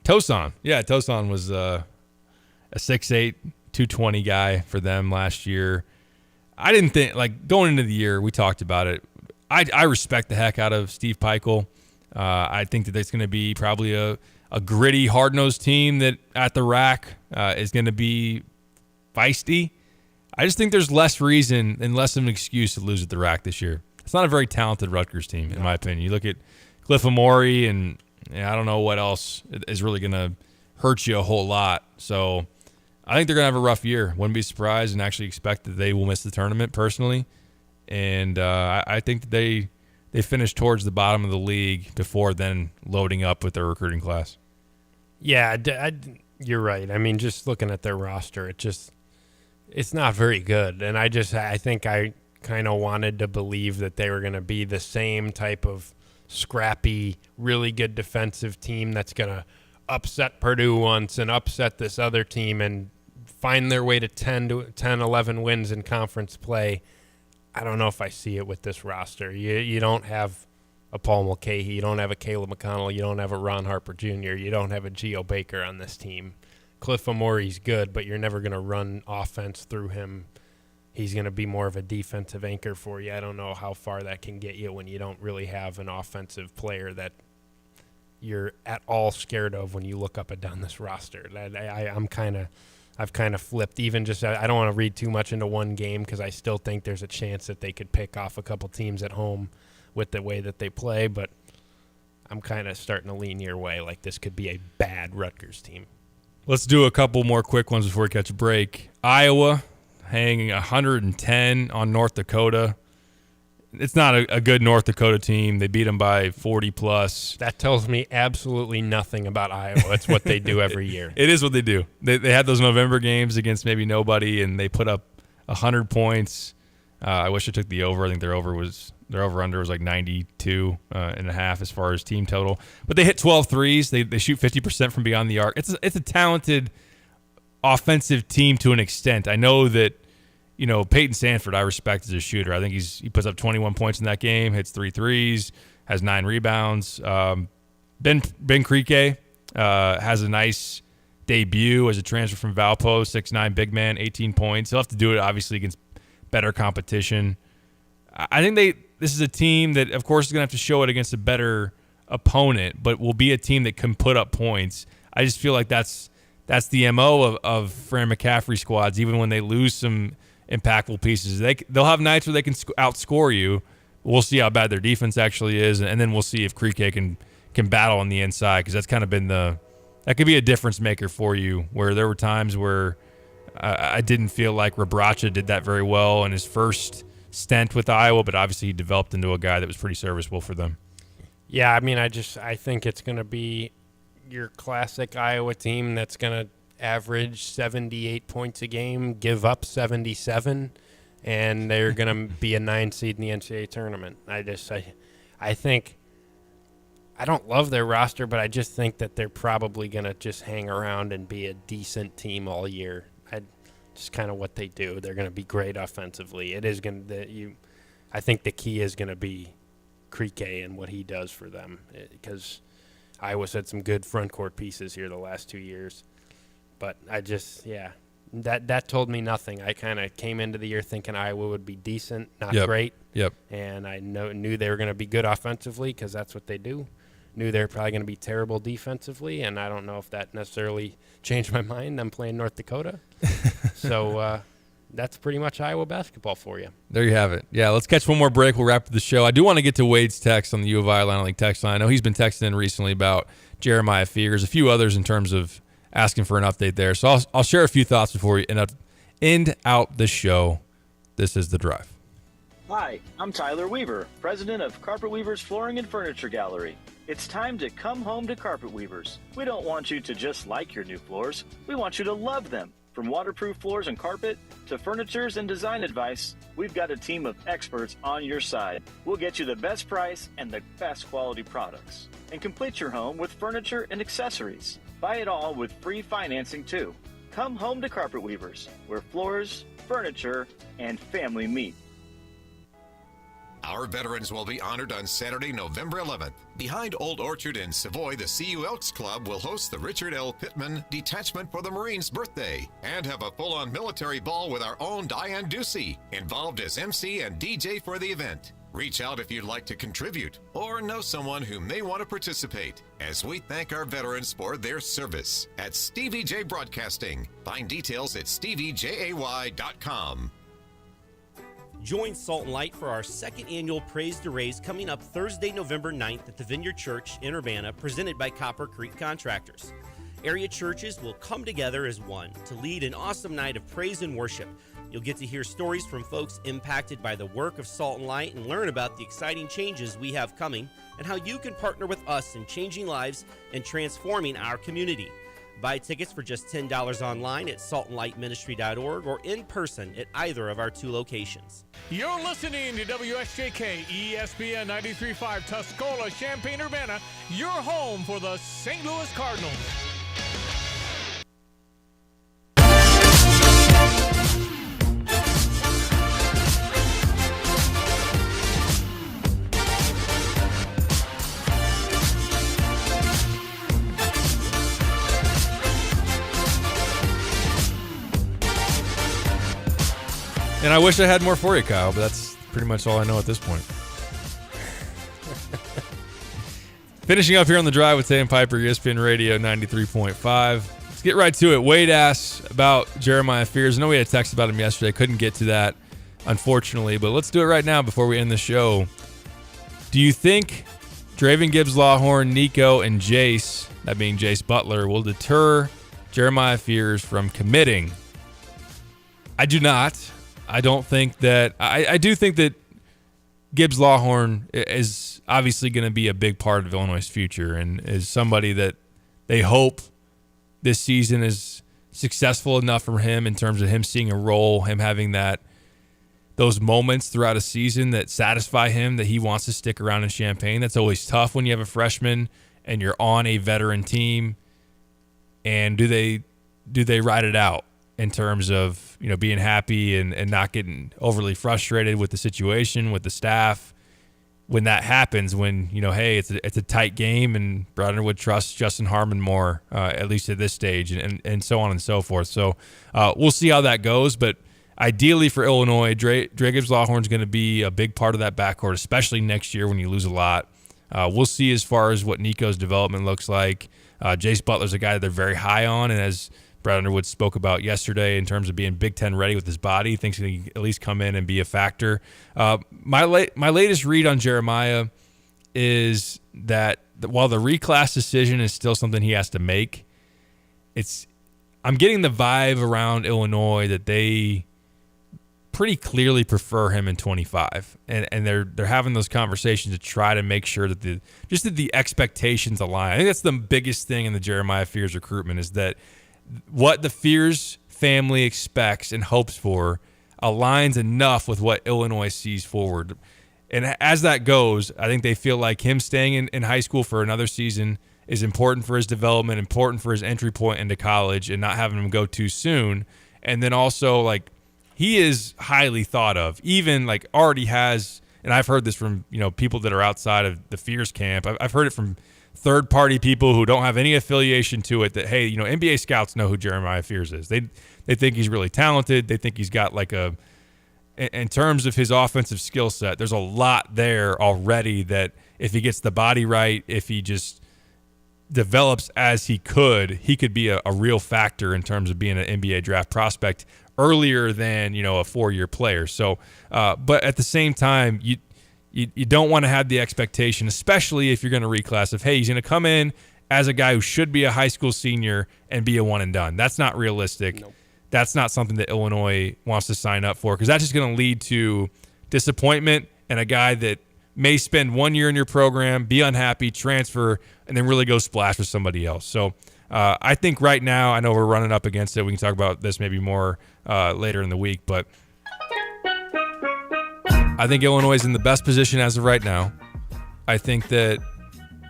Tosan. Yeah, Tosan was a 6'8", 220 guy for them last year. I didn't think, going into the year, we talked about it. I respect the heck out of Steve Pikiell. I think that it's going to be probably a gritty, hard-nosed team that at the rack is going to be feisty. I just think there's less reason and less of an excuse to lose at the rack this year. It's not a very talented Rutgers team, in my opinion. You look at Cliff Amori, and I don't know what else is really going to hurt you a whole lot. So I think they're going to have a rough year. Wouldn't be surprised and actually expect that they will miss the tournament personally. And I think that they finish towards the bottom of the league before then loading up with their recruiting class. Yeah, you're right. I mean, just looking at their roster, it's not very good. And I think I kind of wanted to believe that they were going to be the same type of scrappy, really good defensive team that's going to upset Purdue once and upset this other team and find their way to 10, 11 wins in conference play. I don't know if I see it with this roster. You don't have a Paul Mulcahy. You don't have a Caleb McConnell. You don't have a Ron Harper Jr. You don't have a Geo Baker on this team. Cliff Amori's good, but you're never going to run offense through him. He's going to be more of a defensive anchor for you. I don't know how far that can get you when you don't really have an offensive player that you're at all scared of when you look up and down this roster. I've kind of flipped. Even just, I don't want to read too much into one game because I still think there's a chance that they could pick off a couple teams at home with the way that they play, but I'm kind of starting to lean your way. Like this could be a bad Rutgers team. Let's do a couple more quick ones before we catch a break. Iowa hanging 110 on North Dakota. It's not a good North Dakota team. They beat them by 40-plus. That tells me absolutely nothing about Iowa. It's what they do every year. It is what they do. They had those November games against maybe nobody, and they put up 100 points. I wish I took the over. I think their over-under was like 92 and a half as far as team total. But they hit 12 threes. They shoot 50% from beyond the arc. It's a talented offensive team to an extent. I know that, Peyton Sanford I respect as a shooter. I think he puts up 21 points in that game, hits 3 threes, has 9 rebounds. Ben Krieke has a nice debut as a transfer from Valpo, 6'9", big man, 18 points. He'll have to do it, obviously, against better competition. I think this is a team that, of course, is going to have to show it against a better opponent, but will be a team that can put up points. I just feel like that's the MO of Fran McCaffrey squads, even when they lose some impactful pieces. They'll have nights where they can outscore you. We'll see how bad their defense actually is, and then we'll see if Krieke can battle on the inside, because that's kind of been that could be a difference maker for you, where there were times where I didn't feel like Rebraca did that very well in his first stint with Iowa, but obviously he developed into a guy that was pretty serviceable for them. Yeah, I mean, I think it's going to be your classic Iowa team that's going to average 78 points a game, give up 77, and they're going to be a 9 seed in the NCAA tournament. I think I don't love their roster, but I just think that they're probably going to just hang around and be a decent team all year. just kind of what they do. They're going to be great offensively. It is going to I think the key is going to be Krikke and what he does for them, because Iowa's had some good front court pieces here the last 2 years. But that told me nothing. I kind of came into the year thinking Iowa would be decent, not great. Yep. And I knew they were going to be good offensively because that's what they do. Knew they were probably going to be terrible defensively, and I don't know if that necessarily changed my mind. I'm playing North Dakota. So that's pretty much Iowa basketball for you. There you have it. Yeah, let's catch one more break. We'll wrap up the show. I do want to get to Wade's text on the U of I Illini League text line. I know he's been texting in recently about Jeremiah Fears, a few others in terms of asking for an update there. So I'll share a few thoughts before we end out the show. This is The Drive. Hi, I'm Tyler Weaver, president of Carpet Weavers Flooring and Furniture Gallery. It's time to come home to Carpet Weavers. We don't want you to just like your new floors. We want you to love them. From waterproof floors and carpet to furnitures and design advice, we've got a team of experts on your side. We'll get you the best price and the best quality products. And complete your home with furniture and accessories. Buy it all with free financing too. Come home to Carpet Weavers, where floors, furniture, and family meet. Our veterans will be honored on Saturday, November 11th. Behind Old Orchard in Savoy, the CU Elks Club will host the Richard L. Pittman Detachment for the Marines birthday and have a full-on military ball with our own Diane Ducey, involved as MC and DJ for the event. Reach out if you'd like to contribute or know someone who may want to participate as we thank our veterans for their service at Stevie J Broadcasting. Find details at steviejay.com. Join Salt and Light for our second annual Praise to Raise coming up Thursday, November 9th at the Vineyard Church in Urbana, presented by Copper Creek Contractors. Area churches will come together as one to lead an awesome night of praise and worship. You'll get to hear stories from folks impacted by the work of Salt and Light and learn about the exciting changes we have coming and how you can partner with us in changing lives and transforming our community. Buy tickets for just $10 online at saltandlightministry.org or in person at either of our 2 locations. You're listening to WSJK ESPN 93.5 Tuscola, Champaign-Urbana, your home for the St. Louis Cardinals. And I wish I had more for you, Kyle, but that's pretty much all I know at this point. Finishing up here on The Drive with Sam Piper, ESPN Radio 93.5. Let's get right to it. Wade asked about Jeremiah Fears. I know we had a text about him yesterday. Couldn't get to that, unfortunately, but let's do it right now before we end the show. Do you think Draven Gibbs-Lawhorn, Nico, and Jace, that being Jace Butler, will deter Jeremiah Fears from committing? I do not. I don't think that I do think that Gibbs-Lawhorn is obviously going to be a big part of Illinois' future and is somebody that they hope this season is successful enough for him in terms of him seeing a role, him having those moments throughout a season that satisfy him that he wants to stick around in Champaign. That's always tough when you have a freshman and you're on a veteran team. And do they ride it out in terms of, being happy and not getting overly frustrated with the situation, with the staff when that happens, when, hey, it's a tight game and Broadenwood trusts Justin Harmon more, at least at this stage, and so on and so forth. So we'll see how that goes. But ideally for Illinois, Dre Gibbs-Lawhorn is going to be a big part of that backcourt, especially next year when you lose a lot. We'll see as far as what Nico's development looks like. Jace Butler's a guy that they're very high on, and as Brad Underwood spoke about yesterday in terms of being Big Ten ready with his body, thinks he can at least come in and be a factor. My latest read on Jeremiah is that while the reclass decision is still something he has to make, I'm getting the vibe around Illinois that they pretty clearly prefer him in 25, and they're having those conversations to try to make sure that the expectations align. I think that's the biggest thing in the Jeremiah Fears recruitment is that what the Fears family expects and hopes for aligns enough with what Illinois sees forward. And as that goes, I think they feel like him staying in high school for another season is important for his development, important for his entry point into college, and not having him go too soon. And then also, like, he is highly thought of, even like already has, and I've heard this from, people that are outside of the Fears camp. I've heard it from third-party people who don't have any affiliation to it that, hey, NBA scouts know who Jeremiah Fears is. They think he's really talented. They think he's got in terms of his offensive skill set, there's a lot there already that if he gets the body right, if he just develops as he could be a real factor in terms of being an NBA draft prospect earlier than, a 4-year player. So, but at the same time, you don't want to have the expectation, especially if you're going to reclass, of, hey, he's going to come in as a guy who should be a high school senior and be a one and done. That's not realistic. Nope. That's not something that Illinois wants to sign up for, because that's just going to lead to disappointment and a guy that may spend 1 year in your program, be unhappy, transfer, and then really go splash with somebody else. So I think right now, I know we're running up against it. We can talk about this maybe more later in the week, but I think Illinois is in the best position as of right now. I think that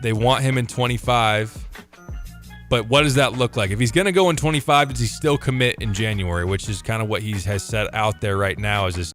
they want him in 25. But what does that look like? If he's going to go in 25, does he still commit in January, which is kind of what he has set out there right now as his